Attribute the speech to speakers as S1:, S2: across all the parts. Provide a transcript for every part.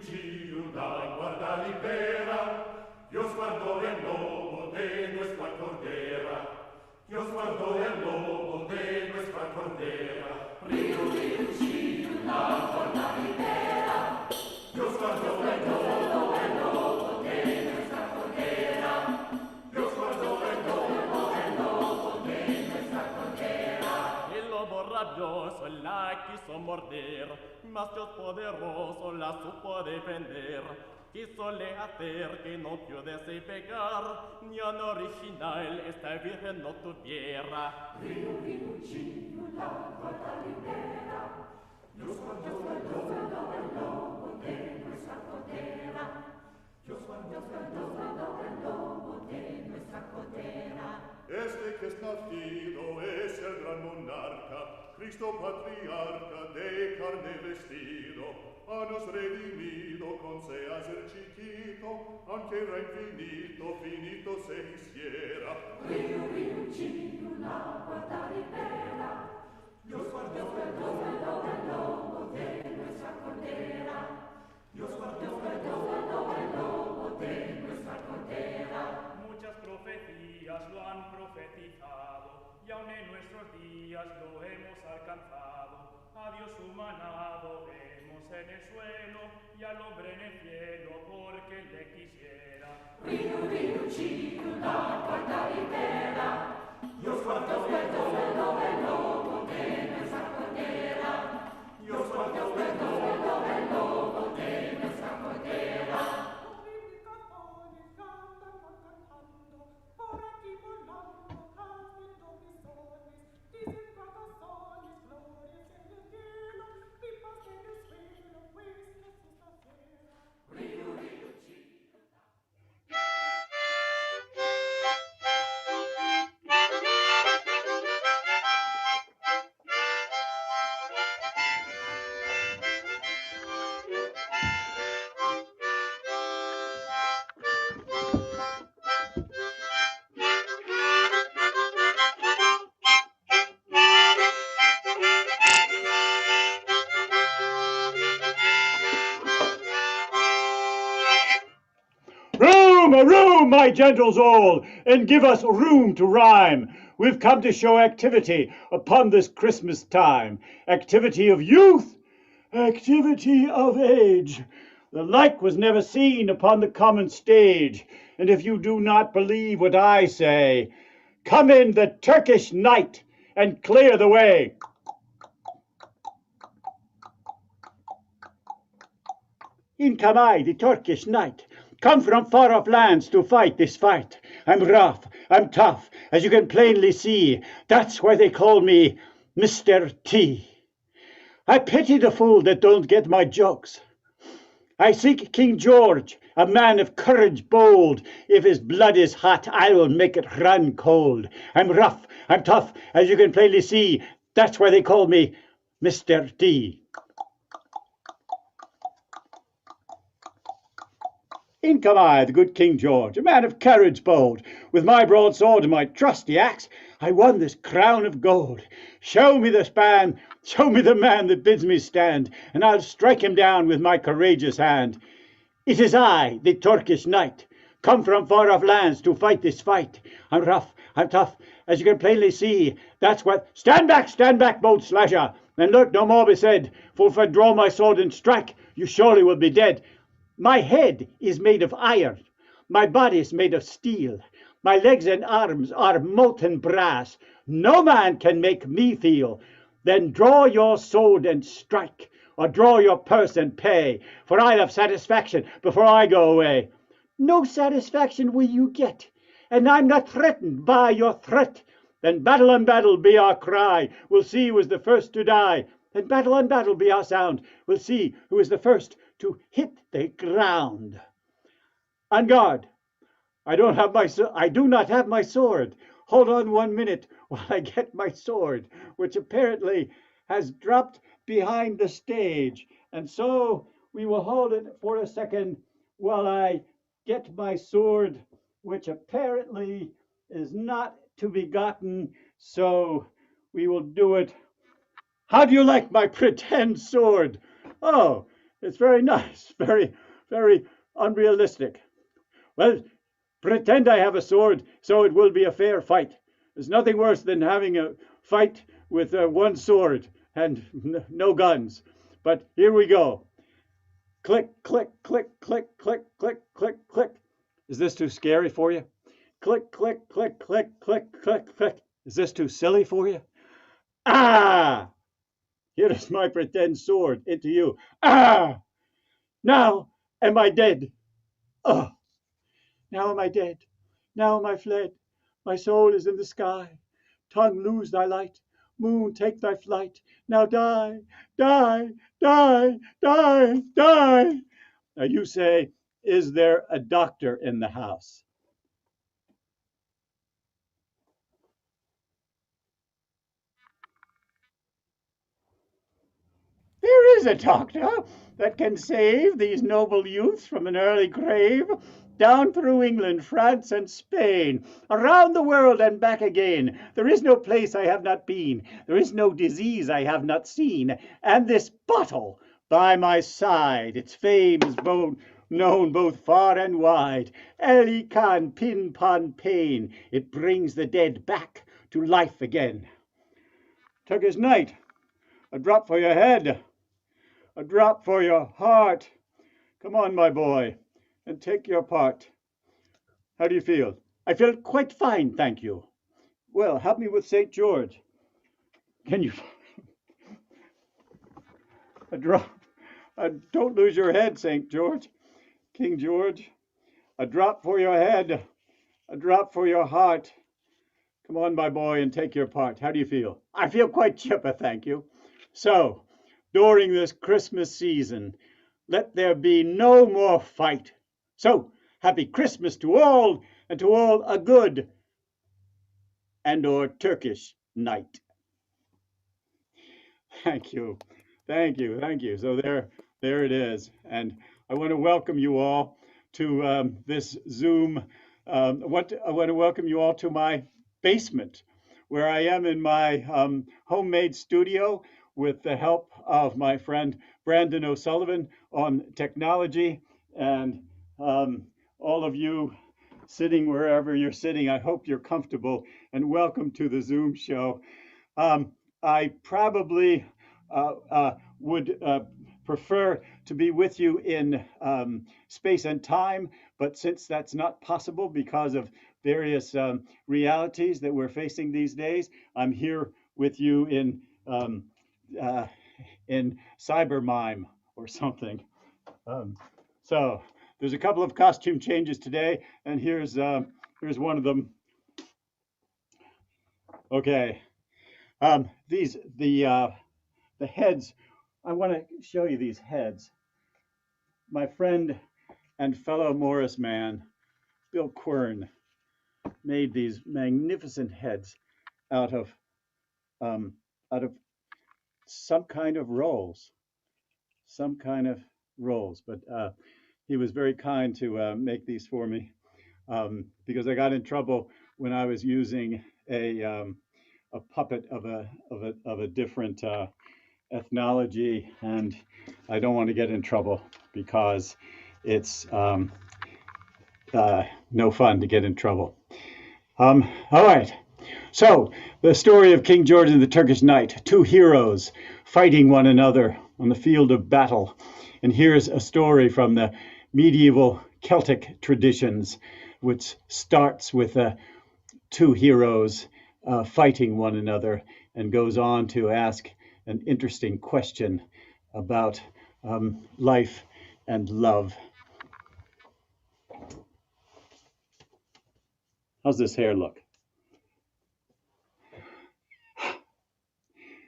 S1: rinuncii una guarda libera, Dios guardó el lobo de nuestra cordera, Dios guardó el lobo de nuestra cordera. Rinuncii una guarda libera, Dios guardó el lobo de nuestra cordera, Dios guardó el lobo de nuestra cordera.
S2: El lobo rabioso la quiso morder, mas Dios poderoso la supo defender. Quisole hacer que no pudiese pegar, ni an original esta virgen no tuviera.
S1: Rinuncii una guarda libera, Dios guardó el lobo de nuestra cordera, Dios guardó el lobo de nuestra cordera.
S3: Este que es nacido es el gran monarca, Cristo patriarca de carne vestido, ha nos redimido con sea ser chiquito, aunque era infinito, finito se hiciera.
S1: Rinuncii una guarda libera, Dios guardó el lobo de nuestra cordera, Dios guardó el lobo de nuestra cordera.
S4: Muchas profecías lo han profetizado, y aún en nuestros días lo hemos alcanzado. A Dios humanado vemos en el suelo, y al hombre en el cielo, porque le quisiera.
S1: Rinuncii una guarda libera, Dios guardó el lobo de nuestra cordera, Dios guardó el lobo de nuestra cordera.
S5: Room, my gentles all, and give us room to rhyme. We've come to show activity upon this Christmas time. Activity of youth, activity of age. The like was never seen upon the common stage. And if you do not believe what I say, come in the Turkish night and clear the way. In come I, the Turkish knight, come from far off lands to fight this fight. I'm rough, I'm tough, as you can plainly see. That's why they call me Mr. T. I pity the fool that don't get my jokes. I seek King George, a man of courage bold. If his blood is hot, I will make it run cold. I'm rough, I'm tough, as you can plainly see. That's why they call me Mr. T. In come I, the good King George, a man of courage bold. With my broadsword and my trusty axe, I won this crown of gold. Show me the span, show me the man that bids me stand, and I'll strike him down with my courageous hand. It is I, the Turkish knight, come from far off lands to fight this fight. I'm rough, I'm tough, as you can plainly see. That's what— Stand back, bold slasher, and let no more be said, for if I draw my sword and strike, you surely will be dead. My head is made of iron, my body is made of steel, my legs and arms are molten brass. No man can make me feel. Then draw your sword and strike, or draw your purse and pay, for I'll have satisfaction before I go away. No satisfaction will you get, and I'm not threatened by your threat. Then battle on battle be our cry, we'll see who is the first to die. Then battle on battle be our sound, we'll see who is the first to hit the ground. On guard! I do not have my sword. Hold on 1 minute while I get my sword, which apparently has dropped behind the stage. And so we will hold it for a second while I get my sword, which apparently is not to be gotten. So we will do it. How do you like my pretend sword? Oh, It's very nice, very, very unrealistic. Well, pretend I have a sword, so it will be a fair fight. There's nothing worse than having a fight with one sword and no guns. But here we go. Click, click, click, click, click, click, click, click. Is this too scary for you? Click, click, click, click, click, click, click. Is this too silly for you? Ah! Here is my pretend sword into you. Ah! Now am I dead? Oh, now am I dead? Now am I fled? My soul is in the sky. Tongue, lose thy light. Moon, take thy flight. Now die, die, die, die, die. Now you say, is there a doctor in the house? There is a doctor that can save these noble youths from an early grave. Down through England, France, and Spain, around the world and back again. There is no place I have not been. There is no disease I have not seen. And this bottle by my side, its fame is known both far and wide. Eli Khan, Pin Pon Pain, it brings the dead back to life again. Turkish night, a drop for your head, a drop for your heart. Come on, my boy, and take your part. How do you feel? I feel quite fine, thank you. Well, help me with St. George. Can you? A drop. Don't lose your head, St. George. King George. A drop for your head, a drop for your heart. Come on, my boy, and take your part. How do you feel? I feel quite chipper, thank you. So, during this Christmas season, let there be no more fight. So, happy Christmas to all, and to all a good and or Turkish night. Thank you. Thank you. Thank you. So there it is. And I want to welcome you all to this Zoom. I want to welcome you all to my basement, where I am in my homemade studio with the help of my friend Brandon O'Sullivan on technology, and all of you sitting wherever you're sitting. I hope you're comfortable, and welcome to the Zoom show. I probably would prefer to be with you in space and time, but since that's not possible because of various realities that we're facing these days, I'm here with you in cyber mime or something. So there's a couple of costume changes today, and here's one of them. Okay, the heads. I want to show you these heads. My friend and fellow Morris man, Bill Quern, made these magnificent heads out of some kind of rolls, But he was very kind to make these for me because I got in trouble when I was using a puppet of a different ethnology, and I don't want to get in trouble because it's no fun to get in trouble. All right. So, the story of King George and the Turkish Knight, two heroes fighting one another on the field of battle. And here's a story from the medieval Celtic traditions, which starts with two heroes fighting one another and goes on to ask an interesting question about life and love. How's this hair look?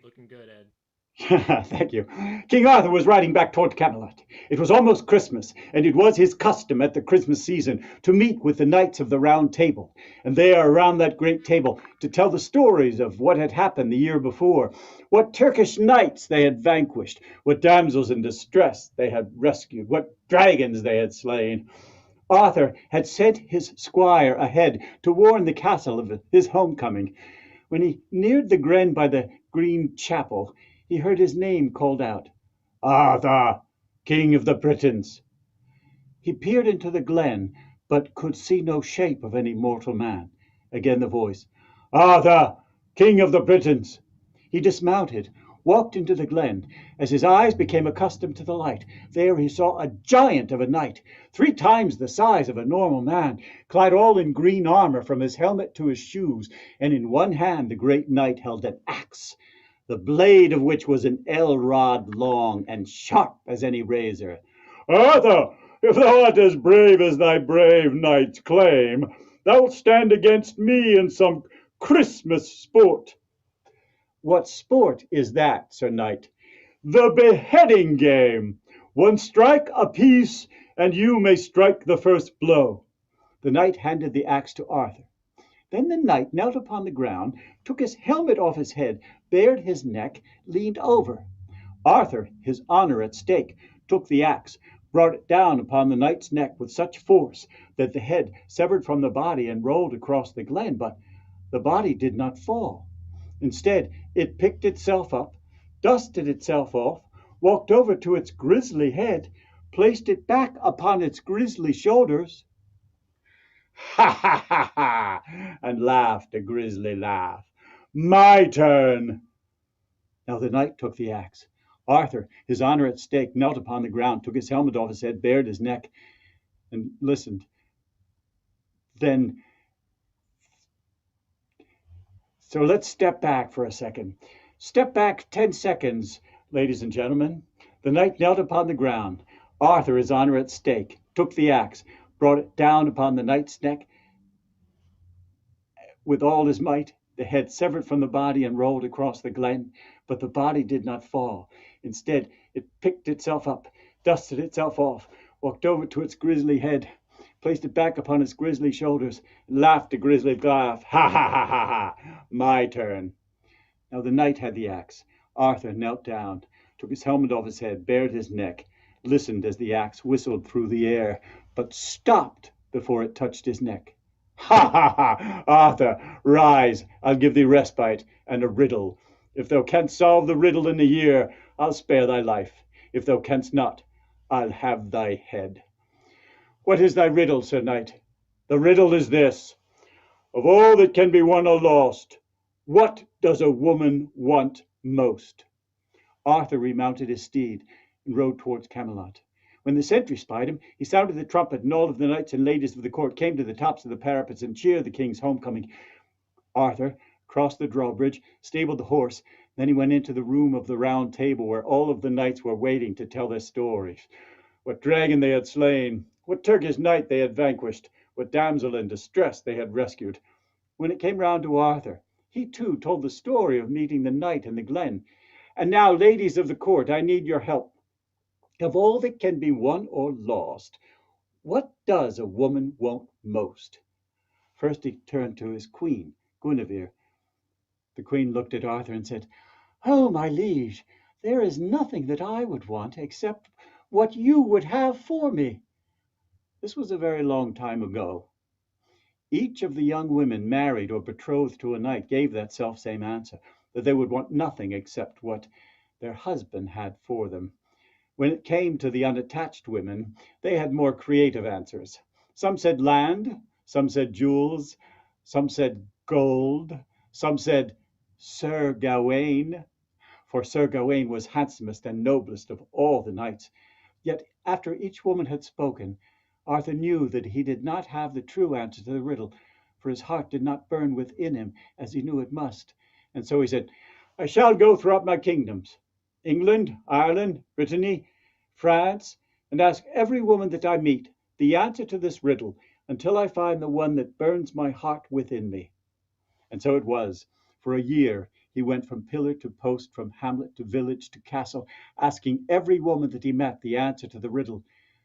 S2: Looking good, Ed.
S5: Thank you. King Arthur was riding back toward Camelot. It was almost Christmas, and it was his custom at the Christmas season to meet with the knights of the Round Table, and there around that great table to tell the stories of what had happened the year before, what Turkish knights they had vanquished, what damsels in distress they had rescued, what dragons they had slain. Arthur had sent his squire ahead to warn the castle of his homecoming. When he neared the glen by the green chapel, he heard his name called out. Arthur, King of the Britons. He peered into the glen, but could see no shape of any mortal man. Again the voice, Arthur, King of the Britons. He dismounted, walked into the glen. As his eyes became accustomed to the light, there he saw a giant of a knight, 3 times the size of a normal man, clad all in green armor from his helmet to his shoes, and in one hand the great knight held an axe, the blade of which was an ell-rod long and sharp as any razor. Arthur, if thou art as brave as thy brave knights claim, thou'lt stand against me in some Christmas sport. What sport is that, Sir Knight? The beheading game. 1 strike apiece, and you may strike the first blow. The knight handed the axe to Arthur. Then the knight knelt upon the ground, took his helmet off his head, bared his neck, leaned over. Arthur, his honor at stake, took the axe, brought it down upon the knight's neck with such force that the head severed from the body and rolled across the glen, but the body did not fall. Instead, it picked itself up, dusted itself off, walked over to its grisly head, placed it back upon its grisly shoulders, ha ha ha ha, and laughed a grisly laugh. My turn. Now the knight took the axe. Arthur, his honor at stake, knelt upon the ground, took his helmet off his head, bared his neck, and listened. So let's step back for a second. Step back 10 seconds, ladies and gentlemen. The knight knelt upon the ground. Arthur, his honor at stake, took the axe, brought it down upon the knight's neck with all his might. The head severed from the body and rolled across the glen, but the body did not fall. Instead, it picked itself up, dusted itself off, walked over to its grisly head, placed it back upon its grisly shoulders, and laughed a grisly laugh. Ha ha ha ha ha! My turn. Now the knight had the axe. Arthur knelt down, took his helmet off his head, bared his neck, listened as the axe whistled through the air, but stopped before it touched his neck. Ha ha ha! Arthur, rise, I'll give thee respite and a riddle. If thou canst solve the riddle in a year, I'll spare thy life. If thou canst not, I'll have thy head. What is thy riddle, Sir Knight? The riddle is this. Of all that can be won or lost, what does a woman want most? Arthur remounted his steed and rode towards Camelot. When the sentry spied him, he sounded the trumpet, and all of the knights and ladies of the court came to the tops of the parapets and cheered the king's homecoming. Arthur crossed the drawbridge, stabled the horse, then he went into the room of the round table where all of the knights were waiting to tell their stories. What dragon they had slain, what Turkish knight they had vanquished, what damsel in distress they had rescued. When it came round to Arthur, he too told the story of meeting the knight in the glen. And now, ladies of the court, I need your help. Of all that can be won or lost, what does a woman want most? First he turned to his queen, Guinevere. The queen looked at Arthur and said, Oh, my liege, there is nothing that I would want except what you would have for me. This was a very long time ago. Each of the young women married or betrothed to a knight gave that self-same answer, that they would want nothing except what their husband had for them. When it came to the unattached women, they had more creative answers. Some said land, some said jewels, some said gold, some said Sir Gawain, for Sir Gawain was handsomest and noblest of all the knights. Yet after each woman had spoken, Arthur knew that he did not have the true answer to the riddle, for his heart did not burn within him as he knew it must. And so he said, I shall go throughout my kingdoms, England, Ireland, Brittany, France, and ask every woman that I meet the answer to this riddle until I find the one that burns my heart within me. And so it was. For a year he went from pillar to post, from hamlet to village to castle, asking every woman that he met the answer to the riddle.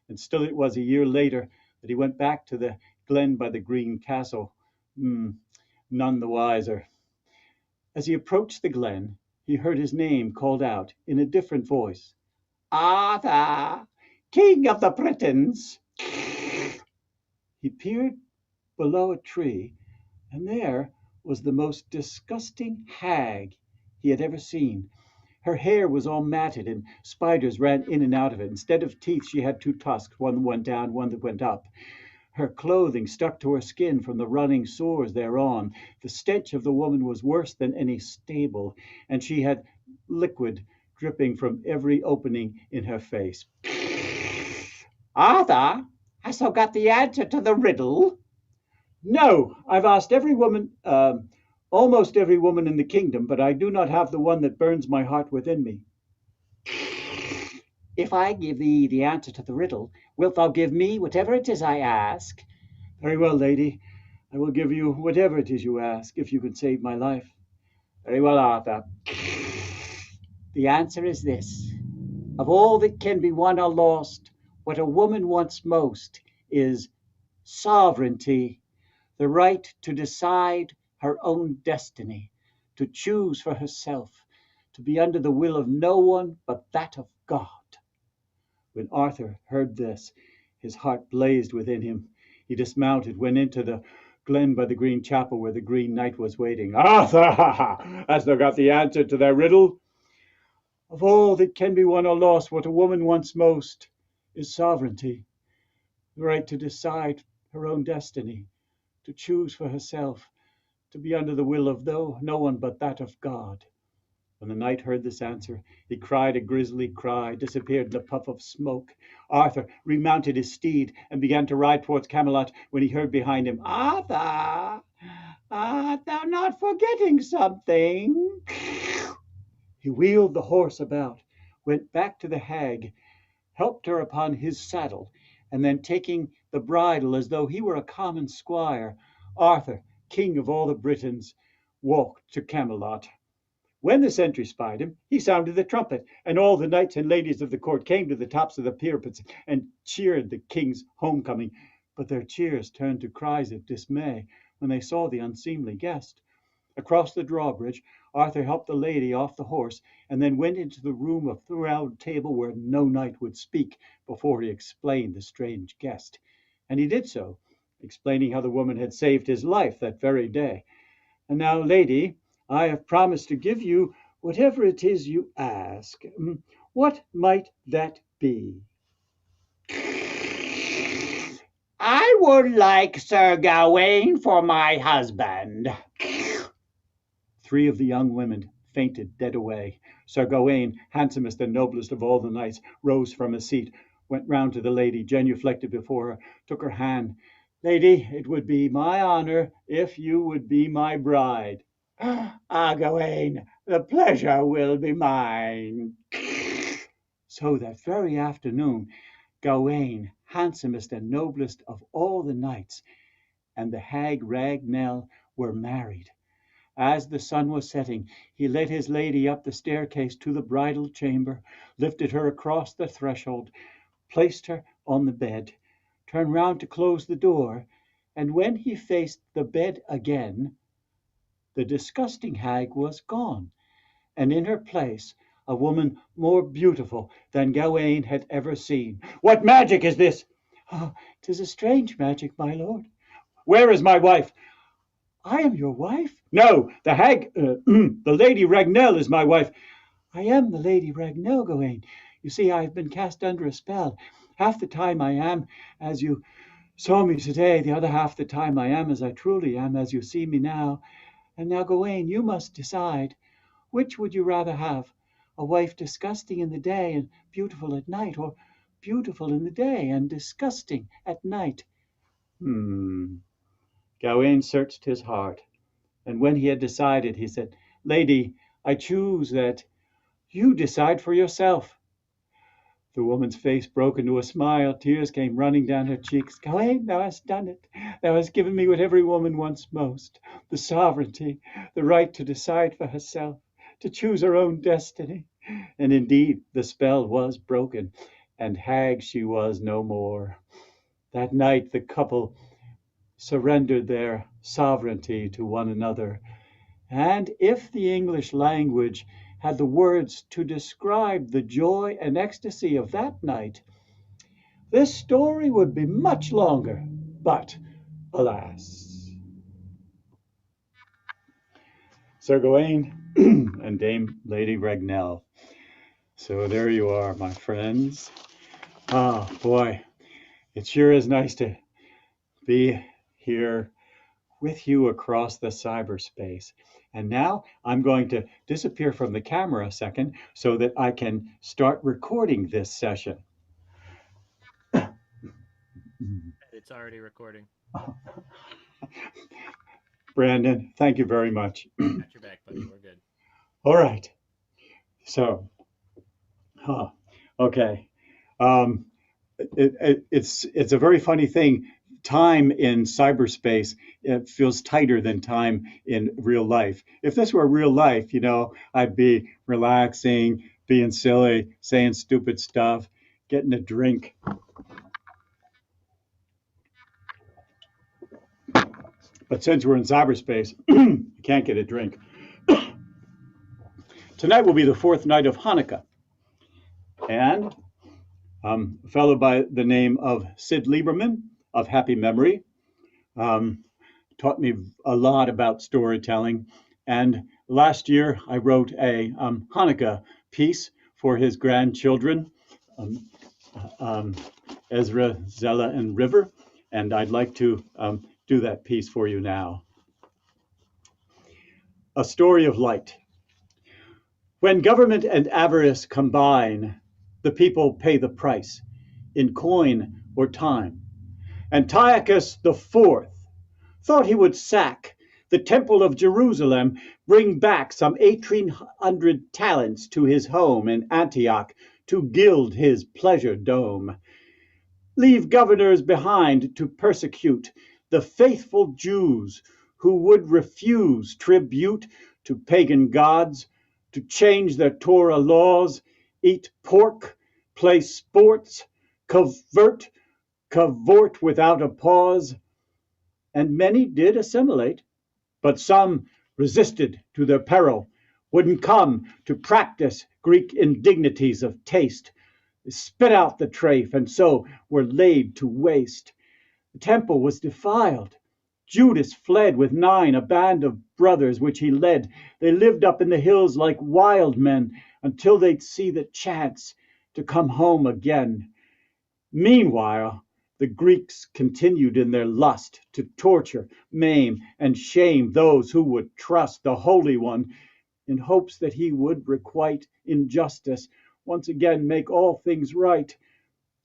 S5: And still it was a year later that he went back to the glen by the green castle, none the wiser. As he approached the glen, he heard his name called out in a different voice. Arthur, King of the Britons. He peered below a tree, and there was the most disgusting hag he had ever seen. Her hair was all matted, and spiders ran in and out of it. Instead of teeth, she had two tusks, one that went down, one that went up. Her clothing stuck to her skin from the running sores thereon. The stench of the woman was worse than any stable, and she had liquid dripping from every opening in her face.
S6: Arthur, hast thou got the answer to the riddle?
S5: No, I've asked every woman, almost every woman in the kingdom, but I do not have the one that burns my heart within me.
S6: If I give thee the answer to the riddle, wilt thou give me whatever it is I ask?
S5: Very well, lady. I will give you whatever it is you ask, if you can save my life.
S6: Very well, Arthur. The answer is this. Of all that can be won or lost, what a woman wants most is sovereignty, the right to decide her own destiny, to choose for herself, to be under the will of no one but that of God.
S5: When Arthur heard this, his heart blazed within him. He dismounted, went into the glen by the Green Chapel where the Green Knight was waiting. Arthur, hast thou got the answer to thy riddle? Of all that can be won or lost, what a woman wants most is sovereignty, the right to decide her own destiny, to choose for herself, to be under the will of no one but that of God. When the knight heard this answer, he cried a grisly cry, disappeared in a puff of smoke. Arthur remounted his steed and began to ride towards Camelot when he heard behind him,
S6: Arthur, art thou not forgetting something?
S5: He wheeled the horse about, went back to the hag, helped her upon his saddle, and then taking the bridle as though he were a common squire, Arthur, king of all the Britons, walked to Camelot. When the sentry spied him, he sounded the trumpet, and all the knights and ladies of the court came to the tops of the parapets and cheered the king's homecoming. But their cheers turned to cries of dismay when they saw the unseemly guest. Across the drawbridge, Arthur helped the lady off the horse, and then went into the room of the round table where no knight would speak before he explained the strange guest. And he did so, explaining how the woman had saved his life that very day. And now, lady, I have promised to give you whatever it is you ask. What might that be?
S6: I would like Sir Gawain for my husband.
S5: Three of the young women fainted dead away. Sir Gawain, handsomest and noblest of all the knights, rose from his seat, went round to the lady, genuflected before her, took her hand. Lady, it would be my honor if you would be my bride.
S6: Ah, Gawain, the pleasure will be mine.
S5: So that very afternoon, Gawain, handsomest and noblest of all the knights, and the hag Ragnell were married. As the sun was setting, he led his lady up the staircase to the bridal chamber, lifted her across the threshold, placed her on the bed, turned round to close the door, and when he faced the bed again, the disgusting hag was gone, and in her place a woman more beautiful than Gawain had ever seen. What magic is this?
S6: Oh, 'tis a strange magic, my lord.
S5: Where is my wife?
S6: I am your wife?
S5: No, the hag, the Lady Ragnell is my wife.
S6: I am the Lady Ragnell, Gawain. You see, I have been cast under a spell. Half the time I am as you saw me today, the other half the time I am as I truly am, as you see me now. And now, Gawain, you must decide. Which would you rather have? A wife disgusting in the day and beautiful at night, or beautiful in the day and disgusting at night?
S5: Gawain searched his heart, and when he had decided, he said, Lady, I choose that you decide for yourself. The woman's face broke into a smile. Tears came running down her cheeks. Gawain, thou hast done it. Thou hast given me what every woman wants most, the sovereignty, the right to decide for herself, to choose her own destiny. And indeed, the spell was broken, and hag she was no more. That night the couple surrendered their sovereignty to one another. And if the English language had the words to describe the joy and ecstasy of that night, this story would be much longer. But, alas, Sir Gawain and Dame Lady Ragnell So there you are, my friends. Oh boy, it sure is nice to be here with you across the cyberspace. And now I'm going to disappear from the camera a second so that I can start recording this session.
S7: It's already recording.
S5: Brandon, thank you very much.
S7: Got your back, buddy. We're good.
S5: All right. So, okay. Um, it's a very funny thing. Time in cyberspace, it feels tighter than time in real life. If this were real life, I'd be relaxing, being silly, saying stupid stuff, getting a drink. But since we're in cyberspace, you can't get a drink. Tonight will be the fourth night of Hanukkah. And a fellow by the name of Sid Lieberman of happy memory taught me a lot about storytelling. And last year, I wrote a Hanukkah piece for his grandchildren, Ezra, Zella, and River. And I'd like to do that piece for you now. A story of light. When government and avarice combine, the people pay the price in coin or time. Antiochus IV thought he would sack the temple of Jerusalem, bring back some 1,800 talents to his home in Antioch to gild his pleasure dome. Leave governors behind to persecute the faithful Jews who would refuse tribute to pagan gods, to change their Torah laws, eat pork, play sports, cavort without a pause. And many did assimilate, but some resisted to their peril, wouldn't come to practice Greek indignities of taste. They spit out the trafe and so were laid to waste. The temple was defiled. Judas fled with 9, a band of brothers which he led. They lived up in the hills like wild men until they'd see the chance to come home again. Meanwhile, the Greeks continued in their lust to torture, maim, and shame those who would trust the Holy One in hopes that he would requite injustice, once again make all things right.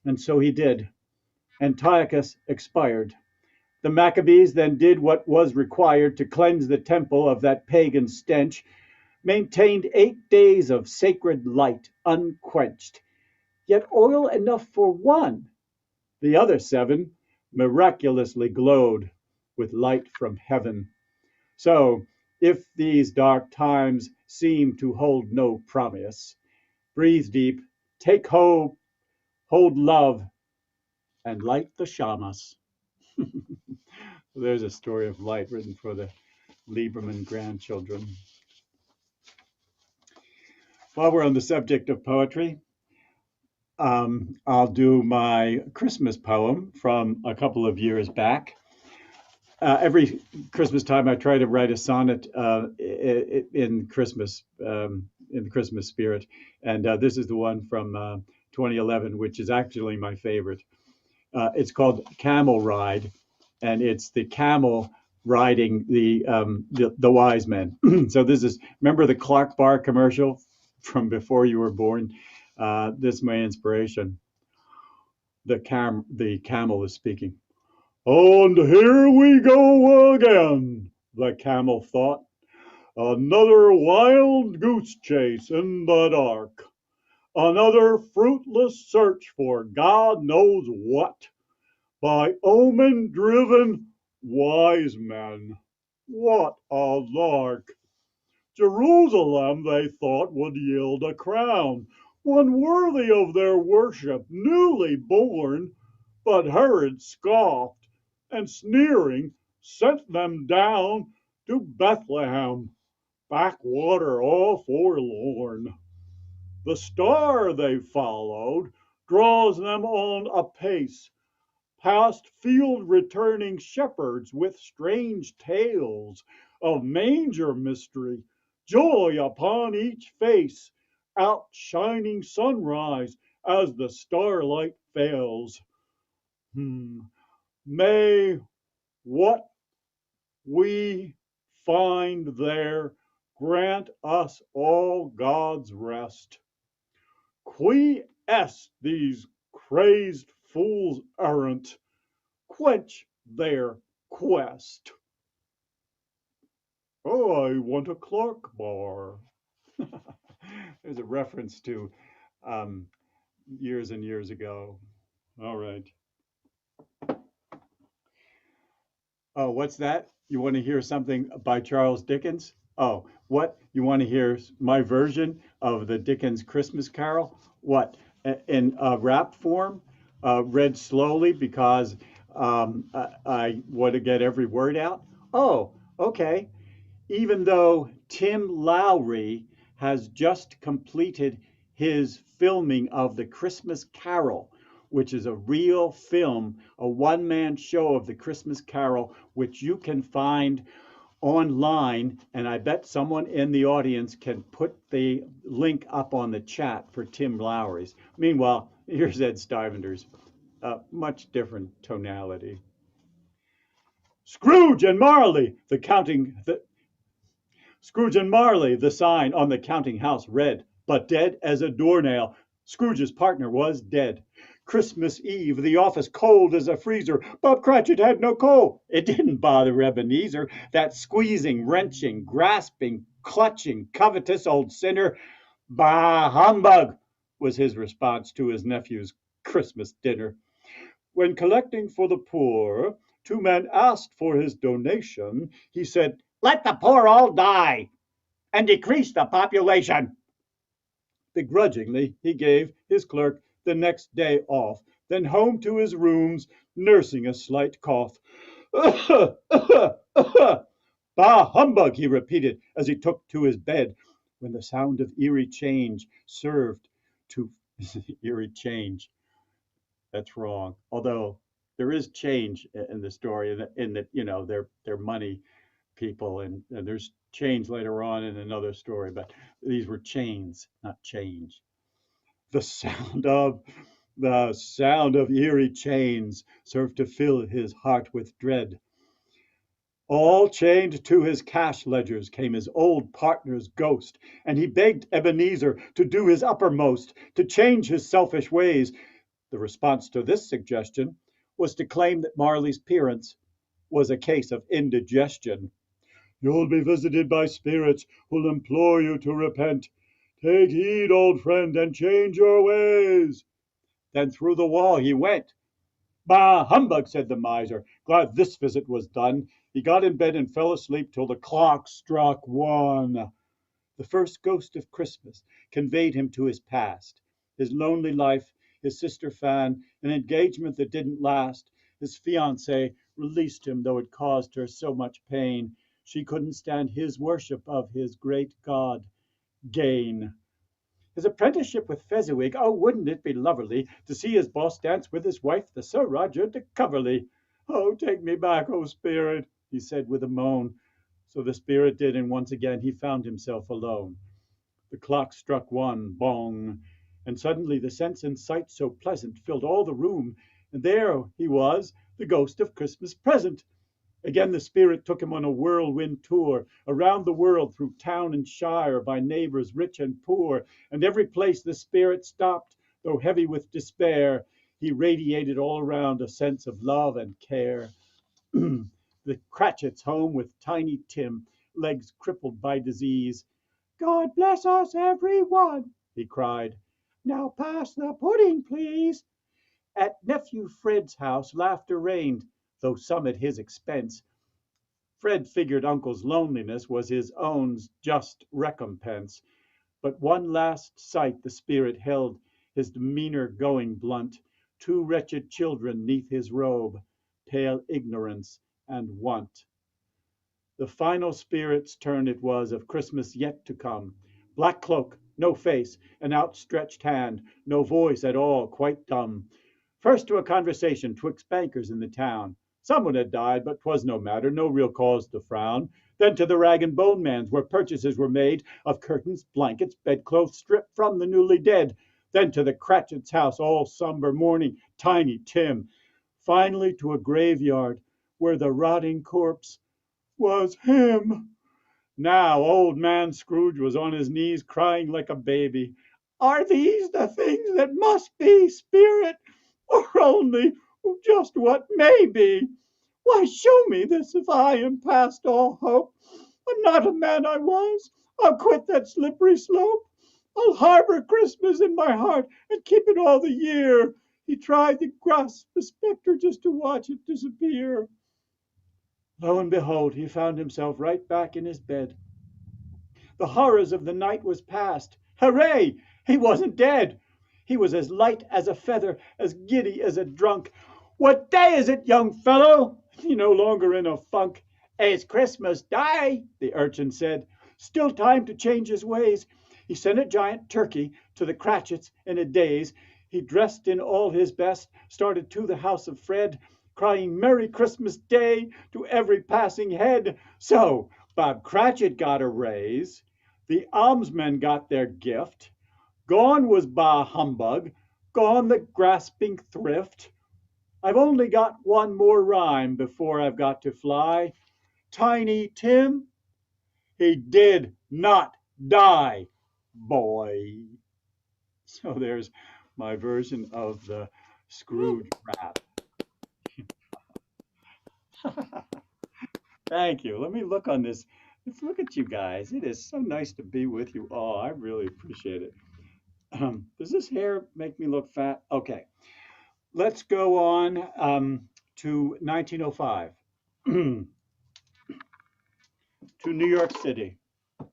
S5: And so he did. Antiochus expired. The Maccabees then did what was required to cleanse the temple of that pagan stench, maintained 8 days of sacred light unquenched, yet oil enough for one. The other 7 miraculously glowed with light from heaven. So, if these dark times seem to hold no promise, breathe deep, take hope, hold love, and light the shamas. There's a story of light written for the Lieberman grandchildren. While we're on the subject of poetry, I'll do my Christmas poem from a couple of years back. Every Christmas time, I try to write a sonnet in Christmas, in the Christmas spirit, and this is the one from 2011, which is actually my favorite. It's called Camel Ride, and it's the camel riding the wise men. So this is, remember the Clark Bar commercial from before you were born? This is my inspiration. The camel is speaking. And here we go again, the camel thought. Another wild goose chase in the dark. Another fruitless search for God knows what. By omen-driven wise men. What a lark! Jerusalem, they thought, would yield a crown, one worthy of their worship, newly born. But Herod scoffed, and sneering sent them down to Bethlehem, backwater all forlorn. The star they followed draws them on apace, past field returning shepherds with strange tales of manger mystery, joy upon each face, outshining sunrise as the starlight fails. May what we find there grant us all God's rest. Quiesce these crazed fools errant, quench their quest. Oh, I want a Clark bar. There's a reference to um, years and years ago. All right. Oh, what's that? You want to hear something by Charles Dickens? Oh, what? You want to hear my version of the Dickens Christmas Carol? What? In rap form, read slowly because I want to get every word out. Oh, okay. Even though Tim Lowry has just completed his filming of The Christmas Carol, which is a real film, a one-man show of The Christmas Carol, which you can find online, and I bet someone in the audience can put the link up on the chat for Tim Lowry's. Meanwhile, here's Ed Stivender's, much different tonality. Scrooge and Marley, Scrooge and Marley, the sign on the counting house read, but dead as a doornail. Scrooge's partner was dead. Christmas Eve, the office cold as a freezer. Bob Cratchit had no coal. It didn't bother Ebenezer, that squeezing, wrenching, grasping, clutching, covetous old sinner. Bah, humbug, was his response to his nephew's Christmas dinner. When collecting for the poor, two men asked for his donation. He said, "Let the poor all die and decrease the population." Begrudgingly, he gave his clerk the next day off, then home to his rooms, nursing a slight cough. Bah, humbug, he repeated as he took to his bed, when the sound of eerie change served to eerie change. That's wrong. Although there is change in the story, in that they're money people, and there's change later on in another story, but these were chains, not change. The sound of eerie chains served to fill his heart with dread. All chained to his cash ledgers came his old partner's ghost, and he begged Ebenezer to do his uppermost, to change his selfish ways. The response to this suggestion was to claim that Marley's appearance was a case of indigestion. "You'll be visited by spirits who'll implore you to repent. Take heed, old friend, and change your ways." Then through the wall he went. "Bah, humbug," said the miser, glad this visit was done. He got in bed and fell asleep till the clock struck 1. The first ghost of Christmas conveyed him to his past, his lonely life, his sister Fan, an engagement that didn't last. His fiancée released him, though it caused her so much pain. She couldn't stand his worship of his great god, Gain. His apprenticeship with Fezziwig, oh, wouldn't it be lovely to see his boss dance with his wife, the Sir Roger de Coverley. "Oh, take me back, oh spirit," he said with a moan. So the spirit did, and once again he found himself alone. The clock struck 1, bong, and suddenly the sense and sight so pleasant filled all the room, and there he was, the ghost of Christmas present. Again the spirit took him on a whirlwind tour, around the world, through town and shire, by neighbors rich and poor, and every place the spirit stopped, though heavy with despair, he radiated all around a sense of love and care. The Cratchit's home with Tiny Tim, legs crippled by disease. "God bless us, every one," he cried. "Now pass the pudding, please." At nephew Fred's house laughter reigned, though some at his expense. Fred figured Uncle's loneliness was his own just recompense. But one last sight the spirit held, his demeanor going blunt, 2 wretched children 'neath his robe, pale ignorance and want. The final spirit's turn it was of Christmas yet to come. Black cloak, no face, an outstretched hand, no voice at all, quite dumb. First to a conversation 'twixt bankers in the town. Someone had died, but 'twas no matter, no real cause to frown. Then to the rag and bone man's, where purchases were made of curtains, blankets, bedclothes stripped from the newly dead. Then to the Cratchit's house, all somber mourning, Tiny Tim. Finally to a graveyard, where the rotting corpse was him. Now old man Scrooge was on his knees, crying like a baby. Are these the things that must be, Spirit, or only just what may be? Why, show me this if I am past all hope. I'm not a man I was. I'll quit that slippery slope. I'll harbor Christmas in my heart and keep it all the year. He tried to grasp the spectre just to watch it disappear. Lo and behold, he found himself right back in his bed. The horrors of the night was past. Hooray! He wasn't dead. He was as light as a feather, as giddy as a drunk. What day is it, young fellow? He no longer in a funk. It's Christmas Day, the urchin said. Still time to change his ways. He sent a giant turkey to the Cratchits in a daze. He dressed in all his best, started to the house of Fred, crying Merry Christmas Day to every passing head. So Bob Cratchit got a raise. The almsmen got their gift. Gone was Bah Humbug. Gone the grasping thrift. I've only got one more rhyme before I've got to fly. Tiny Tim, he did not die, boy. So there's my version of the Scrooge rap. Thank you. Let me look on this. Let's look at you guys. It is so nice to be with you all. I really appreciate it. Does this hair make me look fat? Okay. Let's go on to 1905, to New York City,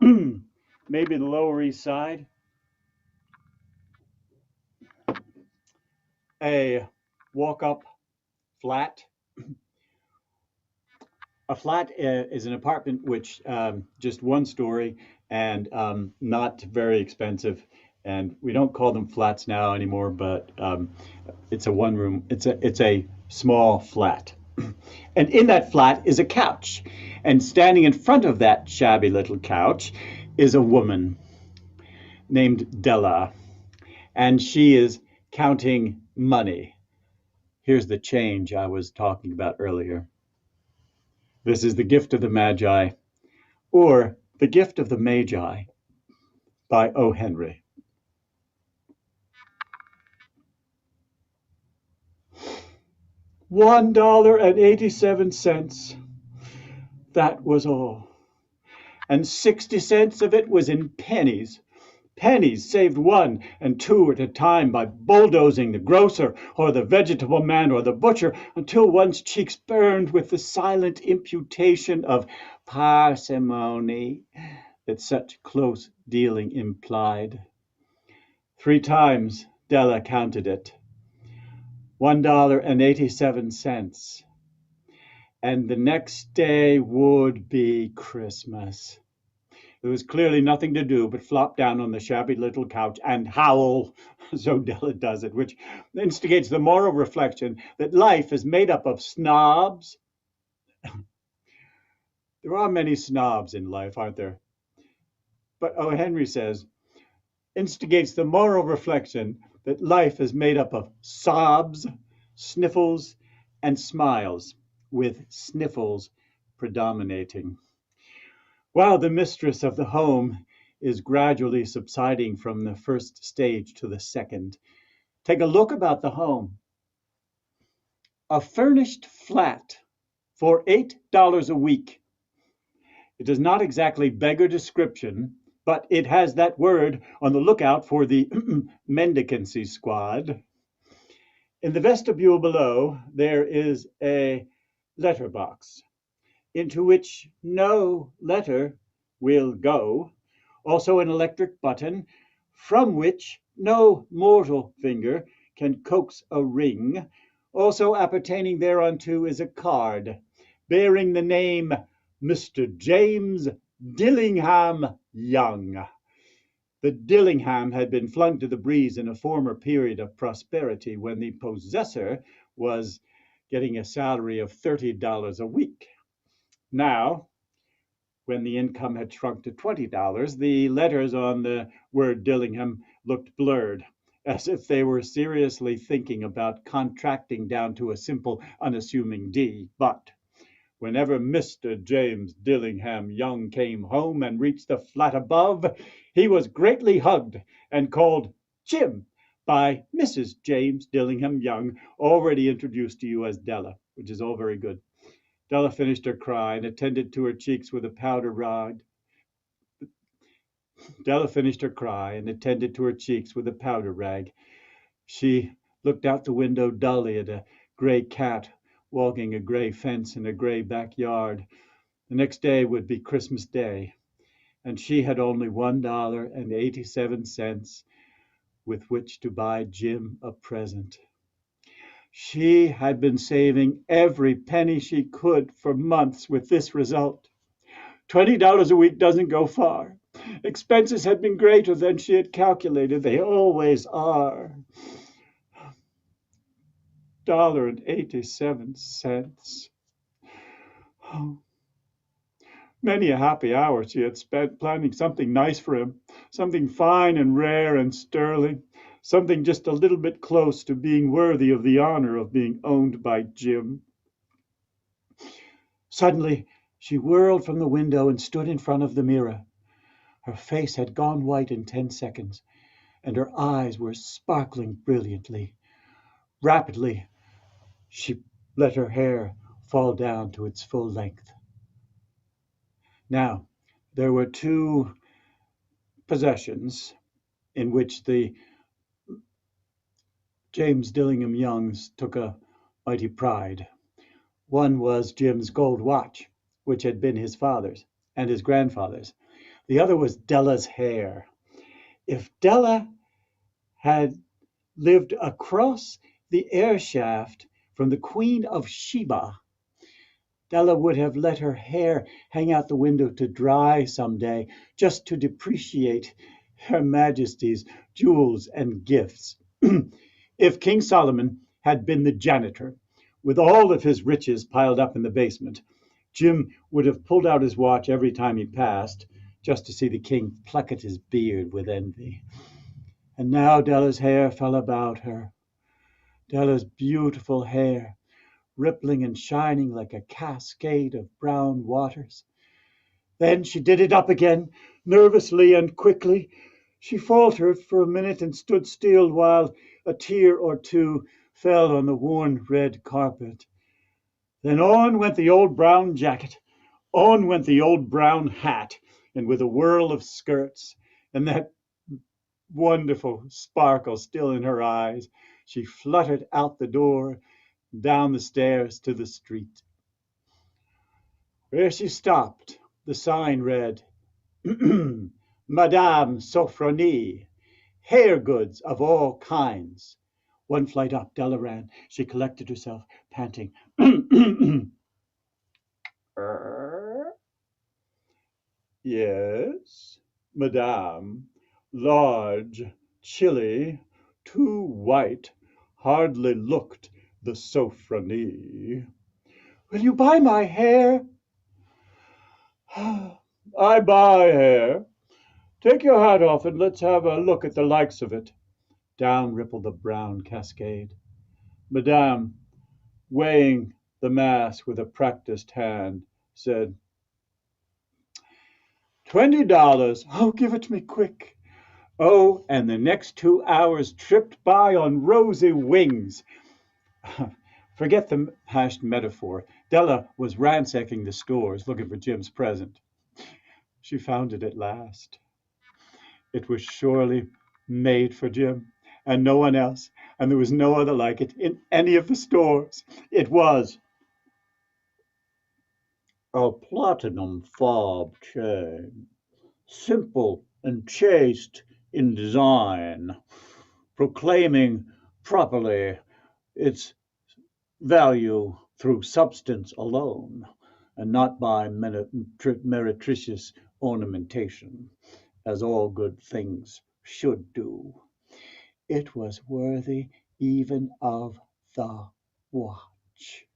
S5: maybe the Lower East Side. A walk-up flat. A flat is an apartment which just one story and not very expensive. And we don't call them flats now anymore, but it's a one room. It's a small flat. And in that flat is a couch. And standing in front of that shabby little couch is a woman named Della. And she is counting money. Here's the change I was talking about earlier. This is The Gift of the Magi, or The Gift of the Magi by O. Henry. $1.87. That was all. And 60 cents of it was in pennies. Pennies saved one and two at a time by bulldozing the grocer or the vegetable man or the butcher until one's cheeks burned with the silent imputation of parsimony that such close dealing implied. 3 times Della counted it. $1.87. And the next day would be Christmas. There was clearly nothing to do but flop down on the shabby little couch and howl, so Della does it, which instigates the moral reflection that life is made up of snobs. There are many snobs in life, aren't there? But O. Henry says, instigates the moral reflection that life is made up of sobs, sniffles, and smiles, with sniffles predominating. While the mistress of the home is gradually subsiding from the first stage to the second, take a look about the home. A furnished flat for $8 a week. It does not exactly beggar description, but it has that word on the lookout for the mendicancy squad. In the vestibule below, there is a letterbox into which no letter will go, also an electric button from which no mortal finger can coax a ring. Also appertaining thereunto is a card bearing the name Mr. James Dillingham Young. The Dillingham had been flung to the breeze in a former period of prosperity when the possessor was getting a salary of $30 a week. Now, When the income had shrunk to $20, the letters on the word Dillingham looked blurred, as if they were seriously thinking about contracting down to a simple, unassuming D. But whenever Mr. James Dillingham Young came home and reached the flat above, he was greatly hugged and called Jim by Mrs. James Dillingham Young, already introduced to you as Della, which is all very good. Della finished her cry and attended to her cheeks with a powder rag. Della finished her cry and attended to her cheeks with a powder rag. She looked out the window dully at a gray cat walking a gray fence in a gray backyard. The next day would be Christmas Day, and she had only $1.87 with which to buy Jim a present. She had been saving every penny she could for months with this result. $20 a week doesn't go far. Expenses had been greater than she had calculated. They always are. $1.87. Oh. Many a happy hour she had spent planning something nice for him, something fine and rare and sterling, something just a little bit close to being worthy of the honor of being owned by Jim. Suddenly, she whirled from the window and stood in front of the mirror. Her face had gone white in 10 seconds, and her eyes were sparkling brilliantly. Rapidly, she let her hair fall down to its full length. Now, there were two possessions in which the James Dillingham Youngs took a mighty pride. One was Jim's gold watch, which had been his father's and his grandfather's. The other was Della's hair. If Della had lived across the air shaft from the Queen of Sheba, Della would have let her hair hang out the window to dry someday, just to depreciate Her Majesty's jewels and gifts. If King Solomon had been the janitor, with all of his riches piled up in the basement, Jim would have pulled out his watch every time he passed, just to see the king pluck at his beard with envy. And now Della's hair fell about her. Della's beautiful hair, rippling and shining like a cascade of brown waters. Then she did it up again, nervously and quickly. She faltered for a minute and stood still while a tear or two fell on the worn red carpet. Then on went the old brown jacket, on went the old brown hat, and with a whirl of skirts and that wonderful sparkle still in her eyes, she fluttered out the door, down the stairs to the street. Where she stopped, the sign read, Madame Sophronie, hair goods of all kinds. One flight up, Della ran. She collected herself, panting. Yes, madame. Large, chilly, too white, hardly looked the Sophronie. Will you buy my hair? I buy hair. Take your hat off and let's have a look at the likes of it. Down rippled the brown cascade. Madame, weighing the mass with a practiced hand, said, $20. Oh, give it to me quick. Oh, and the next 2 hours tripped by on rosy wings. Forget the hashed metaphor. Della was ransacking the stores looking for Jim's present. She found it at last. It was surely made for Jim and no one else, and there was no other like it in any of the stores. It was a platinum fob chain, simple and chaste in design, proclaiming properly its value through substance alone, and not by meretricious ornamentation, as all good things should do. It was worthy even of the watch.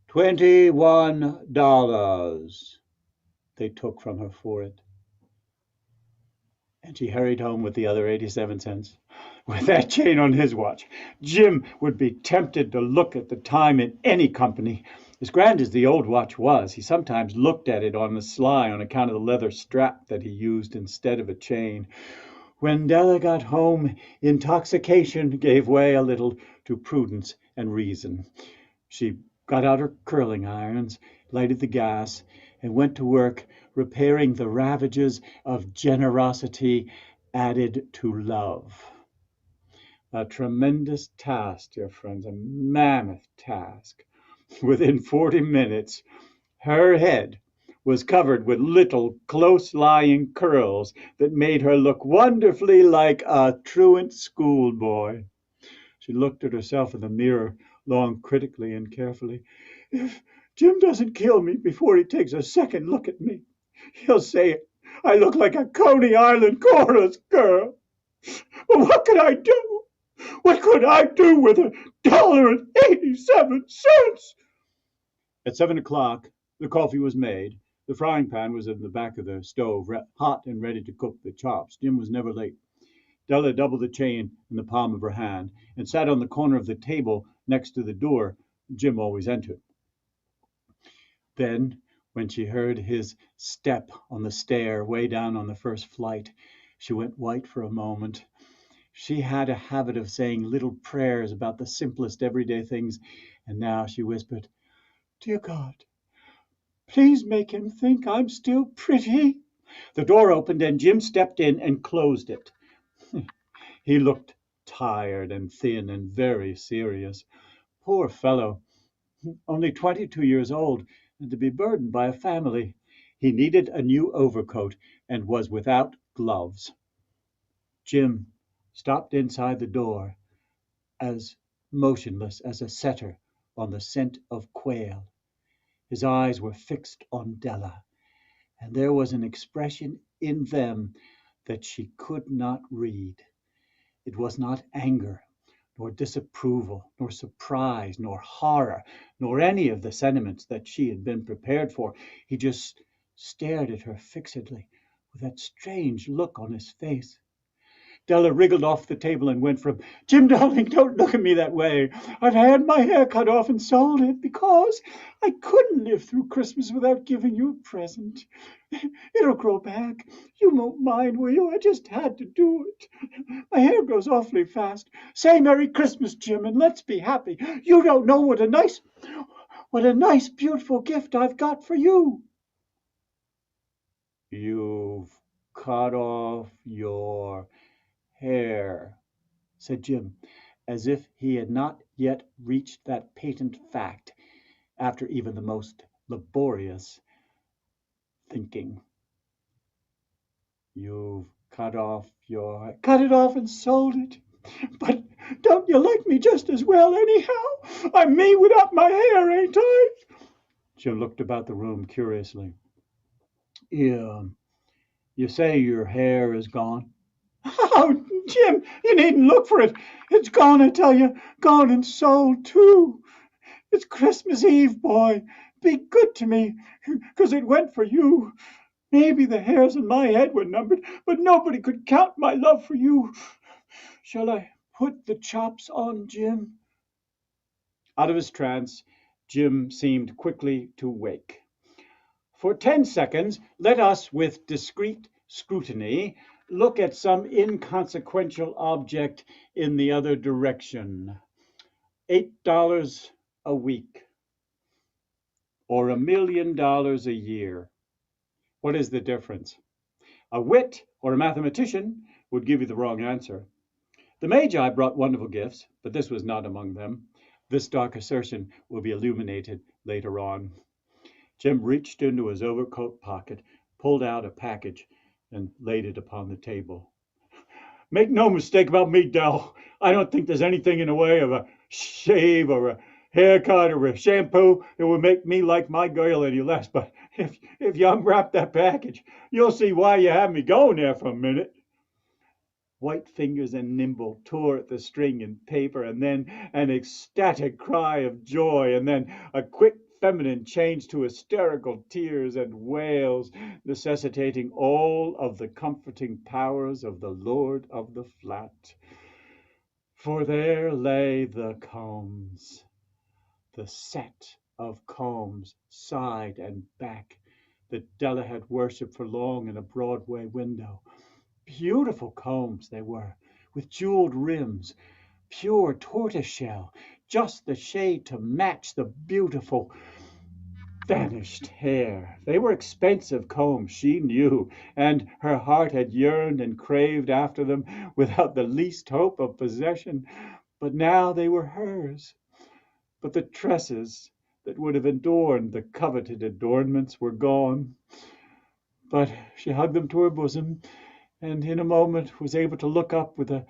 S5: $21 they took from her for it. And she hurried home with the other 87 cents. With that chain on his watch, Jim would be tempted to look at the time in any company. As grand as the old watch was, he sometimes looked at it on the sly on account of the leather strap that he used instead of a chain. When Della got home, intoxication gave way a little to prudence and reason. She got out her curling irons, lighted the gas, and went to work repairing the ravages of generosity added to love. A tremendous task, dear friends, a mammoth task. Within 40 minutes, her head was covered with little close-lying curls that made her look wonderfully like a truant schoolboy. She looked at herself in the mirror long critically and carefully. If Jim doesn't kill me before he takes a second look at me, he'll say I look like a Coney Island chorus girl. But what could I do? What could I do with $1.87? At 7 o'clock, the coffee was made. The frying pan was in the back of the stove, hot and ready to cook the chops. Jim was never late. Della doubled the chain in the palm of her hand and sat on the corner of the table next to the door Jim always entered. Then, when she heard his step on the stair way down on the first flight, she went white for a moment. She had a habit of saying little prayers about the simplest everyday things, and now she whispered, Dear God, please make him think I'm still pretty. The door opened and Jim stepped in and closed it. He looked tired and thin and very serious. Poor fellow, only 22 years old, and to be burdened by a family. He needed a new overcoat and was without gloves. Jim stopped inside the door, as motionless as a setter on the scent of quail. His eyes were fixed on Della, and there was an expression in them that she could not read. It was not anger, nor disapproval, nor surprise, nor horror, nor any of the sentiments that she had been prepared for. He just stared at her fixedly, with that strange look on his face. Della wriggled off the table and went from, Jim, darling, don't look at me that way. I've had my hair cut off and sold it because I couldn't live through Christmas without giving you a present. It'll grow back. You won't mind, will you? I just had to do it. My hair grows awfully fast. Say Merry Christmas, Jim, and let's be happy. You don't know what a nice, beautiful gift I've got for you. You've cut off your hair, said Jim, as if he had not yet reached that patent fact after even the most laborious thinking. You've cut it off and sold it. But don't you like me just as well anyhow? I'm me without my hair, ain't I? Jim looked about the room curiously. You say your hair is gone? Oh, Jim, you needn't look for it. It's gone, I tell you. Gone and sold, too. It's Christmas Eve, boy. Be good to me, 'cause it went for you. Maybe the hairs in my head were numbered, but nobody could count my love for you. Shall I put the chops on, Jim? Out of his trance, Jim seemed quickly to wake. For 10 seconds, let us, with discreet scrutiny, look at some inconsequential object in the other direction. $8 a week, or $1 million a year. What is the difference? A wit or a mathematician would give you the wrong answer. The Magi brought wonderful gifts, but this was not among them. This dark assertion will be illuminated later on. Jim reached into his overcoat pocket, pulled out a package, and laid it upon the table. Make no mistake about me, Dell. I don't think there's anything in the way of a shave or a haircut or a shampoo that would make me like my girl any less. But if you unwrap that package, you'll see why you had me going there for a minute. White fingers and nimble tore at the string and paper, and then an ecstatic cry of joy, and then a quick feminine changed to hysterical tears and wails, necessitating all of the comforting powers of the lord of the flat. For there lay the combs, the set of combs, side and back, that Della had worshipped for long in a Broadway window. Beautiful combs they were, with jeweled rims, pure tortoiseshell, just the shade to match the beautiful vanished hair. They were expensive combs, she knew, and her heart had yearned and craved after them without the least hope of possession. But now they were hers. But the tresses that would have adorned the coveted adornments were gone. But she hugged them to her bosom, and in a moment was able to look up with a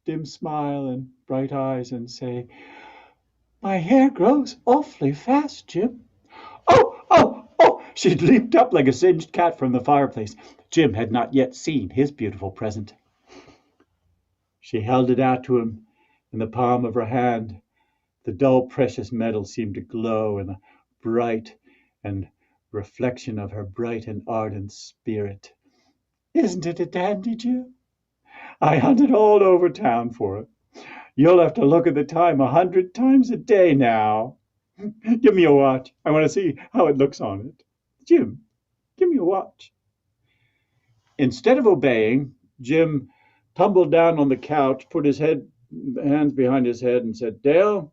S5: dim smile and bright eyes and say, "My hair grows awfully fast, Jim." "Oh, oh, oh!" She'd leaped up like a singed cat from the fireplace. Jim had not yet seen his beautiful present. She held it out to him in the palm of her hand. The dull, precious metal seemed to glow in the bright and reflection of her bright and ardent spirit. "Isn't it a dandy, Jim? I hunted all over town for it. You'll have to look at the time 100 times a day now. Give me a watch. I want to see how it looks on it. Jim, give me a watch." Instead of obeying, Jim tumbled down on the couch, put his hands behind his head, and said, "Dale,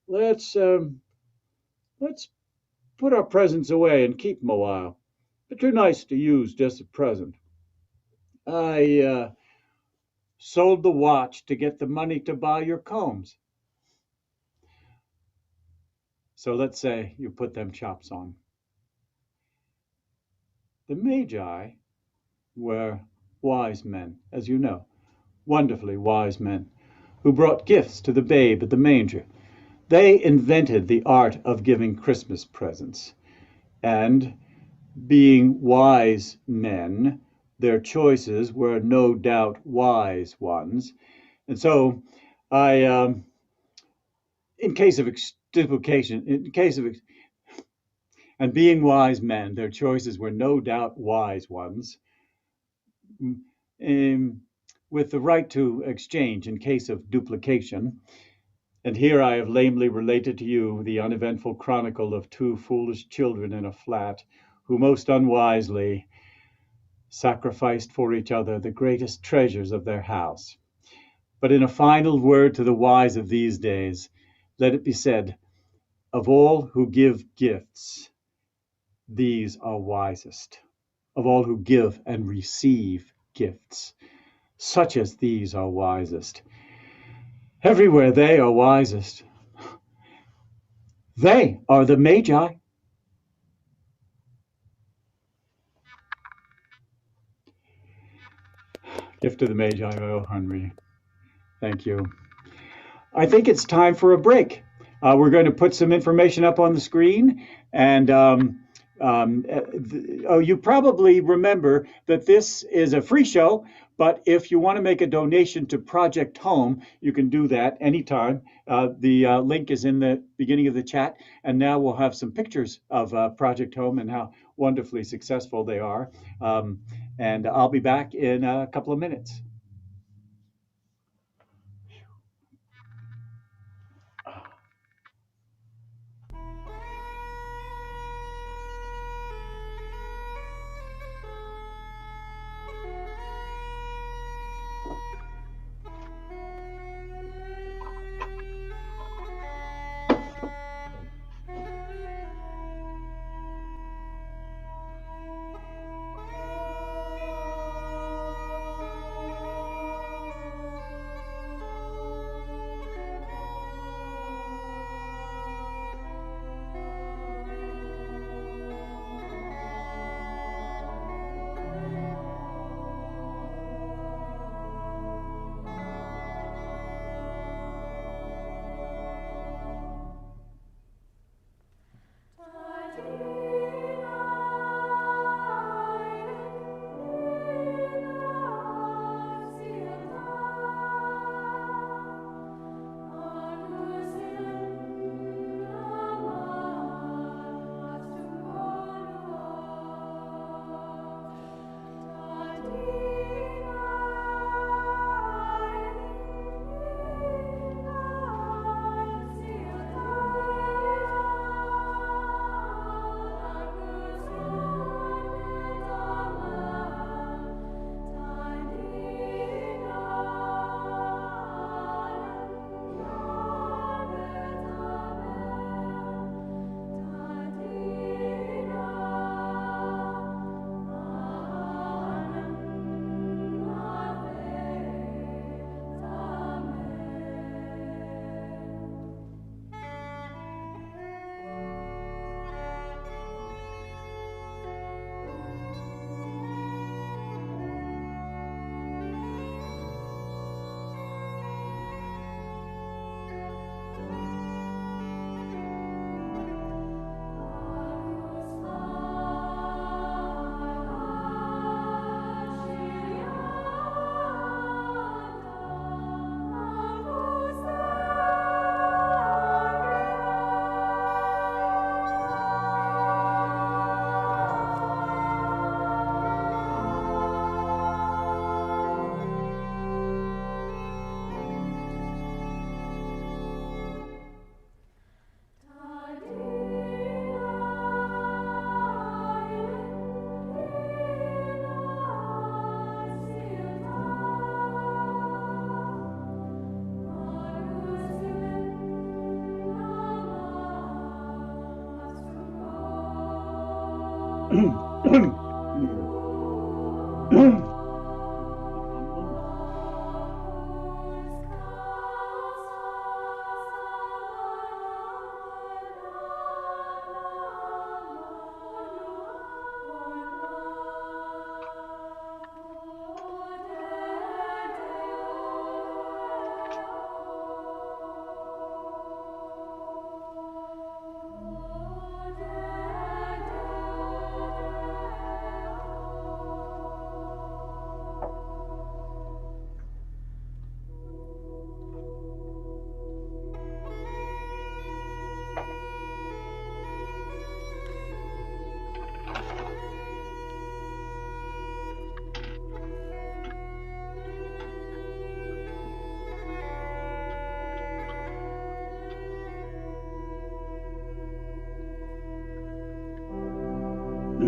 S5: let's put our presents away and keep 'em a while. They're too nice to use just at present. I sold the watch to get the money to buy your combs. So let's say you put them chops on." The Magi were wise men, as you know, wonderfully wise men, who brought gifts to the babe at the manger. They invented the art of giving Christmas presents, and being wise men, their choices were no doubt wise ones. And so I, in case of extrication, in case of, and being wise men, their choices were no doubt wise ones, with the right to exchange in case of duplication. And here I have lamely related to you the uneventful chronicle of two foolish children in a flat who most unwisely sacrificed for each other the greatest treasures of their house. But in a final word to the wise of these days, let it be said, of all who give gifts, these are wisest. Of all who give and receive gifts, such as these are wisest. Everywhere they are wisest. They are the Magi. Gift of the Magi, oh Henry. Thank you. I think it's time for a break. We're going to put some information up on the screen. And you probably remember that this is a free show, but if you want to make a donation to Project Home, you can do that anytime. The link is in the beginning of the chat. And now we'll have some pictures of Project Home and how wonderfully successful they are. And I'll be back in a couple of minutes.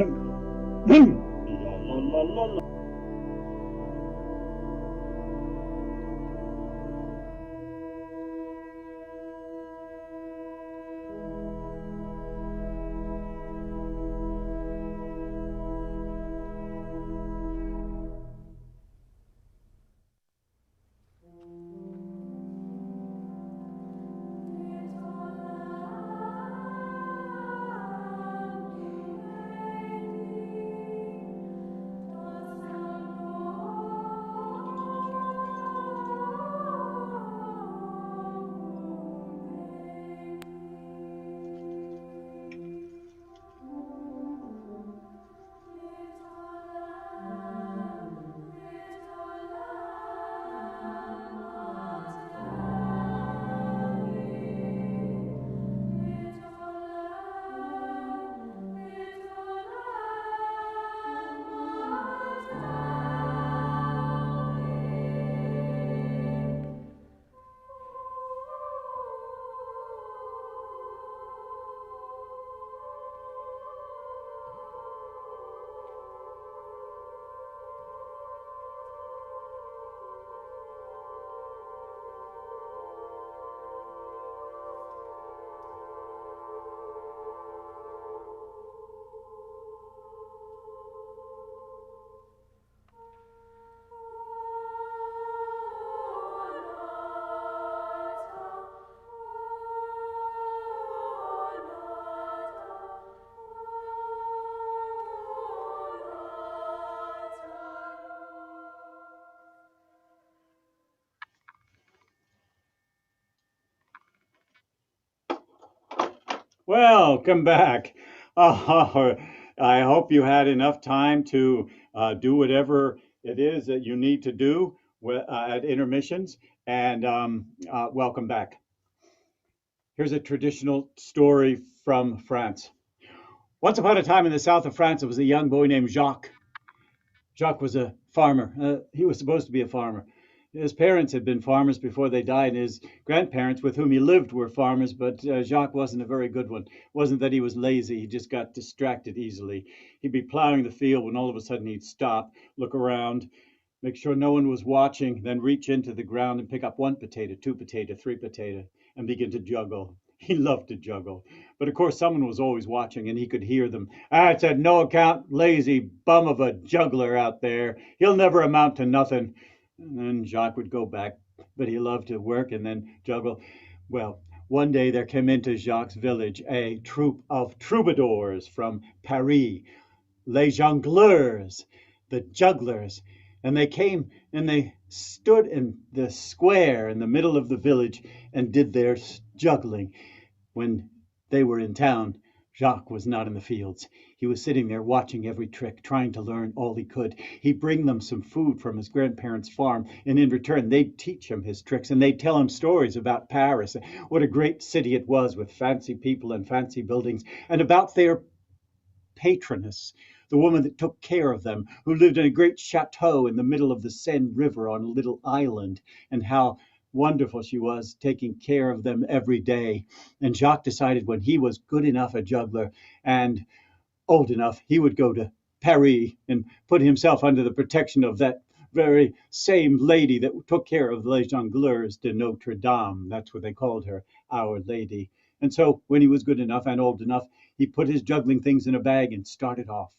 S5: La la la la. Welcome back. I hope you had enough time to do whatever it is that you need to do at intermissions. And welcome back. Here's a traditional story from France. Once upon a time in the south of France, there was a young boy named Jacques. Jacques was a farmer. He was supposed to be a farmer. His parents had been farmers before they died. His grandparents, with whom he lived, were farmers, but Jacques wasn't a very good one. It wasn't that he was lazy, he just got distracted easily. He'd be plowing the field when all of a sudden he'd stop, look around, make sure no one was watching, then reach into the ground and pick up one potato, two potato, three potato, and begin to juggle. He loved to juggle. But of course, someone was always watching and he could hear them. Ah, it's a no account, lazy bum of a juggler out there. He'll never amount to nothing. And then Jacques would go back, but he loved to work and then juggle. Well, one day there came into Jacques' village a troop of troubadours from Paris, les jongleurs, the jugglers. And they came and they stood in the square in the middle of the village and did their juggling. When they were in town, Jacques was not in the fields. He was sitting there watching every trick, trying to learn all he could. He'd bring them some food from his grandparents' farm, and in return, they'd teach him his tricks, and they'd tell him stories about Paris, what a great city it was with fancy people and fancy buildings, and about their patroness, the woman that took care of them, who lived in a great chateau in the middle of the Seine River on a little island, and how wonderful she was taking care of them every day. And Jacques decided when he was good enough a juggler and old enough, he would go to Paris and put himself under the protection of that very same lady that took care of les jongleurs de Notre Dame. That's what they called her, Our Lady. And so when he was good enough and old enough, He put his juggling things in a bag and started off.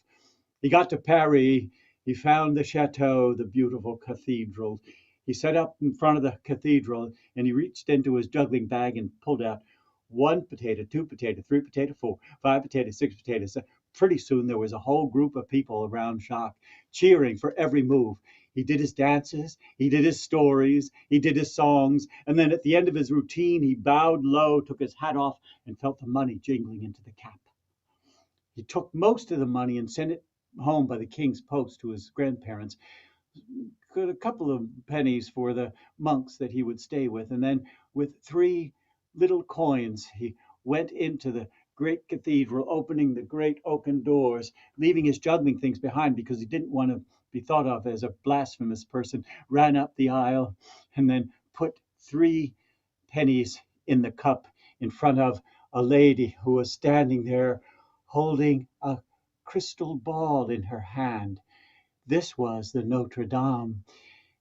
S5: He got to Paris. He found the chateau, the beautiful cathedral. He set up in front of the cathedral and he reached into his juggling bag and pulled out one potato, two potato, three potato, four, five potato, six potatoes. Pretty soon there was a whole group of people around Jacques cheering for every move. He did his dances, he did his stories, he did his songs, and then at the end of his routine, he bowed low, took his hat off, and felt the money jingling into the cap. He took most of the money and sent it home by the king's post to his grandparents, got a couple of pennies for the monks that he would stay with, and then with 3 little coins he went into the great cathedral, opening the great oaken doors, leaving his juggling things behind because he didn't want to be thought of as a blasphemous person, ran up the aisle, and then put 3 pennies in the cup in front of a lady who was standing there holding a crystal ball in her hand. This was the Notre Dame.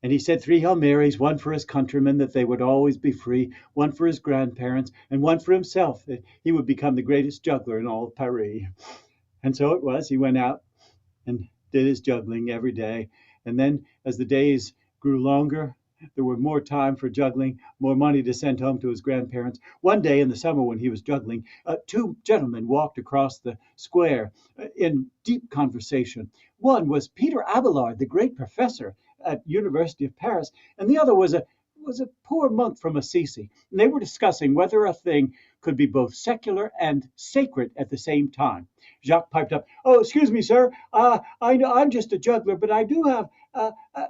S5: And he said 3 Hail Marys, one for his countrymen, that they would always be free, one for his grandparents, and one for himself, that he would become the greatest juggler in all Paris. And so it was. He went out and did his juggling every day. And then as the days grew longer, there were more time for juggling, more money to send home to his grandparents. One day in the summer when he was juggling, 2 gentlemen walked across the square in deep conversation. One was Peter Abelard, the great professor at University of Paris, and the other was a poor monk from Assisi. And they were discussing whether a thing could be both secular and sacred at the same time. Jacques piped up, "Oh, excuse me, sir. I'm just a juggler, but I do have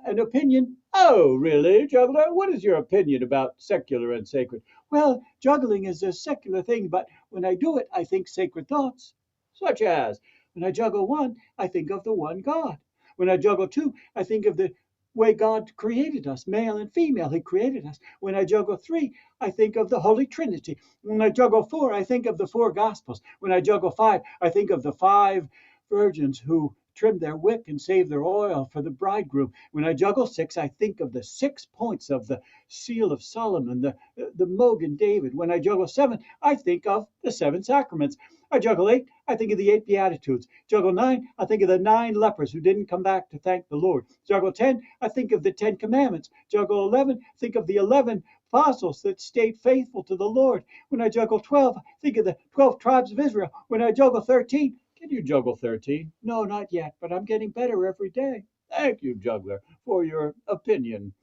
S5: an opinion." "Oh, really, juggler? What is your opinion about secular and sacred?" "Well, juggling is a secular thing, but when I do it, I think sacred thoughts." "Such as?" "When I juggle 1, I think of the one God. When I juggle 2, I think of the way God created us, male and female. He created us. When I juggle 3, I think of the Holy Trinity. When I juggle 4, I think of the 4 Gospels. When I juggle 5, I think of the 5 virgins who trimmed their wick and saved their oil for the bridegroom. When I juggle 6, I think of the 6 points of the Seal of Solomon, the Mogan David. When I juggle 7, I think of the 7 sacraments. I juggle 8, I think of the 8 Beatitudes. Juggle 9, I think of the 9 lepers who didn't come back to thank the Lord. Juggle 10, I think of the 10 commandments. Juggle 11, think of the 11 apostles that stayed faithful to the Lord. When I juggle 12, I think of the 12 tribes of Israel. When I juggle 13, can you juggle 13? No, not yet, but I'm getting better every day. Thank you, juggler, for your opinion.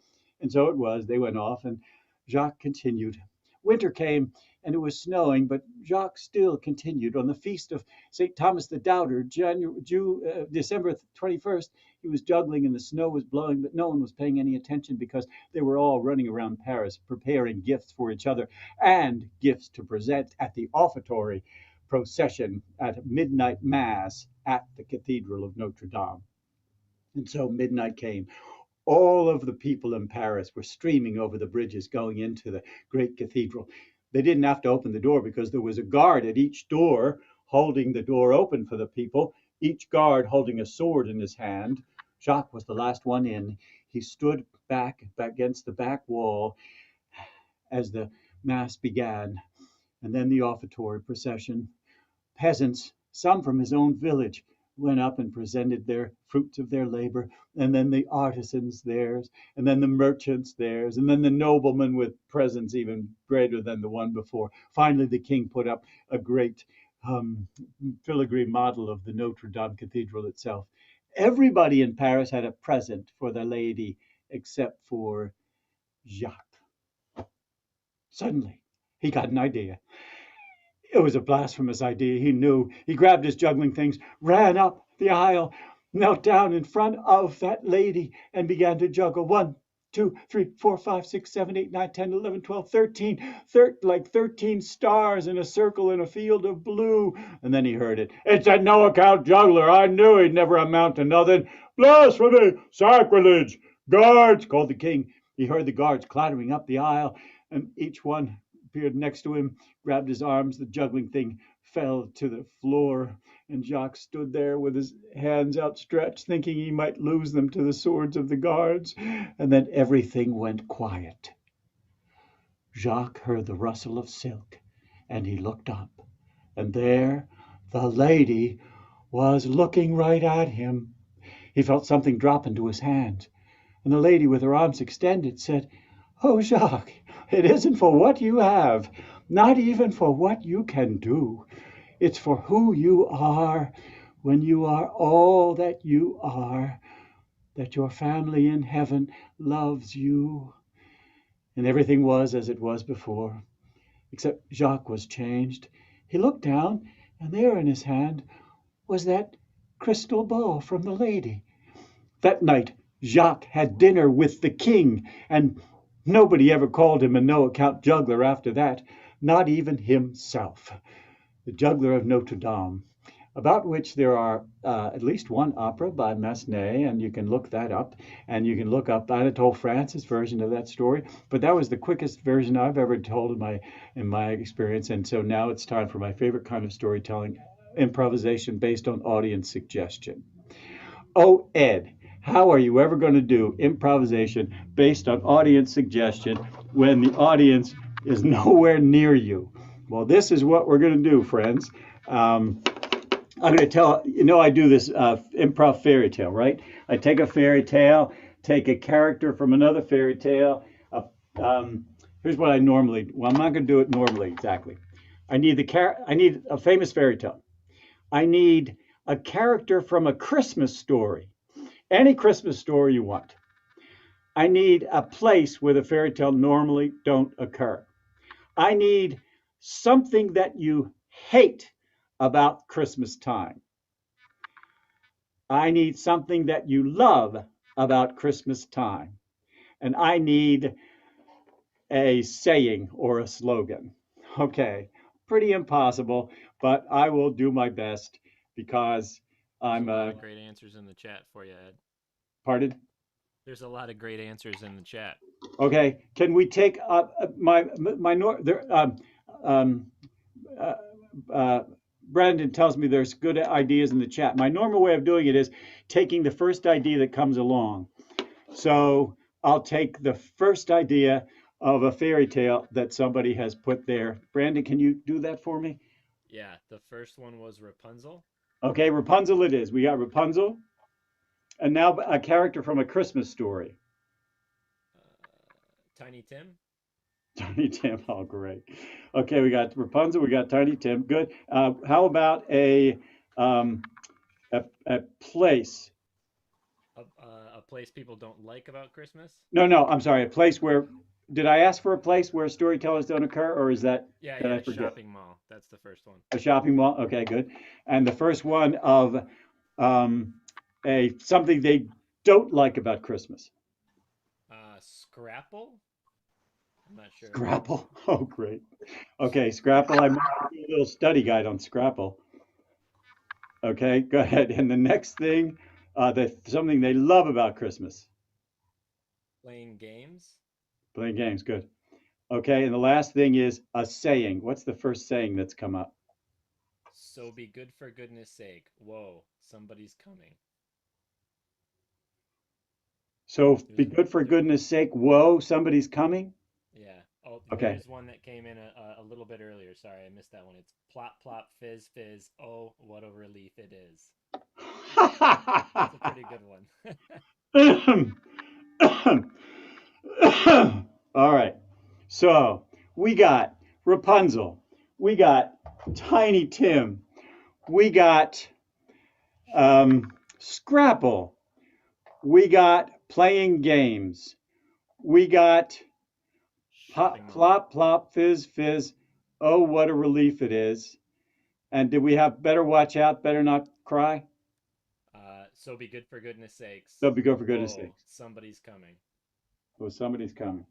S5: And so it was. They went off, and Jacques continued. Winter came, and it was snowing, but Jacques still continued. On the feast of St. Thomas the Doubter, December 21st, he was juggling and the snow was blowing, but no one was paying any attention because they were all running around Paris preparing gifts for each other and gifts to present at the offertory procession at midnight mass at the Cathedral of Notre Dame. And so midnight came. All of the people in Paris were streaming over the bridges going into the great cathedral. They didn't have to open the door because there was a guard at each door holding the door open for the people, each guard holding a sword in his hand. Jacques was the last one in. He stood back against the back wall as the mass began, and then the offertory procession. Peasants, some from his own village, went up and presented their fruits of their labor, and then the artisans theirs, and then the merchants theirs, and then the noblemen with presents even greater than the one before. Finally, the king put up a great filigree model of the Notre Dame Cathedral itself. Everybody in Paris had a present for the lady except for Jacques. Suddenly, he got an idea. It was a blasphemous idea, he knew. He grabbed his juggling things, ran up the aisle, knelt down in front of that lady, and began to juggle. 1, 2, 3, 4, 5, 6, 7, 8, 9, 10, 11, 12, 13, like 13 stars in a circle in a field of blue. And then he heard it. "It's a no-account juggler. I knew he'd never amount to nothing. Blasphemy! Sacrilege! Guards!" called the king. He heard the guards clattering up the aisle, and each one appeared next to him, grabbed his arms. The juggling thing fell to the floor, and Jacques stood there with his hands outstretched, thinking he might lose them to the swords of the guards. And then everything went quiet. Jacques heard the rustle of silk, and he looked up, and there,
S6: The lady was looking right at him. He felt something drop into his hand, and the lady, with her arms extended, said, "Oh, Jacques, it isn't for what you have, not even for what you can do. It's for who you are when you are all that you are, that your family in heaven loves you." And everything was as it was before, except Jacques was changed. He looked down, and there in his hand was that crystal ball from the lady. That night Jacques had dinner with the king, and nobody ever called him a no-account juggler after that, not even himself. The Juggler of Notre Dame, about which there are at least one opera by Massenet, and you can look that up, and you can look up Anatole France's version of that story. But that was the quickest version I've ever told in my experience, and so now it's time for my favorite kind of storytelling, improvisation based on audience suggestion. Oh, Ed, how are you ever going to do improvisation based on audience suggestion when the audience is nowhere near you? Well, this is what we're going to do, friends. I'm going to tell, I do this improv fairy tale, right? I take a fairy tale, take a character from another fairy tale. Here's what I normally, well, I'm not going to do it normally exactly. I need a famous fairy tale. I need a character from a Christmas story, any Christmas story you want. I need a place where the fairy tale normally don't occur. I need something that you hate about Christmas time. I need something that you love about Christmas time. And I need a saying or a slogan. Okay, pretty impossible, but I will do my best because I'm
S7: There's a lot of great answers in the chat for you, Ed.
S6: Pardon?
S7: There's a lot of great answers in the chat.
S6: Okay, can we take um, uh, uh, Brandon tells me there's good ideas in the chat. My normal way of doing it is taking the first idea that comes along. So I'll take the first idea of a fairy tale that somebody has put there. Brandon, can you do that for me?
S7: Yeah, the first one was Rapunzel.
S6: Okay, Rapunzel it is. We got Rapunzel. And now a character from a Christmas story.
S7: Tiny Tim.
S6: Tiny Tim, oh great. Okay, we got Rapunzel, we got Tiny Tim. Good. How about a place?
S7: A place people don't like about Christmas.
S6: No, I'm sorry. A place where, did I ask for a place where storytellers don't occur, or is that,
S7: Yeah,
S6: did I
S7: yeah,
S6: forget?
S7: shopping mall. That's the first one.
S6: A shopping mall. Okay, good. And the first one of a something they don't like about Christmas.
S7: Scrapple. I'm not sure.
S6: Scrapple. Oh, great. Okay, Scrapple. I'm doing a little study guide on Scrapple. Okay, go ahead. And the next thing, something they love about Christmas.
S7: Playing games.
S6: Playing games. Good. Okay, and the last thing is a saying. What's the first saying that's come up?
S7: So be good for goodness sake. Whoa, somebody's coming.
S6: So be good for goodness sake. Whoa, somebody's coming.
S7: Yeah. Oh,
S6: Okay.
S7: there's one that came in a little bit earlier. Sorry, I missed that one. It's plop, plop, fizz, fizz. Oh, what a relief it is. That's a pretty good one.
S6: All right. So we got Rapunzel. We got Tiny Tim. We got Scrapple. We got playing games. We got pop, plop, plop, fizz, fizz. Oh, what a relief it is. And did we have better watch out, better not cry?
S7: So be good for goodness sakes.
S6: So be good for goodness sakes.
S7: Somebody's coming.
S6: Oh, somebody's coming.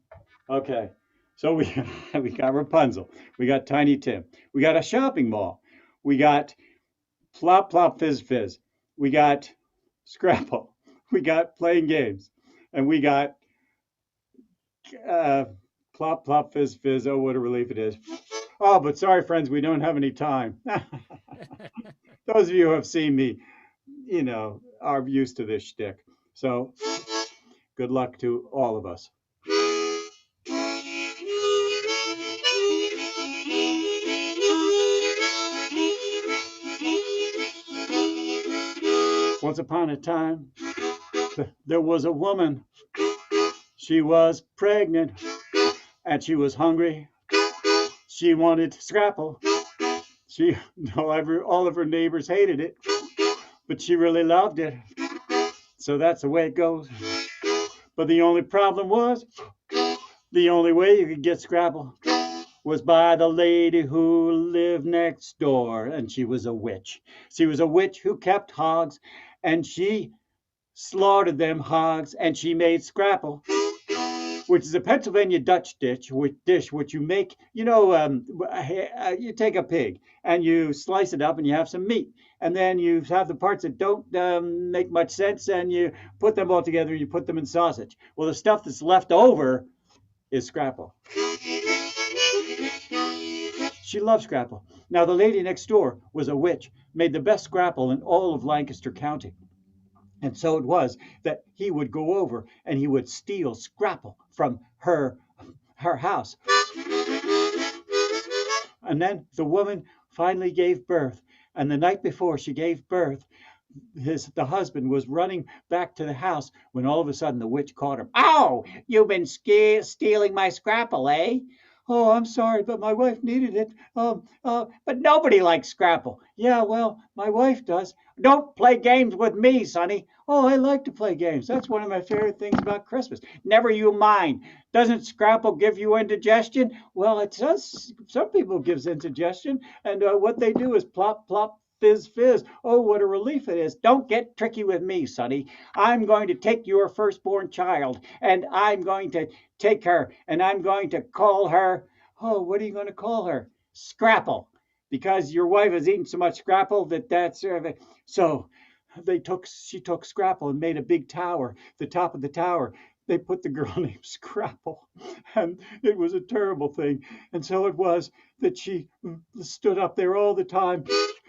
S6: Okay. So we got Rapunzel. We got Tiny Tim. We got a shopping mall. We got Plop Plop Fizz Fizz. We got Scrapple. We got playing games. And we got Plop Plop Fizz Fizz. Oh, what a relief it is. Oh, but sorry, friends, we don't have any time. Those of you who have seen me, are used to this shtick. So good luck to all of us.
S5: Once upon a time, there was a woman. She was pregnant and she was hungry. She wanted scrapple. She, all of her neighbors hated it, but she really loved it. So that's the way it goes. But the only problem was, the only way you could get scrapple was by the lady who lived next door, and she was a witch. She was a witch who kept hogs, and she slaughtered them hogs, and she made scrapple, which is a Pennsylvania Dutch dish which you make, you take a pig and you slice it up and you have some meat. And then you have the parts that don't make much sense and you put them all together and you put them in sausage. Well, the stuff that's left over is scrapple. She loved scrapple. Now, the lady next door was a witch, made the best scrapple in all of Lancaster County. And so it was that he would go over and he would steal scrapple from her house. And then the woman finally gave birth. And the night before she gave birth, the husband was running back to the house when all of a sudden the witch caught him. "Oh, you've been stealing my scrapple, eh?" "Oh, I'm sorry, but my wife needed it. But nobody likes scrapple." "Yeah, well, my wife does." "Don't play games with me, sonny." "Oh, I like to play games. That's one of my favorite things about Christmas." "Never you mind. Doesn't scrapple give you indigestion?" "Well, it does. Some people gives indigestion, and what they do is plop, plop, fizz, fizz. Oh, what a relief it is." "Don't get tricky with me, sonny. I'm going to take your firstborn child, and I'm going to take her, and I'm going to call her—" "Oh, what are you going to call her?" "Scrapple, because your wife has eaten so much scrapple that's so she took scrapple and made a big tower. The top of the tower, they put the girl named Scrapple, and it was a terrible thing. And so it was that she stood up there all the time.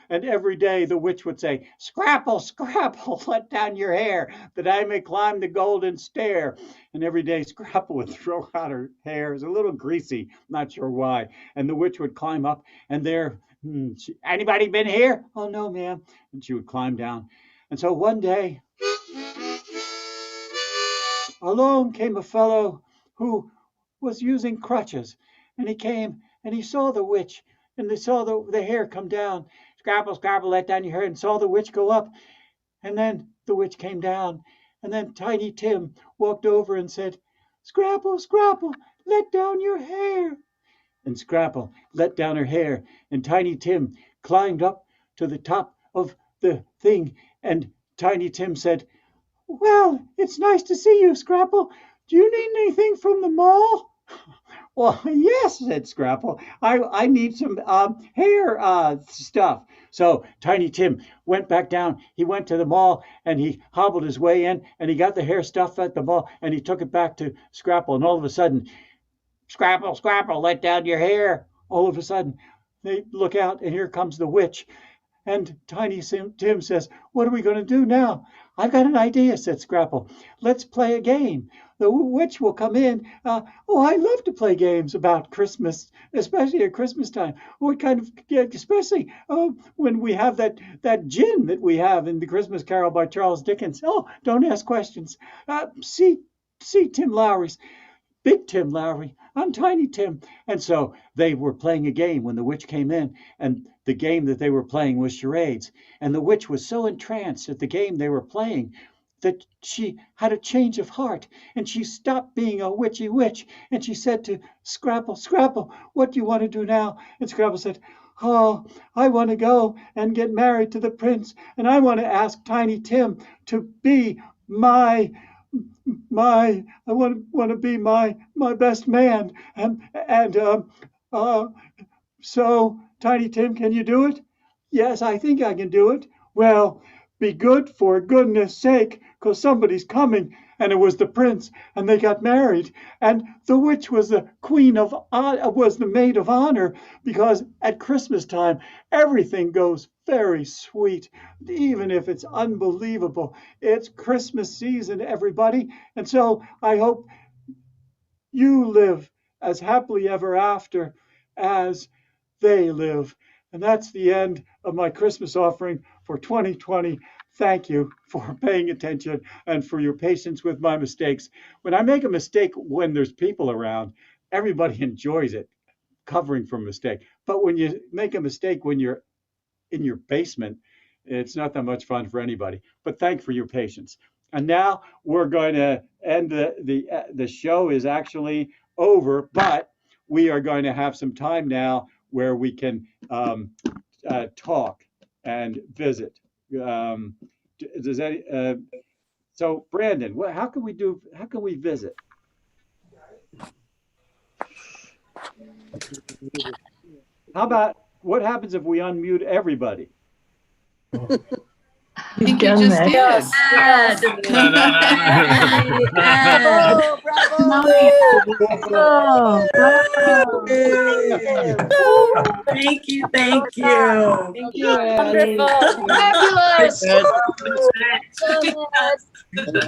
S5: And every day the witch would say, "Scrapple, Scrapple, let down your hair, that I may climb the golden stair." And every day Scrapple would throw out her hair. It was a little greasy, not sure why. And the witch would climb up, and there, "Anybody been here?" "Oh, no, ma'am." And she would climb down. And so one day, along came a fellow who was using crutches. And he came, and he saw the witch, and they saw the hair come down. "Scrapple, Scrapple, let down your hair," and saw the witch go up. And then the witch came down. And then Tiny Tim walked over and said, "Scrapple, Scrapple, let down your hair." And Scrapple let down her hair. And Tiny Tim climbed up to the top of the thing. And Tiny Tim said, "Well, it's nice to see you, Scrapple. Do you need anything from the mall?" "Well, yes," said Scrapple. I need some hair stuff." So Tiny Tim went back down. He went to the mall and he hobbled his way in and he got the hair stuff at the mall and he took it back to Scrapple. And all of a sudden, "Scrapple, Scrapple, let down your hair." All of a sudden, they look out and here comes the witch. And Tiny Tim says, "What are we going to do now?" "I've got an idea," said Scrapple. "Let's play a game. The witch will come in. Oh, I love to play games about Christmas, especially at Christmas time. What kind of, especially when we have that gin that we have in The Christmas Carol by Charles Dickens. Oh, don't ask questions. See Tim Lowry's. Big Tim Lowry. I'm Tiny Tim." And so they were playing a game when the witch came in, and the game that they were playing was charades. And the witch was so entranced at the game they were playing that she had a change of heart, and she stopped being a witchy witch, and she said to Scrapple, "Scrapple, what do you want to do now?" And Scrapple said, "Oh, I want to go and get married to the prince, and I want to ask Tiny Tim to be my I want to be my best man." So Tiny Tim, can you do it? "Yes, I think I can do it." "Well, be good for goodness sake, 'cause somebody's coming." And it was the prince, and they got married. And the witch was the was the maid of honor, because at Christmas time everything goes very sweet, even if it's unbelievable. It's Christmas season, everybody. And so I hope you live as happily ever after as they live. And that's the end of my Christmas offering for 2020. thank you for paying attention and for your patience with my mistakes. When I make a mistake when there's people around, everybody enjoys it, covering for a mistake. But when you make a mistake when you're in your basement, it's not that much fun for anybody. But thank for your patience. And now we're going to end the show is actually over, but we are going to have some time now where we can talk and visit. Um, does that so Brandon, how can we do? How can we visit? How about what happens if we unmute everybody?
S8: You've done that.
S9: Yes.
S10: Bravo,
S8: Oh, wow.
S9: Thank you. Thank you.
S10: Thank you, Ed.
S9: Wonderful.
S10: Fabulous.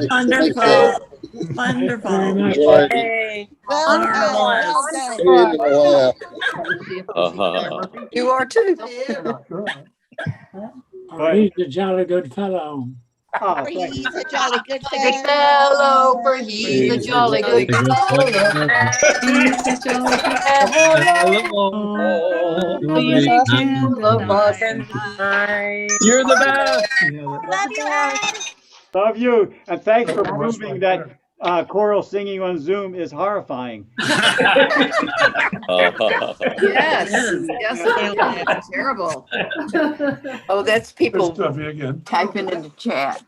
S9: Wonderful.
S8: Very
S9: Wonderful.
S8: much.
S9: Yay.
S10: Well done.
S9: Marvelous.
S10: Well
S8: Uh-huh.
S10: You are too.
S5: But,
S8: He's a jolly good fellow.
S5: oh,
S10: For
S5: thank
S10: he's
S5: you.
S10: a jolly good fellow. For he's a jolly good fellow.
S9: He's a jolly good fellow.
S10: He's a full of us.
S8: You're the best.
S10: Love you, Ed.
S5: Love you, and thanks for proving that choral singing on Zoom is horrifying.
S10: Yes. Yes, terrible. Oh, that's people typing in the chat.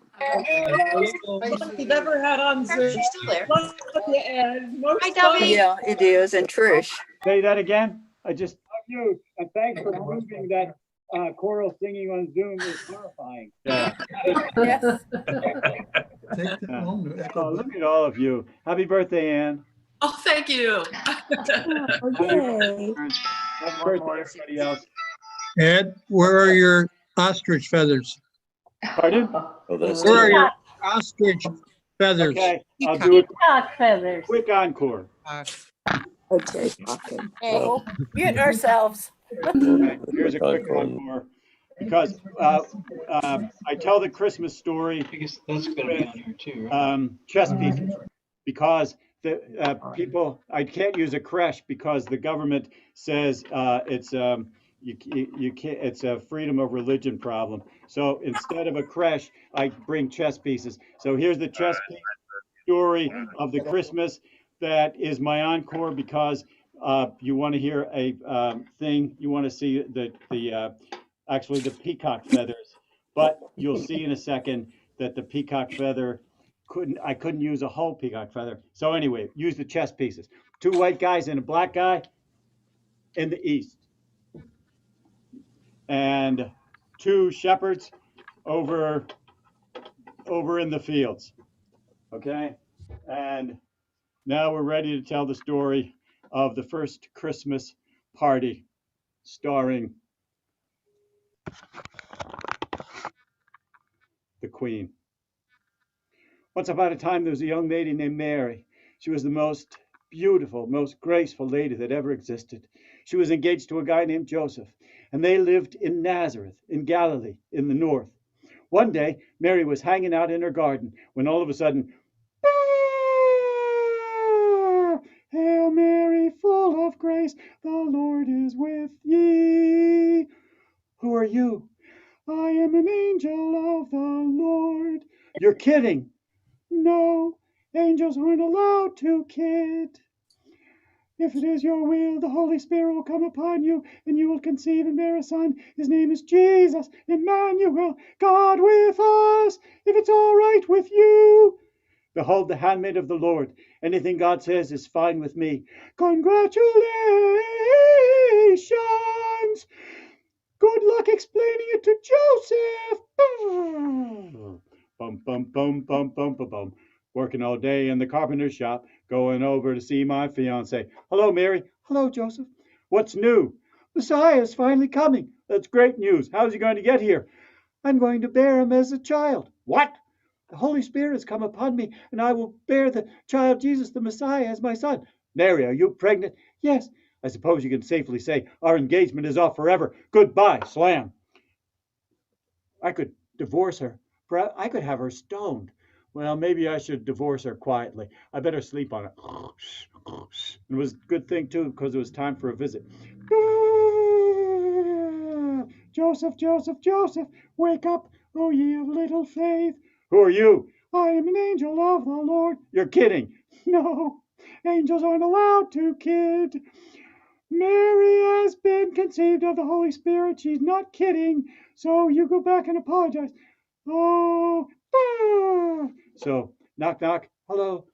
S9: You've ever had on Zoom.
S10: She's still there.
S9: Hi,
S10: Yeah, it is. And Trish.
S5: Say that again. I just love you, and thanks for proving that choral singing on Zoom is horrifying. Yeah.
S10: Yes.
S5: Oh, look at all of you. Happy birthday, Anne.
S9: Oh, thank you.
S10: Okay.
S5: Happy birthday, everybody else.
S11: Ed, where are your ostrich feathers?
S5: Pardon?
S11: Where are your ostrich feathers?
S5: Okay, I'll do a
S8: Feathers.
S5: quick encore.
S10: Okay.
S9: Mute ourselves.
S5: Okay, here's a quick encore. Because I tell the Christmas story with chess pieces. Because the people, I can't use a creche because the government says it's you can't. It's a freedom of religion problem. So instead of a creche, I bring chess pieces. So here's the chess piece story of the Christmas that is my encore because you want to hear a thing. You want to see the actually the peacock feathers, but you'll see in a second that the peacock feather I couldn't use a whole peacock feather. So anyway, use the chess pieces. 2 white guys and a black guy in the east, and 2 shepherds over in the fields. Okay, and now we're ready to tell the story of the first Christmas party, starring the Queen. Once upon a time, there was a young lady named Mary. She was the most beautiful, most graceful lady that ever existed. She was engaged to a guy named Joseph, and they lived in Nazareth, in Galilee, in the north. One day, Mary was hanging out in her garden when all of a sudden, Hail Mary, full of grace, the Lord is with thee. Who are you? I am an angel of the Lord. You're kidding. No, angels aren't allowed to kid. If it is your will, the Holy Spirit will come upon you, and you will conceive and bear a son. His name is Jesus, Emmanuel, God with us. If it's all right with you. Behold, the handmaid of the Lord. Anything God says is fine with me. Congratulations. Good luck explaining it to Joseph. Bum, bum, bum, bum, bum, bum, bum. Working all day in the carpenter's shop, going over to see my fiance. Hello, Mary. Hello, Joseph. What's new? Messiah is finally coming. That's great news. How's he going to get here? I'm going to bear him as a child. What? The Holy Spirit has come upon me, and I will bear the child Jesus, the Messiah, as my son. Mary, are you pregnant? Yes. I suppose you can safely say our engagement is off forever. Goodbye, slam. I could divorce her, I could have her stoned. Well, maybe I should divorce her quietly. I better sleep on it. It was a good thing, too, because it was time for a visit. Joseph, Joseph, Joseph, wake up, oh ye of little faith. Who are you? I am an angel of the Lord. You're kidding. No, angels aren't allowed to kid. Mary has been conceived of the Holy Spirit. She's not kidding. So you go back and apologize. Oh, So, knock, knock. Hello,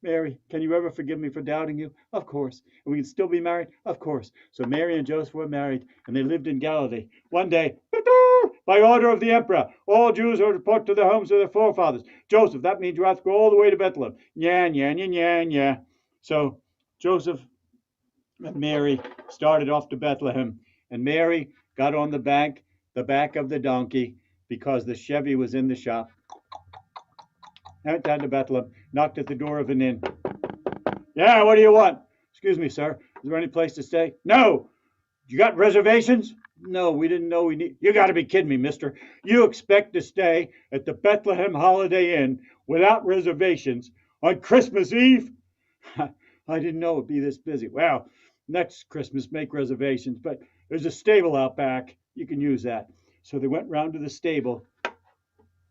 S5: Mary. Can you ever forgive me for doubting you? Of course. And we can still be married? Of course. So Mary and Joseph were married, and they lived in Galilee. One day, by order of the emperor, all Jews are to report to their homes of their forefathers. Joseph, that means you have to go all the way to Bethlehem. Yeah, yeah, yeah, yeah, yeah. So Joseph and Mary started off to Bethlehem, and Mary got on the back of the donkey because the Chevy was in the shop. I went down to Bethlehem, knocked at the door of an inn. Yeah, what do you want? Excuse me, sir. Is there any place to stay? No. You got reservations? No, we didn't know we need. You got to be kidding me, mister. You expect to stay at the Bethlehem Holiday Inn without reservations on Christmas Eve? I didn't know it'd be this busy. Well, next Christmas, make reservations, but there's a stable out back. You can use that. So they went round to the stable,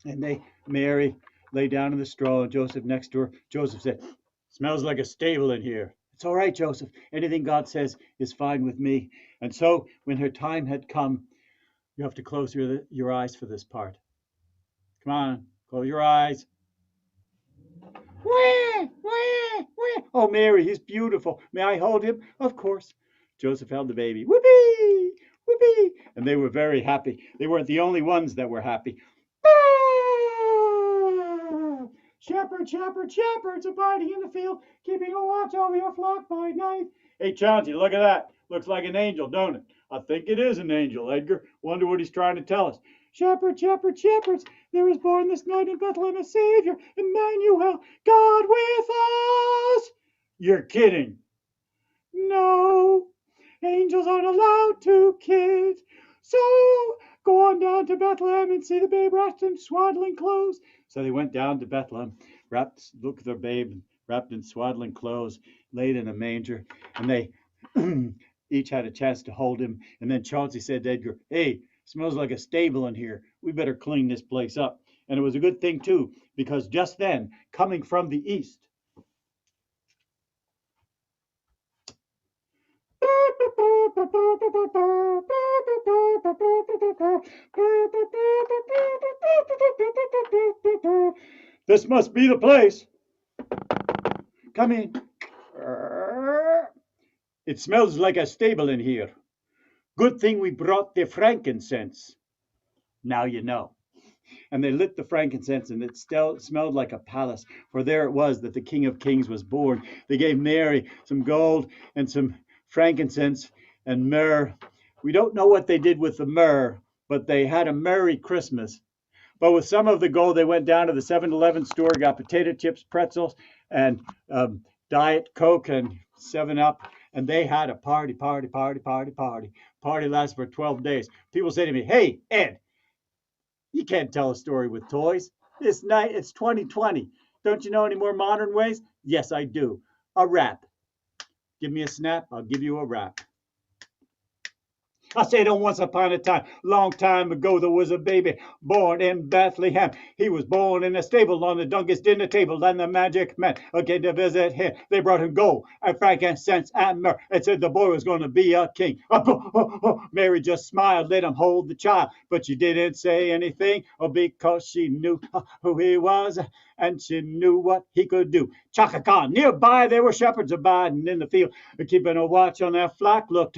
S5: and Mary lay down in the straw, and Joseph next to her. Joseph said, smells like a stable in here. It's all right, Joseph. Anything God says is fine with me. And so when her time had come, you have to close your eyes for this part. Come on, close your eyes. Wah, wah, wah. Oh, Mary, he's beautiful. May I hold him? Of course. Joseph held the baby. Whoopee, whoopee. And they were very happy. They weren't the only ones that were happy. Shepherd, shepherd, shepherds abiding in the field, keeping a watch over your flock by night. Hey, Chauncey, look at that. Looks like an angel, don't it? I think it is an angel, Edgar. Wonder what he's trying to tell us. Shepherd, shepherd, shepherds, there is born this night in Bethlehem a Savior, Emmanuel, God with us. You're kidding. No, angels aren't allowed to kid. So go on down to Bethlehem and see the babe wrapped in swaddling clothes. So they went down to Bethlehem, looked at their babe wrapped in swaddling clothes, laid in a manger, and they each had a chance to hold him. And then Chauncey said to Edgar, hey, smells like a stable in here. We better clean this place up. And it was a good thing, too, because just then, coming from the east, this must be the place. Come in. It smells like a stable in here. Good thing we brought the frankincense. Now you know. And they lit the frankincense, and it still smelled like a palace, for there it was that the King of Kings was born. They gave Mary some gold and some frankincense and myrrh. We don't know what they did with the myrrh, but they had a merry Christmas. But with some of the gold, they went down to the 7-Eleven store, got potato chips, pretzels, and Diet Coke and 7-Up, and they had a party. Party lasted for 12 days. People say to me, hey, Ed, you can't tell a story with toys. This night, it's 2020. Don't you know any more modern ways? Yes, I do. A rap. Give me a snap, I'll give you a rap. I said, once upon a time, long time ago, there was a baby born in Bethlehem. He was born in a stable on the donkey's dinner table, and the magic man came to visit him. They brought him gold and frankincense and myrrh and said the boy was going to be a king. Mary just smiled, let him hold the child, but she didn't say anything because she knew who he was and she knew what he could do. Chaka Khan, nearby there were shepherds abiding in the field, keeping a watch on their flock, looked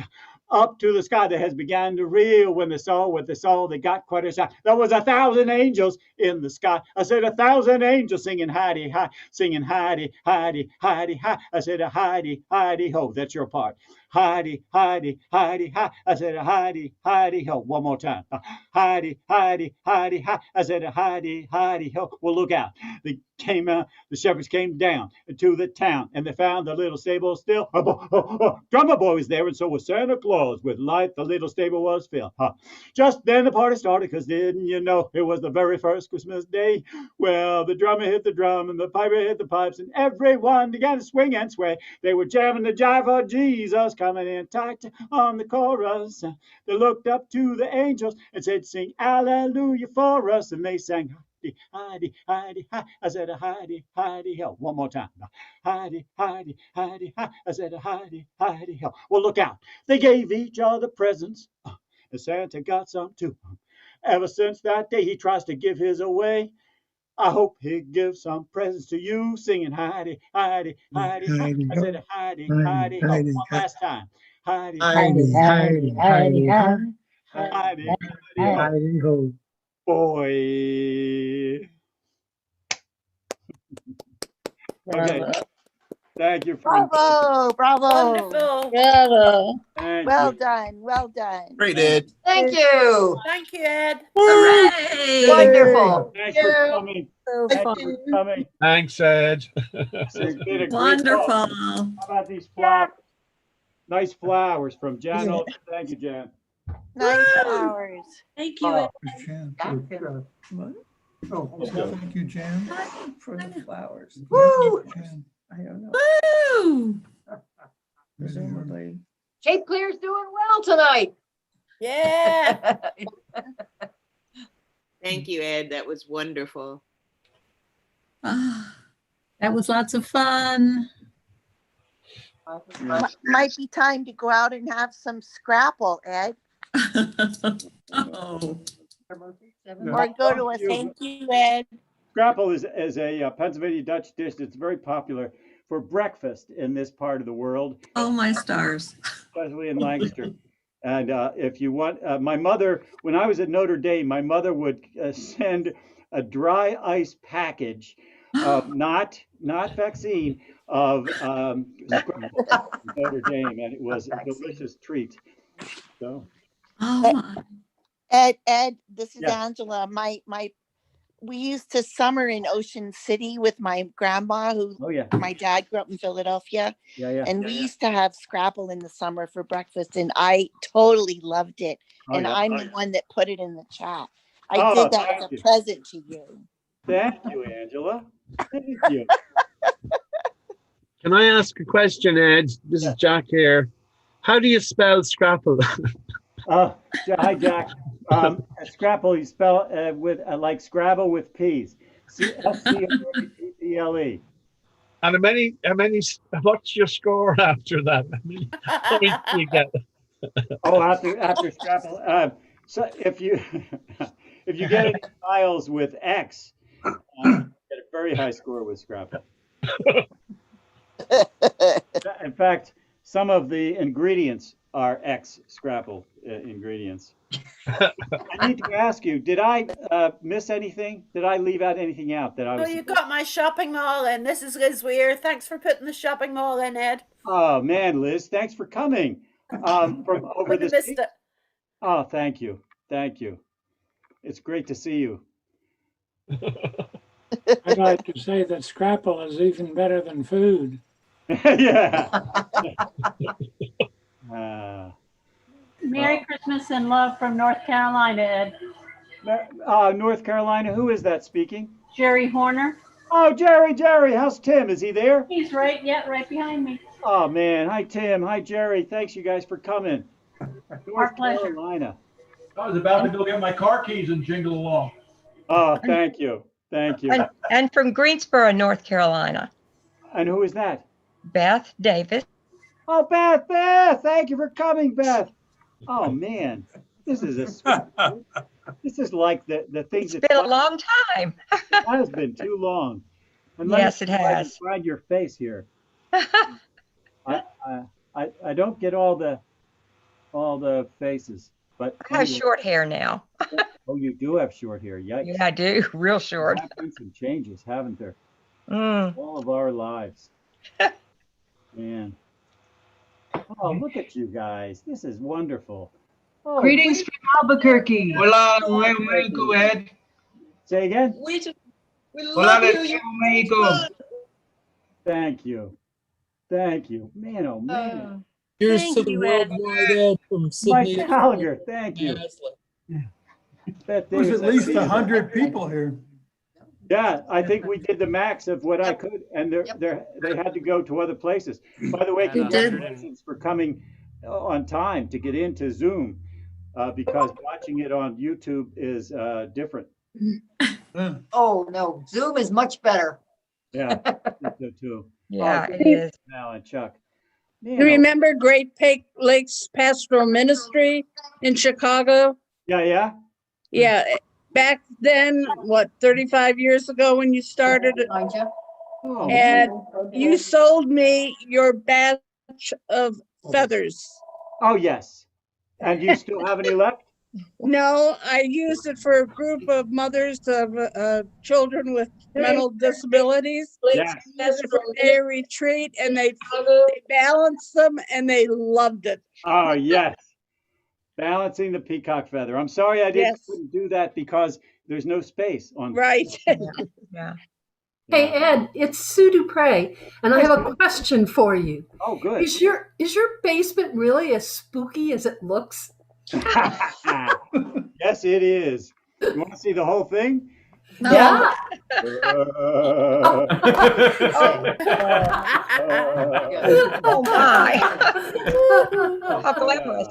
S5: up to the sky. Their heads began to reel when they saw what they saw. They got quite a shock. There was 1,000 angels in the sky. I said 1,000 angels singing Heidi, hi, singing Heidi, Heidi, Heidi, hi. I said Heidi, Heidi, ho. That's your part. Heidi, Heidi, Heidi, hi. I said, Heidi, Heidi, ho. One more time. Heidi, Heidi, Heidi, hi. I said, Heidi, Heidi, ho. Well, look out. They came out, the shepherds came down to the town, and they found the little stable still. Drummer boy was there, and so was Santa Claus. With light, the little stable was filled. Just then the party started, because didn't you know it was the very first Christmas day? Well, the drummer hit the drum, and the piper hit the pipes, and everyone began to swing and sway. They were jamming the jive for Jesus, coming in tight on the chorus. They looked up to the angels and said, sing hallelujah for us. And they sang, Heidi, Heidi, hi. I said, Heidi, Heidi, ho. One more time. Heidi, Heidi, Heidi, hi. I said, Heidi, Heidi, ho. Well, look out. They gave each other presents, and Santa got some too. Ever since that day, he tries to give his away. I hope he gives some presents to you, singing Heidi, Heidi, Heidi, hi.
S11: Heidi,
S5: I said, Heidi,
S11: Heidi,
S5: Heidi, ho.
S11: Heidi,
S5: One last time. Heidi,
S11: Heidi, Heidi, Heidi,
S5: Heidi,
S11: Heidi,
S5: Heidi, ho.
S11: Heidi, ho.
S5: Boy. Okay. Thank you for
S10: Bravo, bravo.
S9: Wonderful.
S8: Bravo.
S5: Thank
S10: Well
S5: you.
S10: done, well done.
S12: Great, Ed.
S10: Thank
S9: you. Thank you, Ed.
S10: Hooray!
S5: Wonderful. Thanks
S10: Thank
S5: for
S10: you.
S5: coming.
S10: So
S5: Thank
S10: fun.
S5: you for coming.
S12: Thanks, Ed.
S5: It's been a great
S13: Wonderful.
S5: talk. How about these flowers? Nice flowers from Jan Olson. Thank you, Jan.
S10: Nice flowers.
S9: Thank
S5: you, Ed.
S11: Jan.
S8: What?
S11: Oh, thank you, Jan.
S8: For the flowers.
S10: Woo!
S11: Jan.
S8: I don't know.
S13: Woo!
S8: Presumably.
S10: Cape Clear's doing well tonight.
S9: Yeah.
S14: Thank you, Ed. That was wonderful.
S13: That was lots of fun.
S10: Might be time to go out and have some scrapple, Ed.
S13: Oh.
S10: Or go to a thank you, Ed.
S5: Scrapple is a Pennsylvania Dutch dish that's very popular for breakfast in this part of the world.
S13: Oh, my stars.
S5: Especially in Lancaster. And if you want, my mother, when I was at Notre Dame, my mother would send a dry ice package of not vaccine of Scrapple from Notre Dame, and it was a delicious treat. So,
S10: Ed, this is
S5: Yes.
S10: Angela. We used to summer in Ocean City with my grandma, who my dad grew up in Philadelphia. And we used to have scrapple in the summer for breakfast, and I totally loved it. And I'm the one that put it in the chat. I did that as a present to you.
S5: Thank you, Angela. Thank you.
S12: Can I ask a question, Ed? This is Jack here. How do you spell scrapple?
S5: Hi, Jack. Scrapple, you spell with like Scrabble with P's. Scrapple.
S12: And how many, what's your score after that? How many points do you get?
S5: Oh, after Scrapple. So if you get any tiles with X, you get a very high score with Scrapple. In fact, some of the ingredients are X Scrapple ingredients. I need to ask you, did I miss anything? Did I leave out anything out that I was?
S9: Oh, you got my shopping mall in. This is Liz Weir. Thanks for putting the shopping mall in, Ed.
S5: Oh man, Liz, thanks for coming from over
S9: Wouldn't have
S5: this.
S9: missed it.
S5: Oh, thank you. It's great to see you.
S8: I'd like to say that scrapple is even better than food.
S5: Yeah.
S15: Merry Christmas and love from North Carolina, Ed.
S5: North Carolina, who is that speaking?
S15: Jerry Horner.
S5: Oh, Jerry, how's Tim? Is he there?
S15: He's right behind me.
S5: Oh man, hi Tim, hi Jerry. Thanks you guys for coming. North Carolina.
S16: I was about to go get my car keys and jingle along.
S5: Oh, thank you.
S17: And from Greensboro, North Carolina.
S5: And who is that?
S17: Beth Davis.
S5: Oh, Beth, thank you for coming, Beth. Oh man, this is this is like the things.
S17: It's been a long time.
S5: It has been too long. And
S17: yes, it has.
S5: Find your face here. I don't get all the faces, but
S17: I have short hair now.
S5: Oh, you do have short hair. Yikes.
S17: Yeah, I do. Real short.
S5: There have been some changes, haven't there?
S17: Mm.
S5: All of our lives. Man. Oh, look at you guys. This is wonderful. Oh,
S18: Greetings from Albuquerque.
S12: Hola, Nuevo Mexico, Ed.
S5: Say again?
S19: We
S12: Hola,
S19: love you. You're
S12: Nuevo Mexico.
S5: Thank you. Thank you. Man, oh man.
S19: Here's
S10: Thank
S19: to the
S10: you, Ed.
S19: worldwide Ed from
S5: Mike
S19: Sydney.
S5: Gallagher, thank you. Bet
S6: There's
S5: Davis
S6: at least
S5: had
S6: 100 people here.
S5: Yeah, I think we did the max of what I could, and they had to go to other places. By the way,
S7: And
S5: congratulations for coming on time to get into Zoom, because watching it on YouTube is different.
S18: Oh, no. Zoom is much better.
S5: Yeah, I think so too.
S17: Yeah,
S5: Oh,
S17: it is.
S5: Now and Chuck. Man,
S20: You remember Great Lakes Pastoral Ministry in Chicago?
S5: Yeah.
S20: Yeah, back then, what, 35 years ago when you started it?
S5: Oh,
S20: And you sold me your batch of feathers.
S5: Oh, yes. And you still have any left?
S20: No, I used it for a group of mothers of children with mental disabilities.
S5: Yes.
S20: For a retreat, and they balanced them, and they loved it.
S5: Oh, yes. Balancing the peacock feather. I'm sorry I couldn't do that because there's no space on.
S20: Right.
S17: Yeah.
S21: Hey, Ed, it's Sue Dupre, and I have a question for you.
S5: Oh, good.
S21: Is your basement really as spooky as it looks?
S5: Yes, it is. You want to see the whole thing?
S21: No. Yeah.
S17: Oh my. How glamorous.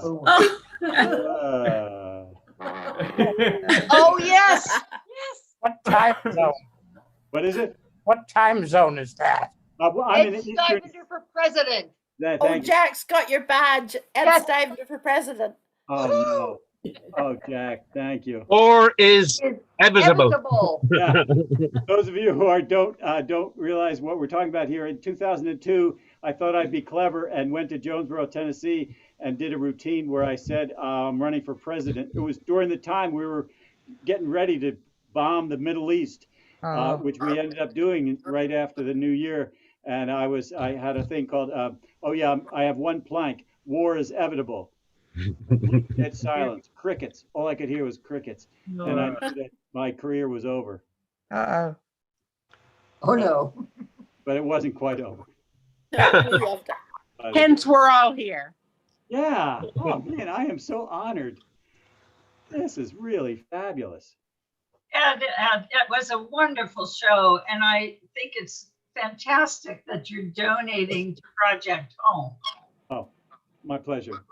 S18: Oh, yes.
S22: What time zone?
S5: What is it?
S22: What time zone is that?
S5: I'm in the
S18: It's
S5: Eastern.
S18: Stivender for president.
S9: Oh, Jack's got your badge. Ed Stivender for president.
S5: Oh, no. Oh, Jack, thank you.
S12: Or is evitable.
S5: Yeah. Those of you who don't realize what we're talking about here, in 2002, I thought I'd be clever and went to Jonesboro, Tennessee, and did a routine where I said I'm running for president. It was during the time we were getting ready to bomb the Middle East, which we ended up doing right after the New Year. And I had a thing called, I have one plank: war is evitable. Dead silence, crickets. All I could hear was crickets, and I knew that my career was over.
S18: Oh, no.
S5: But it wasn't quite over.
S18: Hence, we're all here.
S5: Yeah. Oh man, I am so honored. This is really fabulous.
S23: And it was a wonderful show, and I think it's fantastic that you're donating to Project Home.
S5: Oh, my pleasure.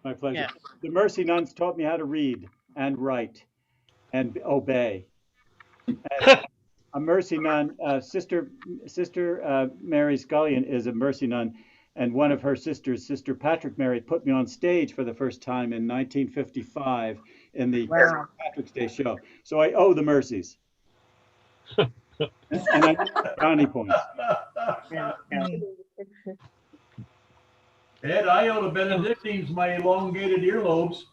S5: My pleasure.
S23: Yeah.
S5: The Mercy Nuns taught me how to read and write and obey. And a Mercy Nun, Sister Mary Scullion is a Mercy Nun, and one of her sisters, Sister Patrick Mary, put me on stage for the first time in 1955 in the Patrick's Day show. So I owe the Mercies. And I get brownie points.
S16: Ed, I owe the Benedictines my elongated earlobes.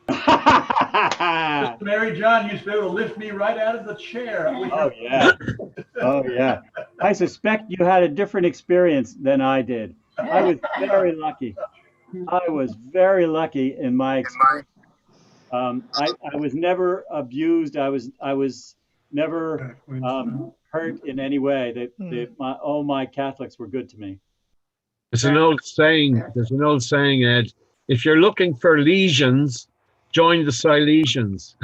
S16: Mr. Mary John used to be able to lift me right out of the chair.
S5: Oh, yeah. Oh, yeah. I suspect you had a different experience than I did. I was very lucky. I was very lucky in my experience. I was never abused. I was never hurt in any way. All my Catholics were good to me.
S12: There's an old saying, Ed, if you're looking for lesions, join the Silesians.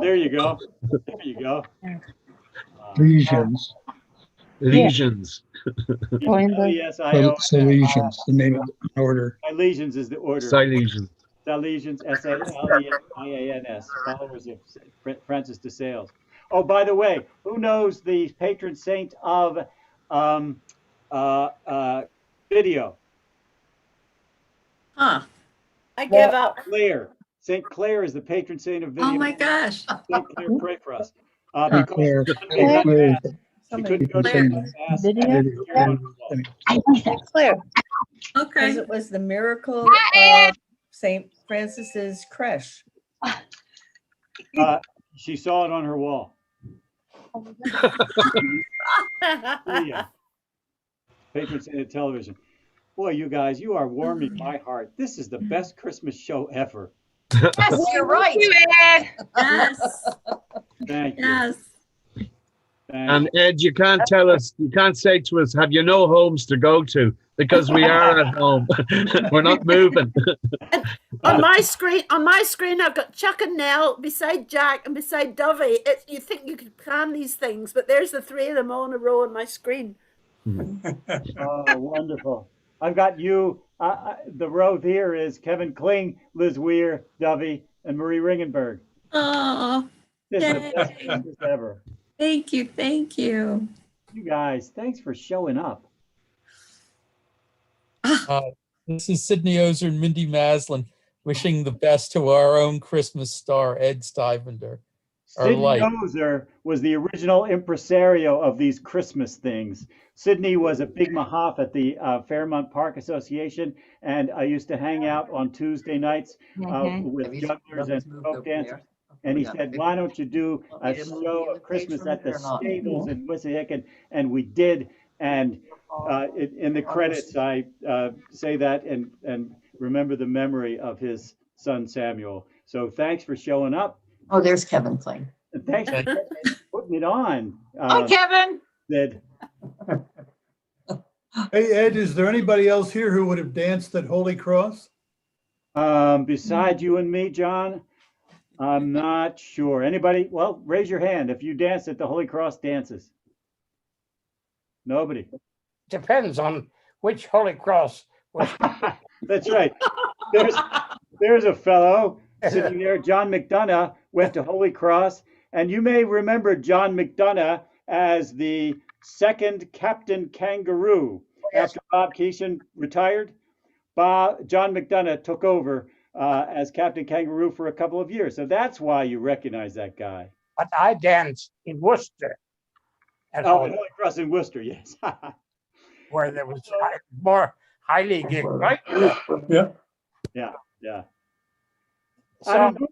S5: There you go. There you go.
S11: Lesions.
S12: Lesions.
S11: Silesians, the name of the order.
S5: Silesians is the order.
S12: Silesians.
S5: Silesians, S-A-L-E-I-A-N-S, followers of Francis de Sales. Oh, by the way, who knows the patron saint of video?
S9: Huh. I give up.
S5: Claire. Saint Claire is the patron saint of video.
S13: Oh my gosh.
S5: Saint Claire, pray for us.
S11: Claire.
S5: She couldn't go to mass.
S10: Claire.
S13: Okay.
S24: Because it was the miracle of St. Francis's creche.
S5: She saw it on her wall. Yeah. Patron saint of television. Boy, you guys, you are warming my heart. This is the best Christmas show ever.
S18: Yes, you're right.
S13: Ed. Yes.
S5: Thank you.
S13: Yes.
S12: And Ed, you can't tell us, you can't say to us, have you no homes to go to? Because we are at home. We're not moving.
S9: On my screen, I've got Chuck and Nell beside Jack and beside Dovey. You think you could plan these things, but there's the three of them all in a row on my screen.
S5: Oh, wonderful. I've got you. The row here is Kevin Kling, Liz Weir, Dovey, and Marie Ringenberg.
S13: Oh,
S5: This is the best Christmas ever.
S13: thank you. Thank you.
S5: You guys, thanks for showing up.
S1: This is Sydney Ozer and Mindy Maslin wishing the best to our own Christmas star, Ed Stivender.
S5: Sydney Ozer was the original impresario of these Christmas things. Sydney was a big mahaf at the Fairmont Park Association, and I used to hang out on Tuesday nights with jugglers and folk dancers. And he said, why don't you do a show of Christmas at the stables in Wissahickon? And we did. And in the credits, I say that and remember the memory of his son, Samuel. So thanks for showing up.
S18: Oh, there's Kevin Kling.
S5: And thanks for putting it on.
S18: Hi, Kevin.
S5: Ed.
S3: Hey, Ed, is there anybody else here who would have danced at Holy Cross?
S5: Beside you and me, John? I'm not sure. Anybody? Well, raise your hand if you danced at the Holy Cross dances. Nobody.
S22: Depends on which Holy Cross.
S5: That's right. There's a fellow sitting there. John McDonough went to Holy Cross, and you may remember John McDonough as the second Captain Kangaroo. After Bob Keeshan retired, John McDonough took over as Captain Kangaroo for a couple of years. So that's why you recognize that guy.
S22: But I danced in Worcester.
S5: At Holy Cross in Worcester, yes.
S22: Where there was more highly gig, right?
S3: Yeah.
S5: Yeah.
S22: So,
S5: Adam,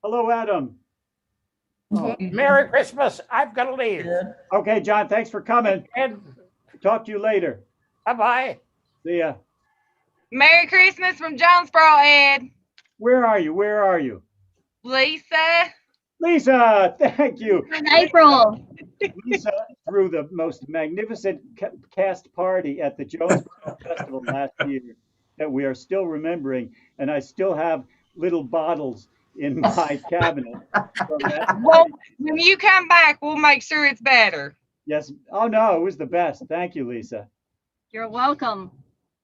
S5: hello, Adam.
S22: Merry Christmas. I've got to leave.
S5: Okay, John, thanks for coming.
S22: And
S5: talk to you later.
S22: Bye-bye.
S5: See ya.
S4: Merry Christmas from Jonesboro, Ed.
S5: Where are you?
S4: Lisa.
S5: Lisa, thank you.
S4: In April.
S5: Lisa threw the most magnificent cast party at the Jonesboro Festival last year that we are still remembering, and I still have little bottles in my cabinet.
S4: Well, when you come back, we'll make sure it's better.
S5: Yes. Oh, no, it was the best. Thank you, Lisa.
S15: You're welcome.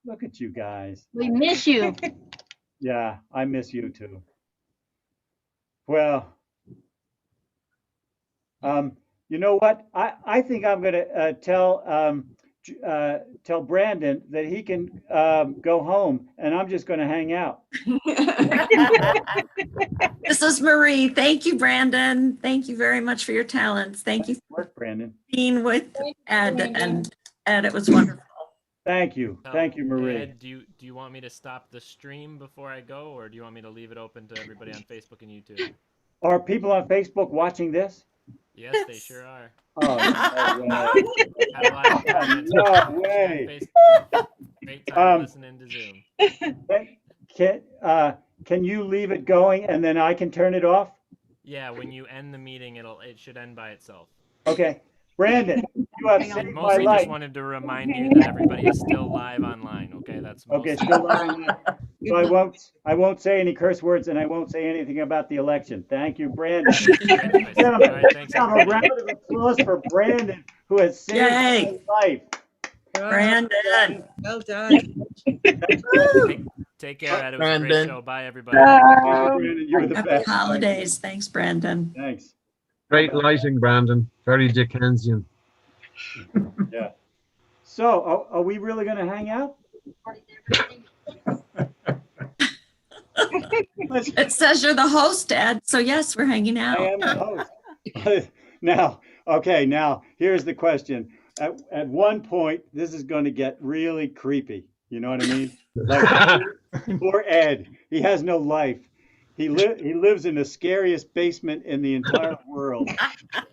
S5: Look at you guys.
S15: We miss you.
S5: Yeah, I miss you too. Well, you know what? I think I'm going to tell Brandon that he can go home, and I'm just going to hang out.
S13: This is Marie. Thank you, Brandon. Thank you very much for your talents. Thank you
S5: for Brandon
S13: being with Ed and Ed. It was wonderful.
S5: Thank you, Marie.
S7: Ed, do you want me to stop the stream before I go, or do you want me to leave it open to everybody on Facebook and YouTube?
S5: Are people on Facebook watching this?
S7: Yes, they sure are.
S5: Oh,
S7: no
S5: way.
S7: Great time listening to Zoom.
S5: Can you leave it going and then I can turn it off?
S7: Yeah, when you end the meeting, it should end by itself.
S5: Okay. Brandon, you have saved my
S7: Mostly
S5: life.
S7: just wanted to remind you that everybody is still live online. Okay, that's
S5: okay. Still live online. So I won't say any curse words, and I won't say anything about the election. Thank you, Brandon. Have a round of applause for Brandon, who has saved my life.
S13: Brandon,
S18: well done.
S7: Take care, Ed. It was a great show. Bye, everybody.
S5: Brandon, you're the
S13: Happy
S5: best.
S13: holidays. Thanks, Brandon.
S5: Thanks.
S12: Great lighting, Brandon. Very Dickensian.
S5: Yeah. So, are we really going to hang out?
S13: It says you're the host, Ed. So yes, we're hanging out.
S5: I am the host. Now, here's the question. At one point, this is going to get really creepy. You know what I mean? Like, poor Ed. He has no life. He lives in the scariest basement in the entire world,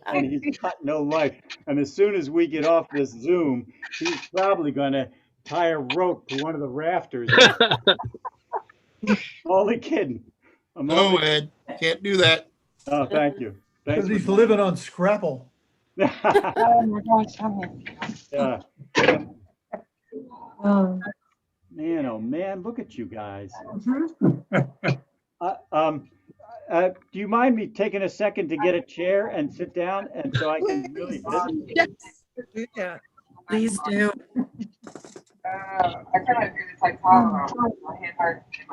S5: and he's got no life. And as soon as we get off this Zoom, he's probably going to tie a rope to one of the rafters. Only kidding.
S11: No, Ed, can't do that.
S5: Oh, thank you. Thanks
S3: Because
S5: for
S3: he's living on Scrapple.
S23: Oh my gosh.
S5: Yeah.
S23: Oh.
S5: Man, oh man, look at you guys. Do you mind me taking a second to get a chair and sit down, and so I can really visit?
S13: Yes. Yeah. Please do.
S4: I cannot do this like Tylenol. My head hurts and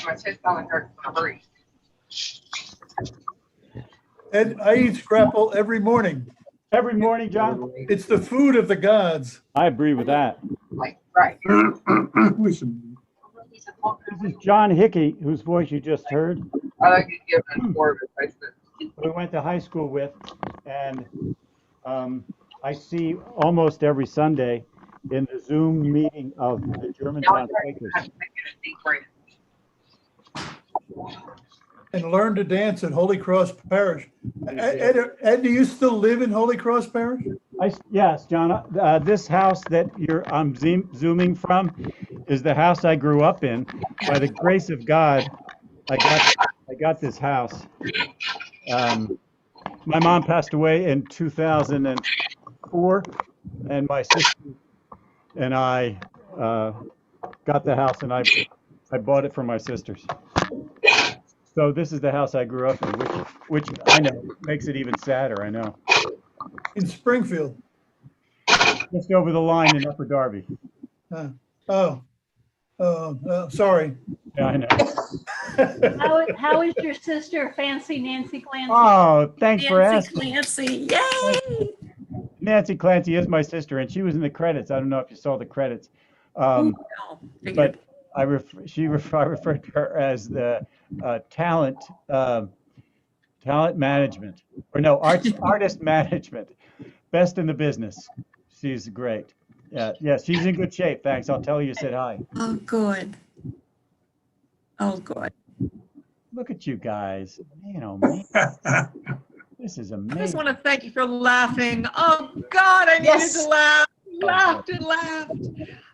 S4: my chest only hurts when I breathe.
S3: And I eat Scrapple every morning.
S5: Every morning, John?
S3: It's the food of the gods.
S5: I agree with that.
S4: Right.
S5: This is John Hickey, whose voice you just heard.
S4: I like to give them more of it.
S5: We went to high school with, and I see almost every Sunday in the Zoom meeting of the Germantown Quakers.
S3: And learn to dance at Holy Cross Parish. Ed, do you still live in Holy Cross Parish?
S5: Yes, John. This house that I'm zooming from is the house I grew up in. By the grace of God, I got this house. My mom passed away in 2004, and my sister and I got the house, and I bought it for my sisters. So this is the house I grew up in, which I know makes it even sadder. I know.
S3: In Springfield.
S5: Just over the line in Upper Darby.
S3: Sorry.
S5: Yeah, I know.
S15: How is your sister, Fancy Nancy Clancy?
S5: Oh, thanks for
S13: Nancy
S5: asking.
S13: Clancy, yay!
S5: Nancy Clancy is my sister, and she was in the credits. I don't know if you saw the credits, but I referred to her as the talent management, or no, artist management, best in the business. She's great. Yeah, she's in good shape. Thanks. I'll tell her you said hi.
S13: Oh, good. Oh, good.
S5: Look at you guys. Man. This is amazing.
S13: I just want to thank you for laughing. Oh, God, I needed to laugh. Laughed and laughed.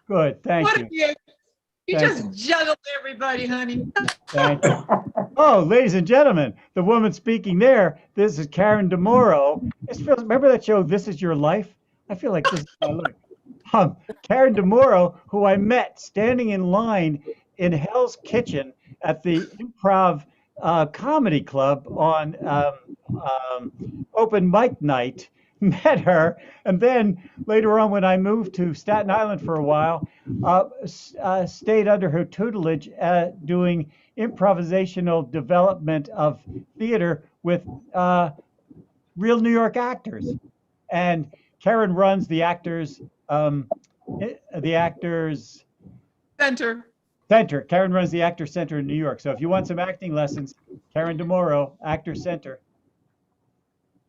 S5: Good. Thank
S13: What
S5: you.
S13: You
S5: Thank
S13: just juggled everybody, honey.
S5: Thank you. Oh, ladies and gentlemen, the woman speaking there, this is Karen DeMoro. Remember that show, This Is Your Life? I feel like this is my life. Karen DeMoro, who I met standing in line in Hell's Kitchen at the Improv Comedy Club on open mic night, met her, and then later on when I moved to Staten Island for a while, stayed under her tutelage doing improvisational development of theater with real New York actors. And Karen runs the Actors Center. Karen runs the Actors Center in New York. So if you want some acting lessons, Karen DeMoro, Actors Center.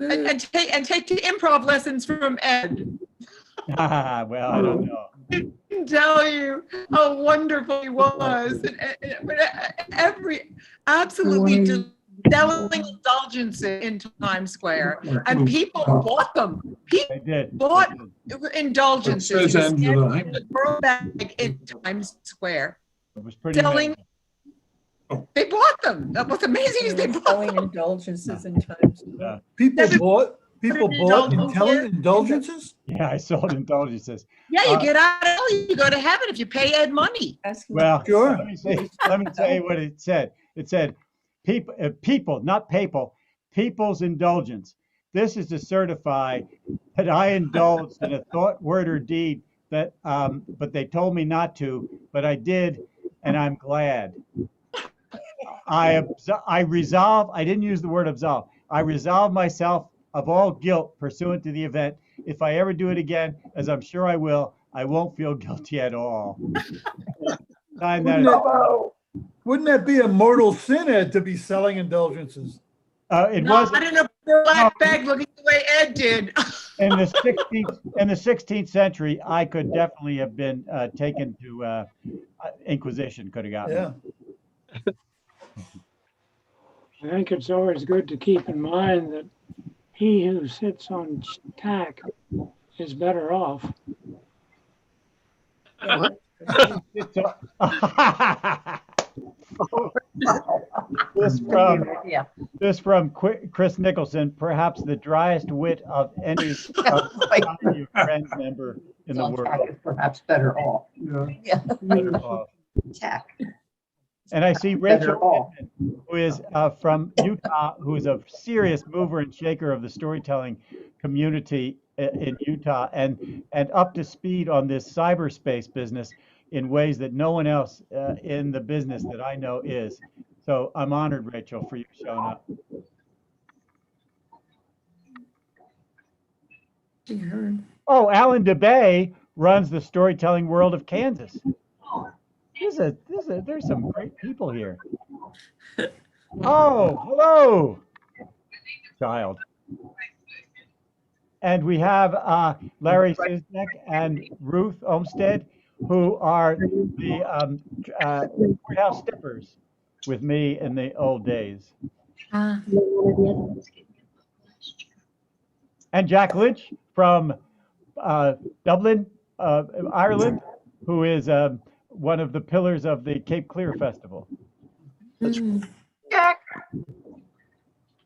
S13: And take the improv lessons from Ed.
S5: Well, I don't know.
S13: I can tell you how wonderful he was. Absolutely selling indulgences in Times Square, and people bought them. People bought indulgences. The bag in Times Square.
S5: It was pretty
S13: selling. They bought them. What's amazing is they bought
S24: selling indulgences in Times Square.
S3: People bought indulgences?
S5: Yeah, I sold indulgences.
S13: Yeah, you get out of hell, you go to heaven if you pay Ed money.
S5: Well,
S3: sure.
S5: Let me tell you what it said. It said, people, not papal, people's indulgence. This is to certify that I indulged in a thought, word, or deed that, but they told me not to, but I did, and I'm glad. I didn't use the word absolve. I resolve myself of all guilt pursuant to the event. If I ever do it again, as I'm sure I will, I won't feel guilty at all.
S3: Wouldn't that be a mortal sin, Ed, to be selling indulgences?
S5: It wasn't.
S13: Not in a black bag looking the way Ed did.
S5: In the 16th century, I could definitely have been taken to Inquisition. Could have gotten.
S3: Yeah.
S2: I think it's always good to keep in mind that he who sits on tack is better off.
S5: This from Chris Nicholson, perhaps the driest wit of any of Friends member in the world.
S18: Perhaps better off. Yeah.
S5: Better off.
S18: Tack.
S5: And I see Rachel, who is from Utah, who is a serious mover and shaker of the storytelling community in Utah, and up to speed on this cyberspace business in ways that no one else in the business that I know is. So I'm honored, Rachel, for you showing up. Oh, Alan DeBay runs the storytelling world of Kansas. There's some great people here. Oh, hello, child. And we have Larry Siznek and Ruth Olmsted, who are the courthouse steppers with me in the old days. And Jack Lynch from Dublin, Ireland, who is one of the pillars of the Cape Clear Festival.
S18: Jack.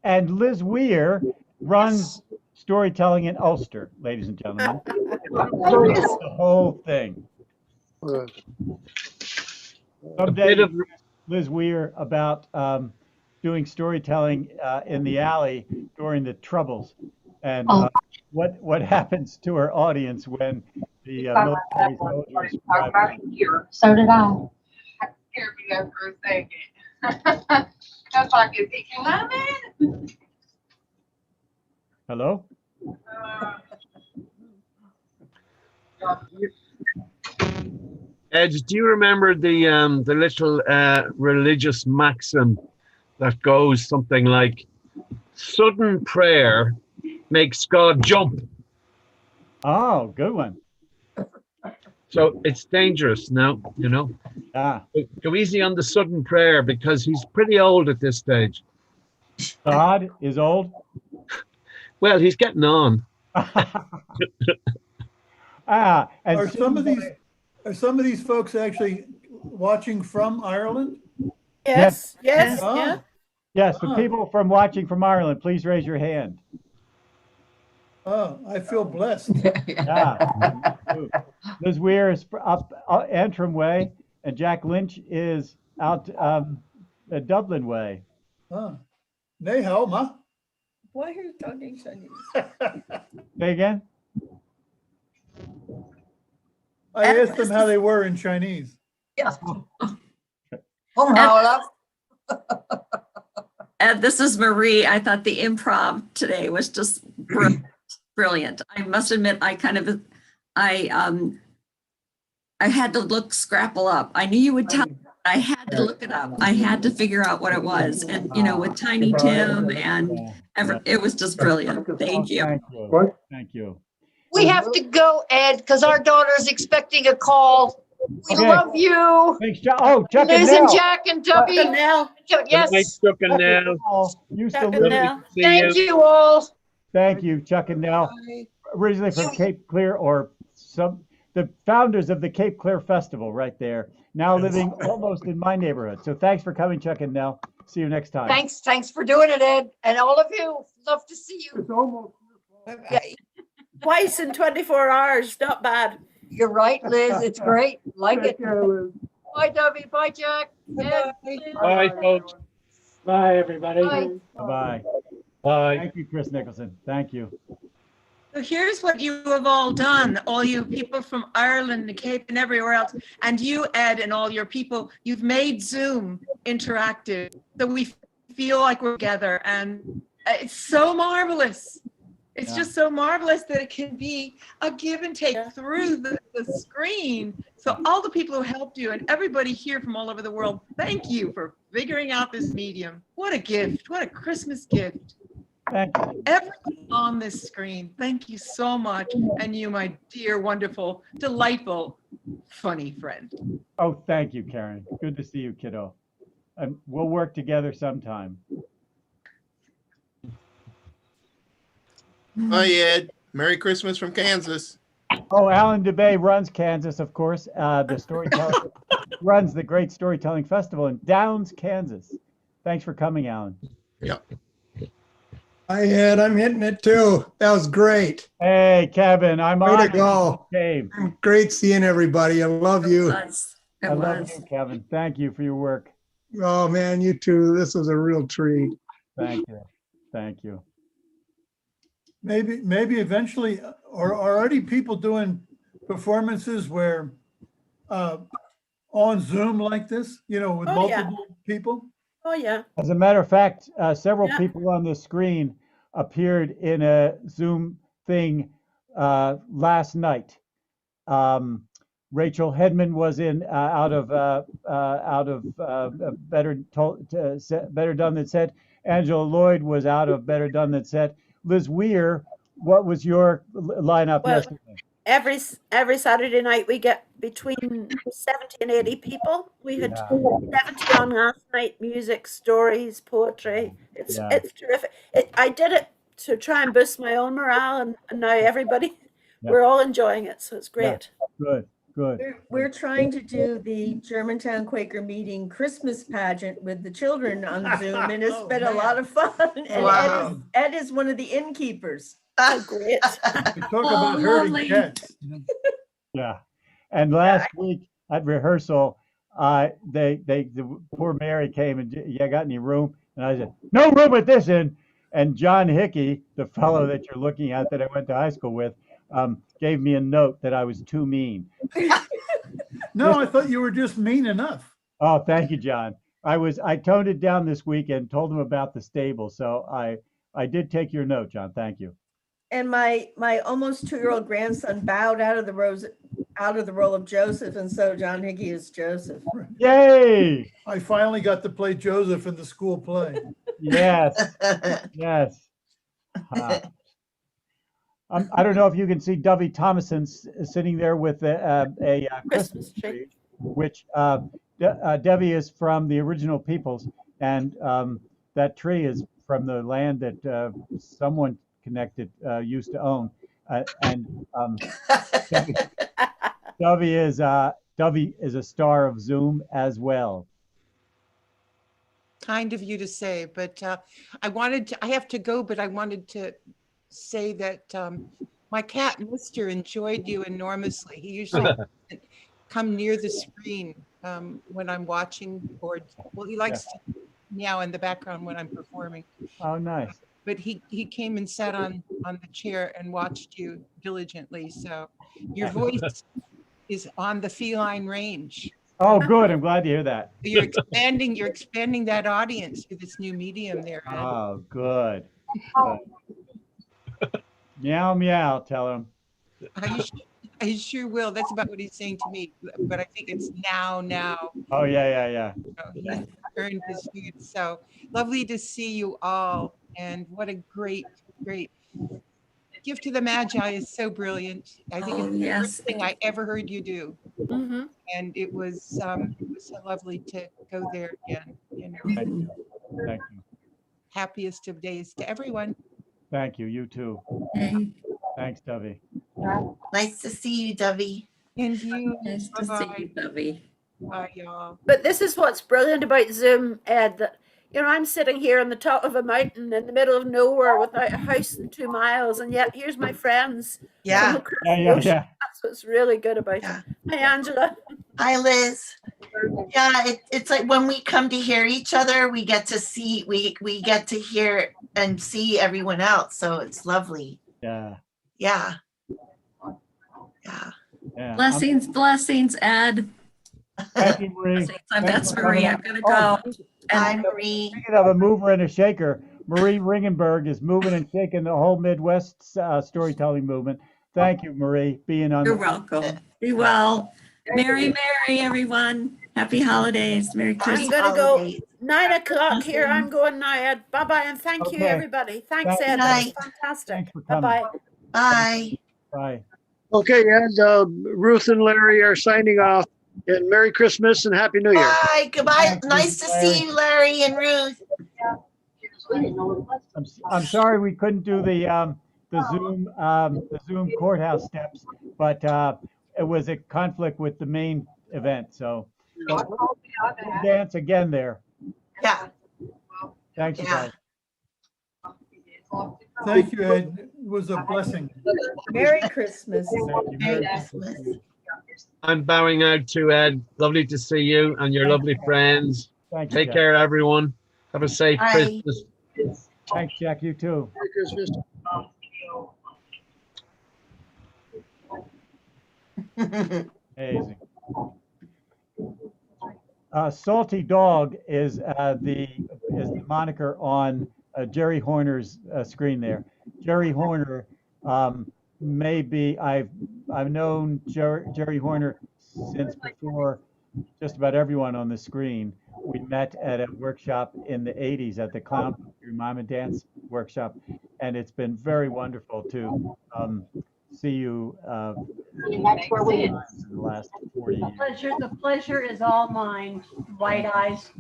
S5: And Liz Weir runs storytelling in Ulster, ladies and gentlemen. The whole thing. Someday, Liz Weir about doing storytelling in the alley during the Troubles, and what happens to her audience when the military soldiers arrive.
S15: So did I.
S4: That scared me there for a second. That's like, is he coming?
S5: Hello?
S12: Ed, do you remember the little religious maxim that goes something like, sudden prayer makes God jump?
S5: Oh, good one.
S12: So it's dangerous now, you know. Go easy on the sudden prayer because he's pretty old at this stage.
S5: God is old?
S12: Well, he's getting on.
S5: And
S3: are some of these folks actually watching from Ireland?
S9: Yes.
S3: Oh.
S5: Yes, the people from watching from Ireland, please raise your hand.
S3: Oh, I feel blessed.
S5: Liz Weir is up Antrim way, and Jack Lynch is out Dublin way.
S3: Nei hao, ma.
S20: Why are you talking Chinese?
S5: Say again?
S3: I asked them how they were in Chinese.
S18: Yeah.
S6: And this is Marie. I thought the improv today was just brilliant. I must admit, I had to scrapple up. I knew you would tell me. I had to look it up. I had to figure out what it was. And, with Tiny Tim and it was just brilliant. Thank you.
S5: Thank you.
S18: We have to go, Ed, because our daughter's expecting a call. We love you.
S5: Thanks, Chuck
S18: Liz
S5: and
S18: and Jack and Dubby. Yes.
S12: Chuck and Nell.
S18: Thank you all.
S5: Thank you, Chuck and Nell. Originally from Cape Clear, or the founders of the Cape Clear Festival right there, now living almost in my neighborhood. So thanks for coming, Chuck and Nell. See you next time.
S18: Thanks for doing it, Ed. And all of you, love to see you.
S3: It's almost.
S9: Twice in 24 hours, not bad.
S18: You're right, Liz. It's great. Like it. Bye, Dubby. Bye, Jack.
S12: Bye, folks.
S2: Bye, everybody.
S5: Bye.
S12: Bye.
S5: Thank you, Chris Nicholson. Thank you.
S13: So here's what you have all done, all you people from Ireland, the Cape, and everywhere else, and you, Ed, and all your people, you've made Zoom interactive, so we feel like we're together, and it's so marvelous. It's just so marvelous that it can be a give and take through the screen. So all the people who helped you and everybody here from all over the world, thank you for figuring out this medium. What a gift. What a Christmas gift.
S5: Thank you.
S13: Everyone on this screen, thank you so much. And you, my dear, wonderful, delightful, funny friend.
S5: Oh, thank you, Karen. Good to see you, kiddo. And we'll work together sometime.
S8: Hi, Ed. Merry Christmas from Kansas.
S5: Oh, Alan DeBay runs Kansas, of course. The storytelling runs the great storytelling festival in Downs, Kansas. Thanks for coming, Alan.
S8: Yep. Hi, Ed. I'm hitting it too. That was great.
S5: Hey, Kevin, I'm
S8: Way
S5: on.
S8: to go. Great seeing everybody. I love you.
S5: I love you, Kevin. Thank you for your work.
S8: Oh, man, you too. This was a real treat.
S5: Thank you. Thank you.
S3: Maybe eventually, are already people doing performances where on Zoom like this, with multiple people?
S9: Oh, yeah.
S5: As a matter of fact, several
S9: Yeah.
S5: people on the screen appeared in a Zoom thing last night. Rachel Hedman was in out of Better Done Than Said. Angela Lloyd was out of Better Done Than Said. Liz Weir, what was your lineup yesterday?
S9: Every Saturday night we get between 70 and 80 people. We had 70 on last night, music, stories, poetry. It's terrific. I did it to try and boost my own morale, and now everybody, we're all enjoying it, so it's great.
S5: Good.
S24: We're trying to do the Germantown Quaker Meeting Christmas pageant with the children on Zoom, and it's been a lot of fun. And
S3: Wow.
S24: Ed is one of the innkeepers.
S9: Oh, great.
S3: Talk about herding cats.
S5: Yeah. And last week at rehearsal, the poor Mary came and, you got any room? And I said, no room at this inn. And John Hickey, the fellow that you're looking at that I went to high school with, gave me a note that I was too mean.
S3: No, I thought you were just mean enough.
S5: Oh, thank you, John. I toned it down this week and told him about the stable. So I did take your note, John. Thank you.
S24: And my almost 2-year-old grandson bowed out of the role of Joseph, and so John Hickey is Joseph.
S5: Yay!
S3: I finally got to play Joseph in the school play.
S5: Yes. Yes. I don't know if you can see Dovey Thomason sitting there with a Christmas tree, which Debbie is from the original peoples, and that tree is from the land that someone connected used to own, and Dovey is a star of Zoom as well.
S14: Kind of you to say, but I have to go, but I wanted to say that my cat Mr. enjoyed you enormously. He usually doesn't come near the screen when I'm watching, or he likes to meow in the background when I'm performing.
S5: Oh, nice.
S14: But he came and sat on the chair and watched you diligently. So your voice is on the feline range.
S5: Oh, good. I'm glad to hear that.
S14: You're expanding that audience with this new medium there, Ed.
S5: Oh, good. Meow, meow, tell him.
S14: I sure will. That's about what he's saying to me. But I think it's now.
S5: Oh, yeah.
S14: So he's earned his food. So lovely to see you all. And what a great gift to the Magi is so brilliant. I think it's the first thing I ever heard you do.
S9: Mm-hmm.
S14: And it was so lovely to go there again.
S5: Thank you.
S14: Happiest of days to everyone.
S5: Thank you. You too. Thanks, Dovey.
S10: Nice to see you, Dovey.
S14: And you.
S6: Nice to see you, Dovey.
S14: Bye, y'all.
S9: But this is what's brilliant about Zoom, Ed, that I'm sitting here on the top of a mountain in the middle of nowhere without a house in 2 miles, and yet here's my friends.
S10: Yeah.
S9: That's what's really good about it. Hi, Angela.
S10: Hi, Liz. Yeah, it's like when we come to hear each other, we get to see, we get to hear and see everyone else. So it's lovely.
S5: Yeah.
S6: Blessings, Ed.
S5: Thank you, Marie.
S6: That's Marie. I'm gonna go.
S10: Hi, Marie.
S5: Speaking of a mover and a shaker, Marie Ringenberg is moving and shaking the whole Midwest storytelling movement. Thank you, Marie, being on.
S6: You're welcome. Be well. Merry, everyone. Happy holidays. Merry Christmas.
S9: I'm going to go 9 o'clock here. I'm going now, Ed. Bye-bye, and thank you, everybody. Thanks, Ed. That was fantastic. Bye-bye.
S10: Bye.
S19: Okay, and Ruth and Larry are signing off. And Merry Christmas and Happy New Year.
S10: Bye. Goodbye. Nice to see you, Larry and Ruth.
S5: I'm sorry we couldn't do the the Zoom courthouse steps, but it was a conflict with the main event. So but we'll dance again there.
S9: Yeah.
S5: Thanks, you guys.
S3: Thank you, Ed. It was a blessing.
S24: Merry Christmas.
S5: Merry
S9: Christmas.
S12: I'm bowing out to Ed. Lovely to see you and your lovely friends.
S5: Thank you,
S12: Take
S5: Jack.
S12: care, everyone. Have a safe
S9: Bye.
S12: Christmas.
S5: Thanks, Jack. You too.
S19: Merry Christmas.
S5: Amazing. Salty Dog is the moniker on Jerry Horner's screen there. Jerry Horner I've known Jerry Horner since before just about everyone on the screen. We met at a workshop in the 80s at the Clown Mime and Dance workshop, and it's been very wonderful to see you
S15: That's where we.
S5: in the last 40 years.
S15: The pleasure is all mine. White eyes.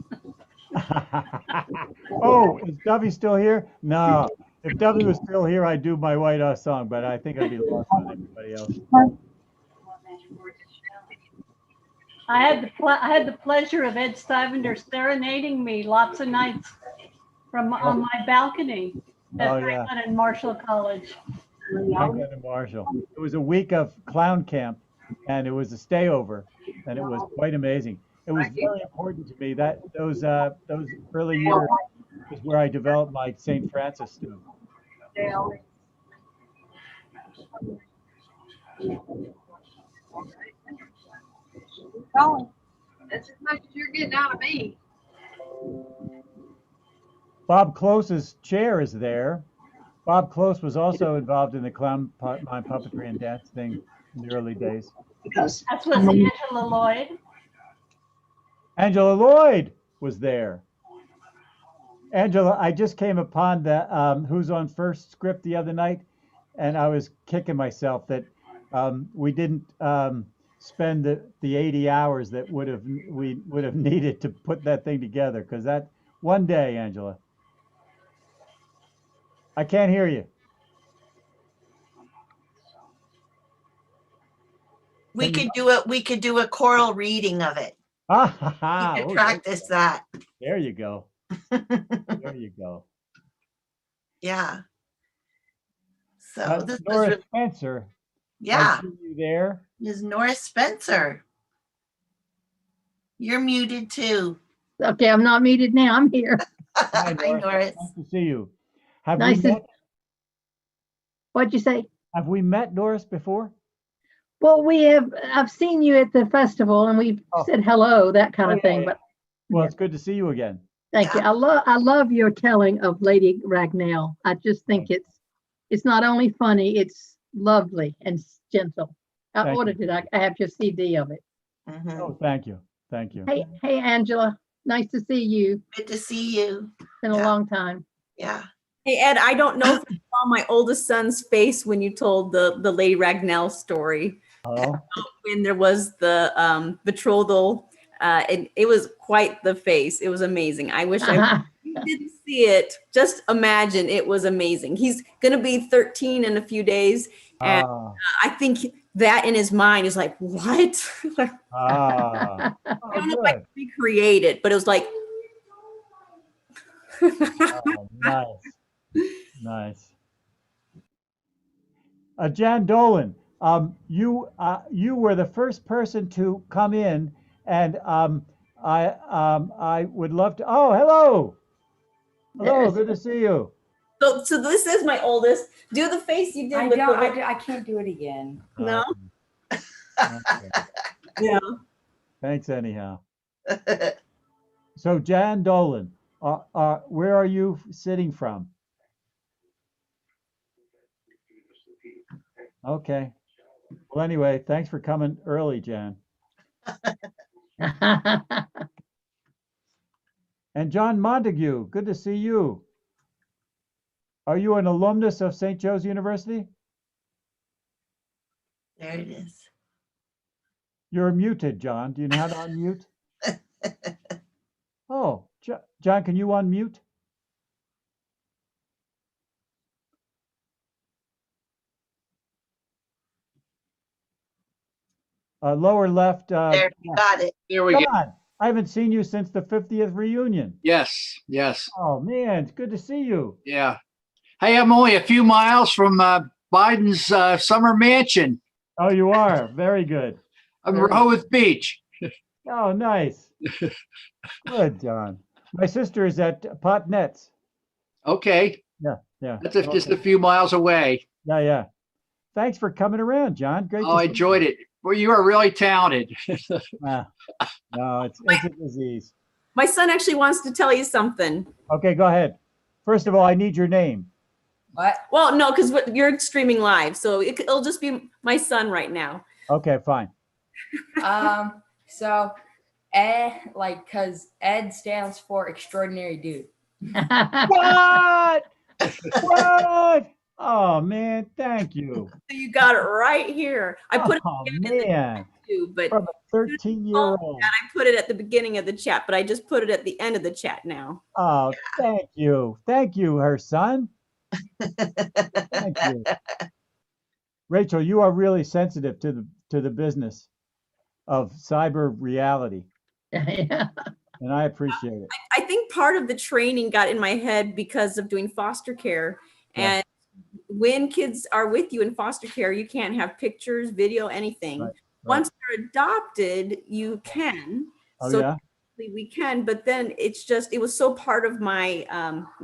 S5: Oh, is Dovey still here? No. If Dovey was still here, I'd do my White House song, but I think I'd be lost on everybody else.
S15: I had the pleasure of Ed Stivender serenading me lots of nights from on my balcony at Franklin and Marshall College.
S5: Franklin and Marshall. It was a week of clown camp, and it was a stayover, and it was quite amazing. It was very important to me that those early years was where I developed my St. Francis stuff.
S4: Colin, that's as much as you're getting out of me.
S5: Bob Close's chair is there. Bob Close was also involved in the clown mime puppetry and dance thing in the early days.
S15: That's was Angela Lloyd.
S5: Angela Lloyd was there. Angela, I just came upon the Who's on First script the other night, and I was kicking myself that we didn't spend the 80 hours that we would have needed to put that thing together. Because that one day, Angela, I can't hear you.
S10: We could do it. We could do a choral reading of it. You could practice that.
S5: There you go. There you go.
S10: Yeah. So this
S5: Nora
S10: was really,
S5: Spencer.
S10: yeah.
S5: I see you there.
S10: Ms. Nora Spencer. You're muted too.
S1: Okay, I'm not muted now. I'm here.
S5: Hi, Nora.
S10: Norris.
S5: Nice to see you. Have
S1: Nice
S5: we
S1: to-
S5: met?
S1: What'd you say?
S5: Have we met, Doris, before?
S1: Well, I've seen you at the festival and we've said hello, that kind of thing, but
S5: Well, it's good to see you again.
S1: thank you. I love your telling of Lady Ragnell. I just think it's not only funny, it's lovely and gentle. I
S5: Thank
S1: ordered it. I have your CD of it.
S5: Oh, thank you. Thank you.
S1: Hey, Angela. Nice to see you.
S10: Good to see you.
S1: It's been a long time.
S10: Yeah.
S16: Hey, Ed, I don't know if you saw my oldest son's face when you told the Lady Ragnell story.
S5: Oh.
S16: When there was the betrothal, and it was quite the face. It was amazing. I wish I didn't see it. Just imagine, it was amazing. He's going to be 13 in a few days. And I think that in his mind is like, what? I don't know if I can recreate it, but it was like.
S5: Nice. Nice. Jan Dolan, you were the first person to come in, and I would love to. Oh, hello. Hello, good to see you.
S16: So this is my oldest. Do the face you did.
S17: I can't do it again.
S16: No.
S5: Okay.
S16: Yeah.
S5: Thanks anyhow. So Jan Dolan, where are you sitting from? Okay. Well, anyway, thanks for coming early, Jan. And John Montague, good to see you. Are you an alumnus of St. Joe's University?
S10: There it is.
S5: You're muted, John. Do you know how to unmute? Oh, John, can you unmute? Lower left.
S10: There, you got it.
S7: There we go.
S5: John, I haven't seen you since the 50th reunion.
S7: Yes, yes.
S5: Oh man, it's good to see you.
S7: Yeah. Hey, I'm only a few miles from Biden's summer mansion.
S5: Oh, you are? Very good.
S7: I'm
S5: Very
S7: Rehoboth Beach.
S5: Oh, nice. Good, John. My sister is at Potnet's.
S7: Okay.
S5: Yeah, yeah.
S7: That's just a few miles away.
S5: Yeah, yeah. Thanks for coming around, John. Great.
S7: Oh, I enjoyed it. Well, you are really talented.
S5: No, it's a disease.
S16: My son actually wants to tell you something.
S5: Okay, go ahead. First of all, I need your name.
S16: What? Well, no, because you're streaming live, so it'll just be my son right now.
S5: Okay, fine.
S17: So Ed, cause Ed stands for extraordinary dude.
S5: What? What? Oh man, thank you.
S16: So you got it right here. I put it
S5: man.
S16: too, but
S5: From a 13-year-old.
S16: I put it at the beginning of the chat, but I just put it at the end of the chat now.
S5: Oh, thank you. Thank you, her son. Thank you. Rachel, you are really sensitive to the business of cyber reality.
S1: Yeah.
S5: And I appreciate it.
S16: I think part of the training got in my head because of doing foster care. And when kids are with you in foster care, you can't have pictures, video, anything.
S5: Right.
S16: Once they're adopted, you can.
S5: Oh,
S16: so
S5: yeah?
S16: we can, but then it was so part of my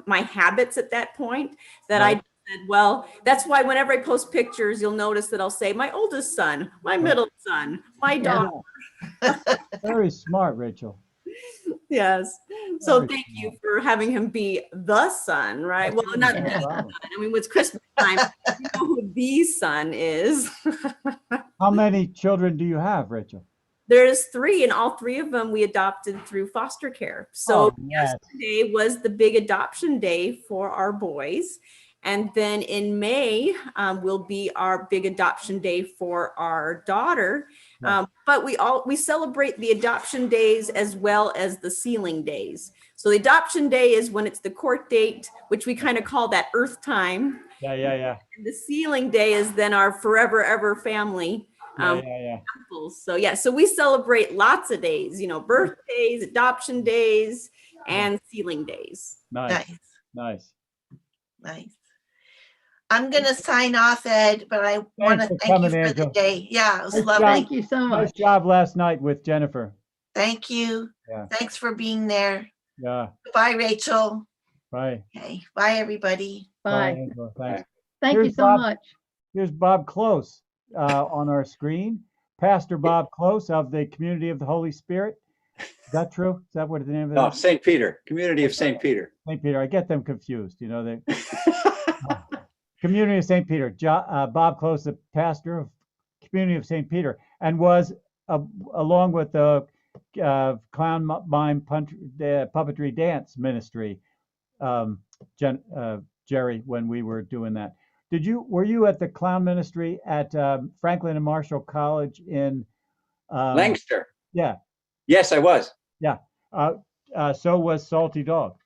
S16: my habits at that point that I said, well, that's why whenever I post pictures, you'll notice that I'll say my oldest son, my middle son, my daughter.
S5: Very smart, Rachel.
S16: Yes. So
S5: Very
S16: thank you for having him be the son, right? Well, not the son. I mean, it's Christmas time. You know who the son is.
S5: How many children do you have, Rachel?
S16: There's 3, and all 3 of them we adopted through foster care. So yesterday was the big adoption day for our boys. And then in May will be our big adoption day for our daughter. But we celebrate the adoption days as well as the sealing days. So the adoption day is when it's the court date, which we kind of call that earth time.
S5: Yeah.
S16: And the sealing day is then our forever ever family. So we celebrate lots of days, birthdays, adoption days, and sealing days.
S5: Nice.
S10: I'm going to sign off, Ed, but I want to thank you for the day. Yeah, it was lovely.
S1: Thank you so much.
S5: Nice job last night with Jennifer.
S10: Thank you.
S5: Yeah.
S10: Thanks for being there.
S5: Yeah.
S10: Bye, Rachel.
S5: Bye.
S10: Okay. Bye, everybody.
S1: Bye.
S5: Thanks.
S1: Thank you so much.
S5: Here's Bob Close on our screen. Pastor Bob Close of the Community of the Holy Spirit. Is that true? Is that what the name of it is?
S11: Oh, St. Peter, Community of St. Peter.
S5: St. Peter. I get them confused. They Community of St. Peter. Bob Close, the pastor of Community of St. Peter, and was along with the Clown Mime Puppetry Dance Ministry, Jerry, when we were doing that. Were you at the clown ministry at Franklin and Marshall College in
S11: Lancaster?
S5: Yeah.
S11: Yes, I was.
S5: Yeah. So was Salty Dog.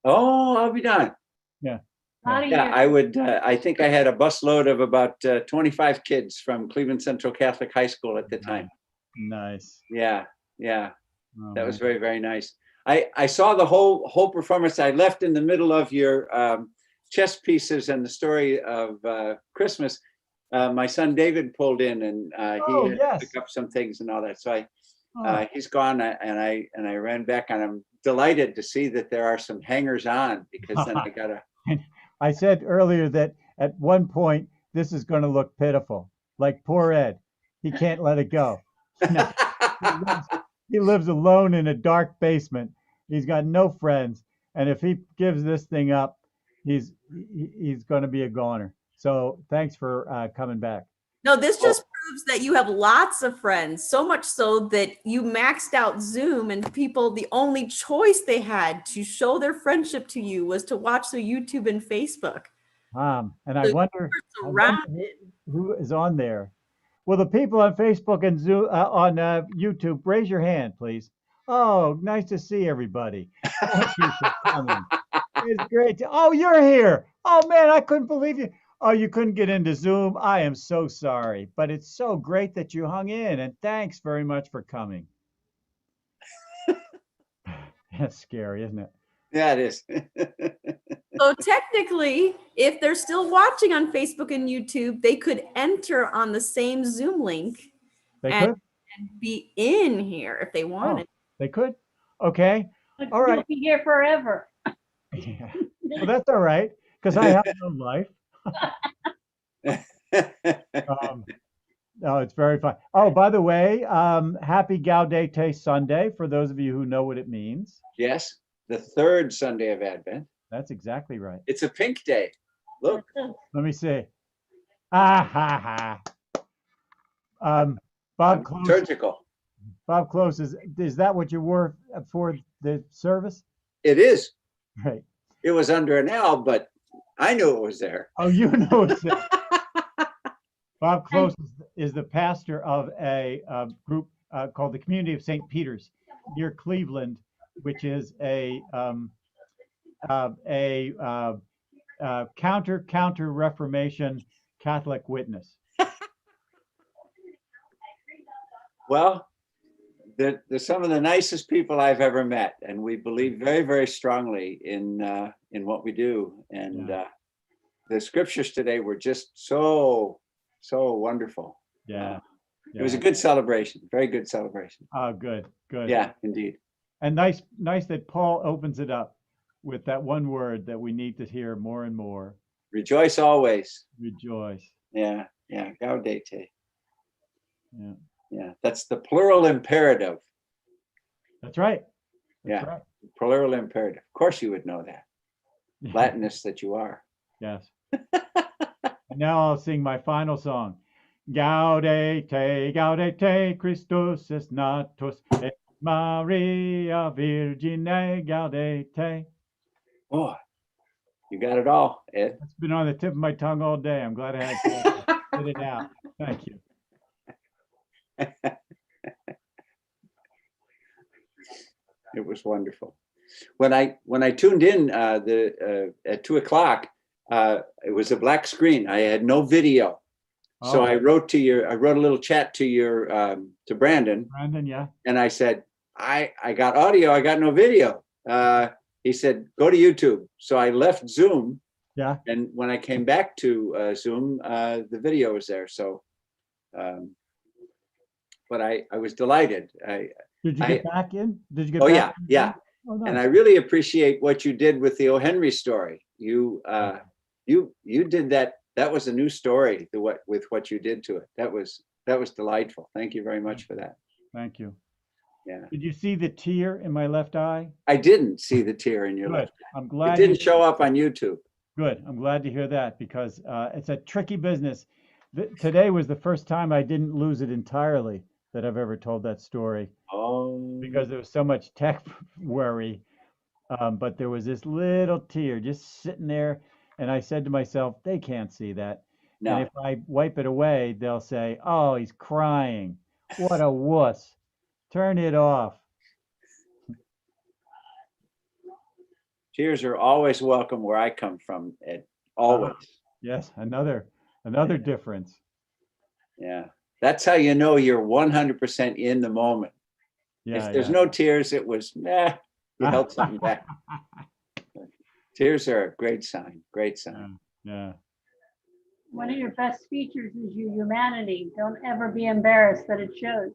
S11: Oh, I'll be done.
S5: Yeah.
S11: Yeah, I would. I think I had a busload of about 25 kids from Cleveland Central Catholic High School at the time.
S5: Nice.
S11: Yeah.
S5: Oh,
S11: that was very, very nice. I saw the whole performance. I left in the middle of your chess pieces and the story of Christmas. My son David pulled in, and he had to pick up some things and all that. So he's gone, and I ran back, and I'm delighted to see that there are some hangers on, because then I gotta.
S5: I said earlier that at one point this is going to look pitiful, like poor Ed. He can't let it go. He lives alone in a dark basement. He's got no friends, and if he gives this thing up, he's going to be a goner. So thanks for coming back.
S16: No, this just proves that you have lots of friends, so much so that you maxed out Zoom, and people, the only choice they had to show their friendship to you was to watch their YouTube and Facebook.
S5: And I wonder who is on there. Well, the people on Facebook and Zoom, on YouTube, raise your hand, please. Oh, nice to see everybody. Thank you for coming. It's great. Oh, you're here. Oh, man, I couldn't believe you. Oh, you couldn't get into Zoom? I am so sorry, but it's so great that you hung in, and thanks very much for coming. That's scary, isn't it?
S11: Yeah, it is.
S16: So technically, if they're still watching on Facebook and YouTube, they could enter on the same Zoom link
S5: They
S16: and,
S5: could?
S16: and be in here if they wanted.
S5: They could? Okay.
S15: But
S5: All right.
S15: you'll be here forever.
S5: Yeah. Well, that's all right, because I have no life. Oh, it's very fun. Oh, by the way, happy Gaudete Sunday for those of you who know what it means.
S11: Yes, the third Sunday of Advent.
S5: That's exactly right.
S11: It's a pink day. Look.
S5: Let me see. Ah ha ha. Bob Close.
S11: Liturgical.
S5: Bob Close, is that what you wore for the service?
S11: It is.
S5: Right.
S11: It was under an L, but I knew it was there.
S5: Oh, you know it's there. Bob Close is the pastor of a group called the Community of St. Peter's near Cleveland, which is a counter Reformation Catholic witness.
S11: Well, they're some of the nicest people I've ever met, and we believe very, very strongly in what we do. And the scriptures today were just so wonderful.
S5: Yeah.
S11: It was a good celebration, very good celebration.
S5: Oh, good.
S11: Yeah, indeed.
S5: And nice that Paul opens it up with that one word that we need to hear more and more.
S11: Rejoice always.
S5: Rejoice.
S11: Yeah, gaudete.
S5: Yeah.
S11: That's the plural imperative.
S5: That's right.
S11: Right. Plural imperative. Of course you would know that. Latinist that you are.
S5: Yes. And now I'll sing my final song. Gaudete, gaudete, Christus est natus, et Maria Virgine gaudete.
S11: Boy, you got it all, Ed.
S5: It's been on the tip of my tongue all day. I'm glad I had to get it out. Thank you.
S11: It was wonderful. When I tuned in at 2:00, it was a black screen. I had no video, so I wrote a little chat to Brandon.
S5: Brandon, yeah.
S11: And I said, I got audio, I got no video. He said, go to YouTube. So I left Zoom.
S5: Yeah.
S11: And when I came back to Zoom, the video was there. So, but I was delighted.
S5: Did you get back in? Did you get?
S11: Oh
S5: back
S11: yeah.
S5: Oh, nice.
S11: And I really appreciate what you did with the O. Henry story. You did that. That was a new story. With what you did to it. That was delightful. Thank you very much for that.
S5: Thank you.
S11: Yeah.
S5: Did you see the tear in my left eye?
S11: I didn't see the tear in your left eye.
S5: I'm glad
S11: it didn't show up on YouTube.
S5: Good. I'm glad to hear that because it's a tricky business. Today was the first time I didn't lose it entirely that I've ever told that story.
S11: Oh.
S5: Because there was so much tech worry, but there was this little tear just sitting there, and I said to myself, they can't see that.
S11: No.
S5: And if I wipe it away, they'll say, oh, he's crying. What a wuss. Turn it off.
S11: Tears are always welcome where I come from, Ed. Always.
S5: Yes, another difference.
S11: Yeah. That's how you know you're 100% in the moment.
S5: Yeah,
S11: if there's no tears, it was, you held something back. Tears are a great sign. Great sign.
S5: Yeah.
S15: One of your best features is your humanity. Don't ever be embarrassed that it shows.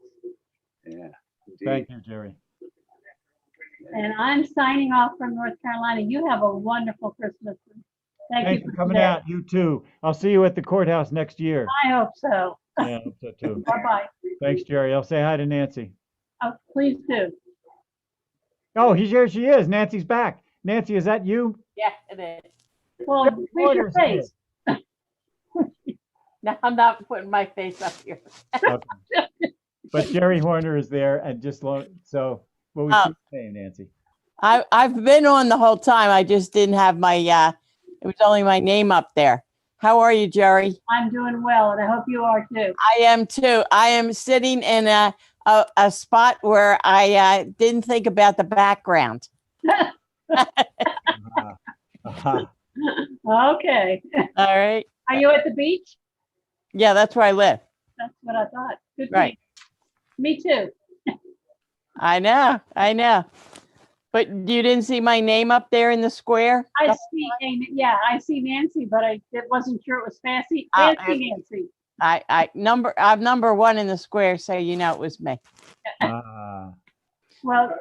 S11: Yeah. Indeed.
S5: Thank you, Jerry.
S15: And I'm signing off from North Carolina. You have a wonderful Christmas.
S5: Thanks for coming out. You too. I'll see you at the courthouse next year.
S15: I hope so.
S5: Yeah, I hope so too.
S15: Bye-bye.
S5: Thanks, Jerry. I'll say hi to Nancy.
S15: Oh, please do.
S5: Oh, here she is. Nancy's back. Nancy, is that you?
S20: Yeah, it is.
S15: Well, where's your face?
S20: No, I'm not putting my face up here.
S5: Okay. But Jerry Horner is there, and so what was you saying, Nancy?
S20: I've been on the whole time. I just didn't have my it was only my name up there. How are you, Jerry?
S15: I'm doing well, and I hope you are too.
S20: I am too. I am sitting in a spot where I didn't think about the background.
S15: Okay.
S20: All right.
S15: Are you at the beach?
S20: Yeah, that's where I live.
S15: That's what I thought. Good for
S20: Right.
S15: you. Me too.
S20: I know. But you didn't see my name up there in the square?
S15: I see, yeah, I see Nancy, but I wasn't sure it was Fancy Nancy.
S20: I'm number one in the square, so you know it was me.
S15: Well,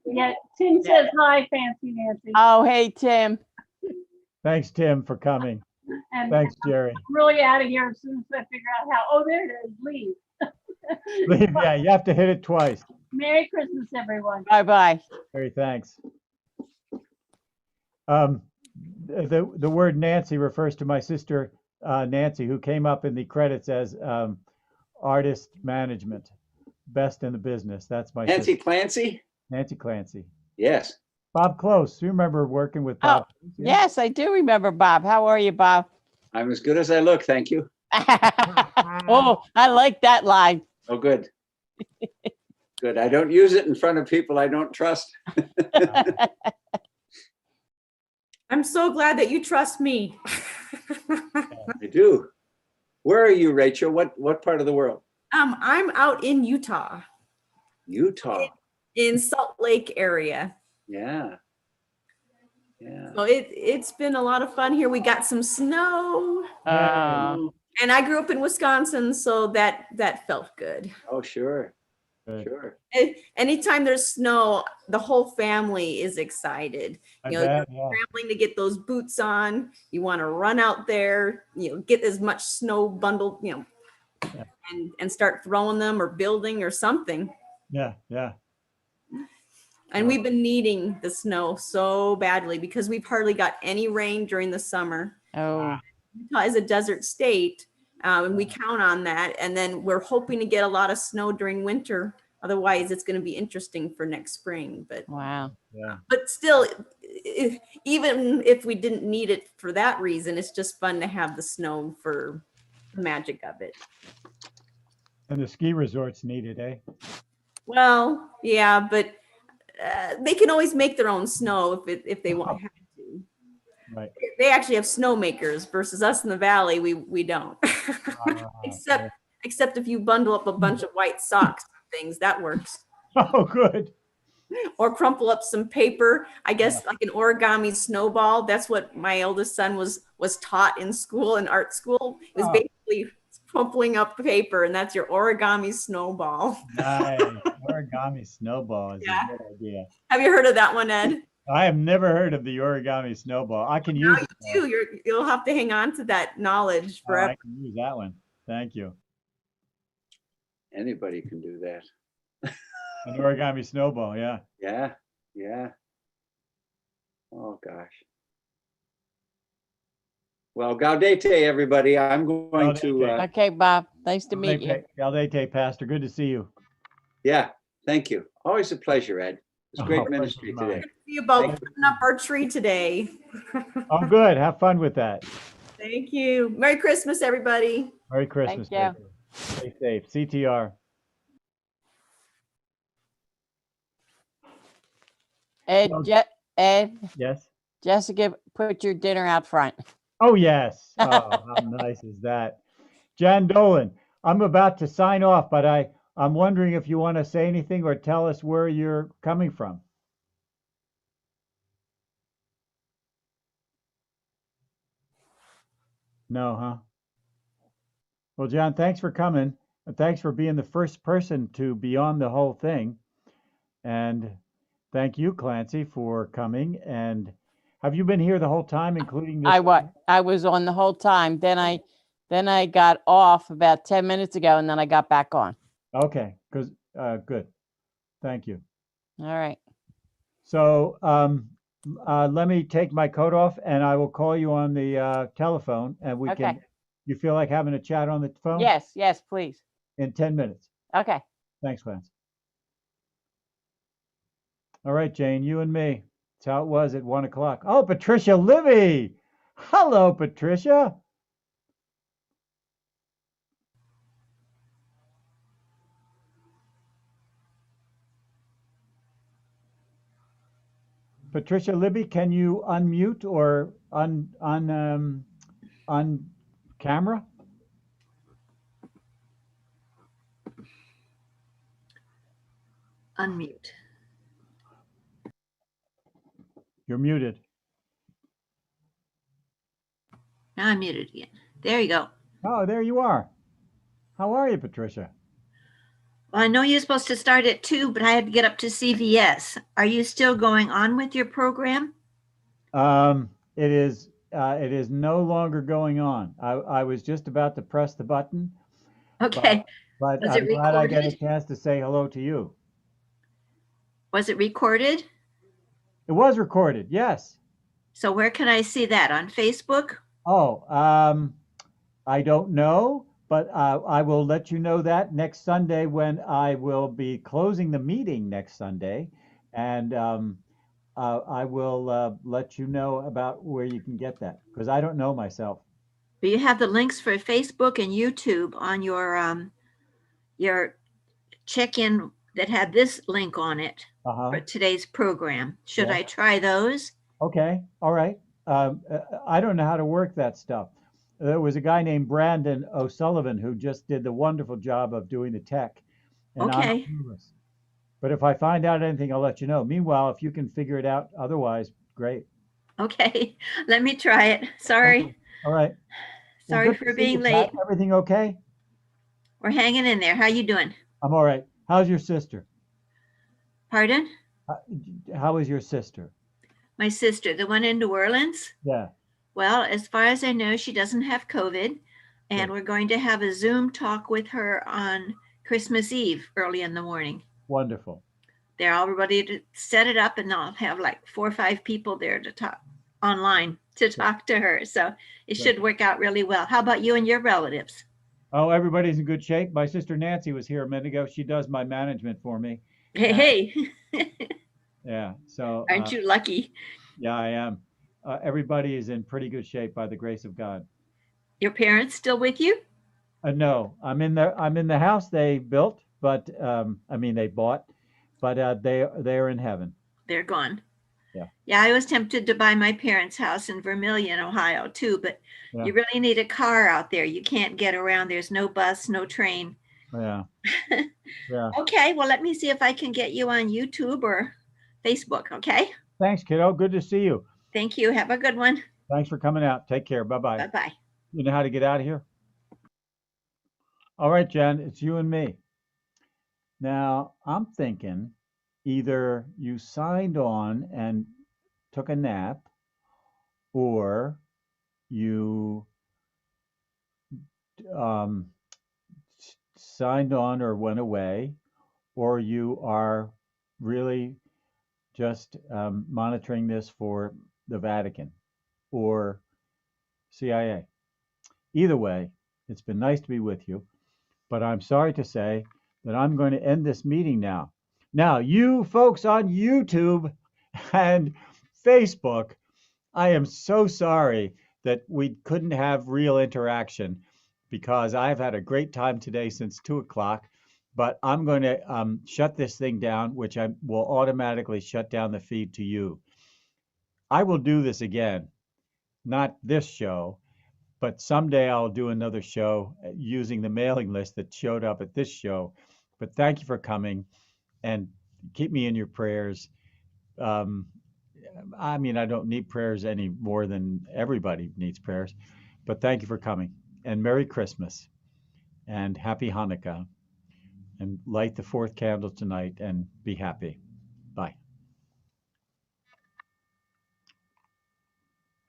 S15: yeah, Tim says hi, Fancy Nancy.
S20: Oh, hey, Tim.
S5: Thanks, Tim, for coming.
S15: And
S5: Thanks, Jerry.
S15: I'm really out of here as soon as I figure out how. Oh, there it is. Leave.
S5: Yeah, you have to hit it twice.
S15: Merry Christmas, everyone.
S20: Bye-bye.
S5: Very thanks. The word Nancy refers to my sister, Nancy, who came up in the credits as artist management, best in the business. That's my
S11: Nancy
S5: sister.
S11: Clancy?
S5: Nancy Clancy.
S11: Yes.
S5: Bob Close. You remember working with Bob?
S20: Yes, I do remember Bob. How are you, Bob?
S11: I'm as good as I look, thank you.
S20: Oh, I like that line.
S11: Oh, good. Good. I don't use it in front of people I don't trust.
S16: I'm so glad that you trust me.
S11: I do. Where are you, Rachel? What part of the world?
S16: I'm out in Utah.
S11: Utah.
S16: In Salt Lake area.
S11: Yeah. Yeah.
S16: So it's been a lot of fun here. We got some snow. And I grew up in Wisconsin, so that felt good.
S11: Oh, sure. Sure.
S16: Anytime there's snow, the whole family is excited. You're scrambling to get those boots on. You want to run out there, get as much snow bundled, and start throwing them or building or something.
S5: Yeah, yeah.
S16: And we've been needing the snow so badly because we've hardly got any rain during the summer.
S20: Oh.
S16: Utah is a desert state, and we count on that. And then we're hoping to get a lot of snow during winter. Otherwise, it's going to be interesting for next spring. But
S20: wow,
S5: yeah.
S16: But still, even if we didn't need it for that reason, it's just fun to have the snow for the magic of it.
S5: And the ski resorts need it, eh?
S16: Well, yeah, but they can always make their own snow if they want have to.
S5: Right.
S16: They actually have snowmakers versus us in the valley. We don't. Except if you bundle up a bunch of white socks and things, that works.
S5: Oh, good.
S16: Or crumple up some paper. I guess like an origami snowball. That's what my eldest son was taught in school, in art school. It was basically crumpling up paper, and that's your origami snowball.
S5: Nice. Origami snowball is a good idea.
S16: Have you heard of that one, Ed?
S5: I have never heard of the origami snowball. I can use it.
S16: You'll have to hang on to that knowledge forever.
S5: I can use that one. Thank you.
S11: Anybody can do that.
S5: An origami snowball, yeah.
S11: Yeah, yeah. Oh, gosh. Well, gaudete, everybody. I'm going to...
S20: okay, Bob. Nice to meet you.
S5: Gaudete, Pastor. Good to see you.
S11: Yeah, thank you. Always a pleasure, Ed. It's great ministry today.
S16: See about putting up our tree today.
S5: Oh, good. Have fun with that.
S16: Thank you. Merry Christmas, everybody.
S5: Merry Christmas.
S20: Thank you.
S5: Stay safe. CTR.
S20: Ed, Ed.
S5: Yes.
S20: Jessica, put your dinner out front.
S5: Oh, yes. Oh, how nice is that? Jan Dolan, I'm about to sign off, but I'm wondering if you want to say anything or tell us where you're coming from. No, huh? Well, John, thanks for coming. And thanks for being the first person to be on the whole thing. And thank you, Clancy, for coming. And have you been here the whole time, including this?
S20: I was on the whole time. Then I got off about 10 minutes ago, and then I got back on.
S5: Okay, good. Thank you.
S20: All right.
S5: So let me take my coat off, and I will call you on the telephone, and we can. You feel like having a chat on the phone?
S20: Yes, please.
S5: In 10 minutes.
S20: Okay.
S5: Thanks, Lance. All right, Jane, you and me. That's how it was at 1 o'clock. Oh, Patricia Libby. Hello, Patricia. Patricia Libby, can you unmute or on camera?
S18: Unmute.
S5: You're muted.
S18: Now I'm muted again. There you go.
S5: Oh, there you are. How are you, Patricia?
S18: Well, I know you're supposed to start at 2, but I had to get up to CVS. Are you still going on with your program?
S5: It is no longer going on. I was just about to press the button.
S18: Okay.
S5: But
S18: Was
S5: I'm
S18: it
S5: glad I get a
S18: recorded?
S5: chance to say hello to you.
S18: Was it recorded?
S5: It was recorded, yes.
S18: So where can I see that? On Facebook?
S5: Oh, I don't know, but I will let you know that next Sunday when I will be closing the meeting next Sunday. And I will let you know about where you can get that because I don't know myself.
S18: But you have the links for Facebook and YouTube on your check-in that had this link on it for today's program. Should
S5: Yeah.
S18: I try those?
S5: Okay, all right. I don't know how to work that stuff. There was a guy named Brandon O'Sullivan who just did the wonderful job of doing the tech. And I'm
S18: Okay.
S5: clueless. But if I find out anything, I'll let you know. Meanwhile, if you can figure it out otherwise, great.
S18: Okay, let me try it. Sorry.
S5: Okay. All right. Well,
S18: Sorry
S5: good to
S18: for
S5: see you,
S18: being
S5: Pat.
S18: late.
S5: Everything okay?
S18: We're hanging in there. How you doing?
S5: I'm all right. How's your sister?
S18: Pardon?
S5: How is your sister?
S18: My sister, the one in New Orleans?
S5: Yeah.
S18: Well, as far as I know, she doesn't have COVID, and we're going to have a Zoom talk with her on Christmas Eve early in the morning.
S5: Wonderful.
S18: They're all ready to set it up, and I'll have like 4 or 5 people there to talk online to talk to her. So it should work out really well. How about you and your relatives?
S5: Oh, everybody's in good shape. My sister Nancy was here a minute ago. She does my management for me.
S18: Hey,
S5: Yeah. So
S18: aren't you lucky?
S5: Yeah, I am. Everybody is in pretty good shape by the grace of God.
S18: Your parents still with you?
S5: No, I'm in the house they built, but I mean they bought, but they're in heaven.
S18: They're gone.
S5: Yeah.
S18: Yeah, I was tempted to buy my parents' house in Vermilion, Ohio, too, but
S5: Yeah.
S18: you really need a car out there. You can't get around. There's no bus, no train.
S5: Yeah. Yeah.
S18: Okay, well, let me see if I can get you on YouTube or Facebook, okay?
S5: Thanks, kiddo. Good to see you.
S18: Thank you. Have a good one.
S5: Thanks for coming out. Take care. Bye-bye.
S18: Bye-bye.
S5: You know how to get out of here? All right, Jen, it's you and me. Now, I'm thinking either you signed on and took a nap or you um, signed on or went away, or you are really just monitoring this for the Vatican or CIA. Either way, it's been nice to be with you, but I'm sorry to say that I'm going to end this meeting now. Now, you folks on YouTube and Facebook, I am so sorry that we couldn't have real interaction because I've had a great time today since 2 o'clock, but I'm going to shut this thing down, which I will automatically shut down the feed to you. I will do this again, not this show, but someday I'll do another show using the mailing list that showed up at this show. But thank you for coming and keep me in your prayers. I mean, I don't need prayers any more than everybody needs prayers, but thank you for coming and Merry Christmas and Happy Hanukkah and light the 4th candle tonight and be happy. Bye.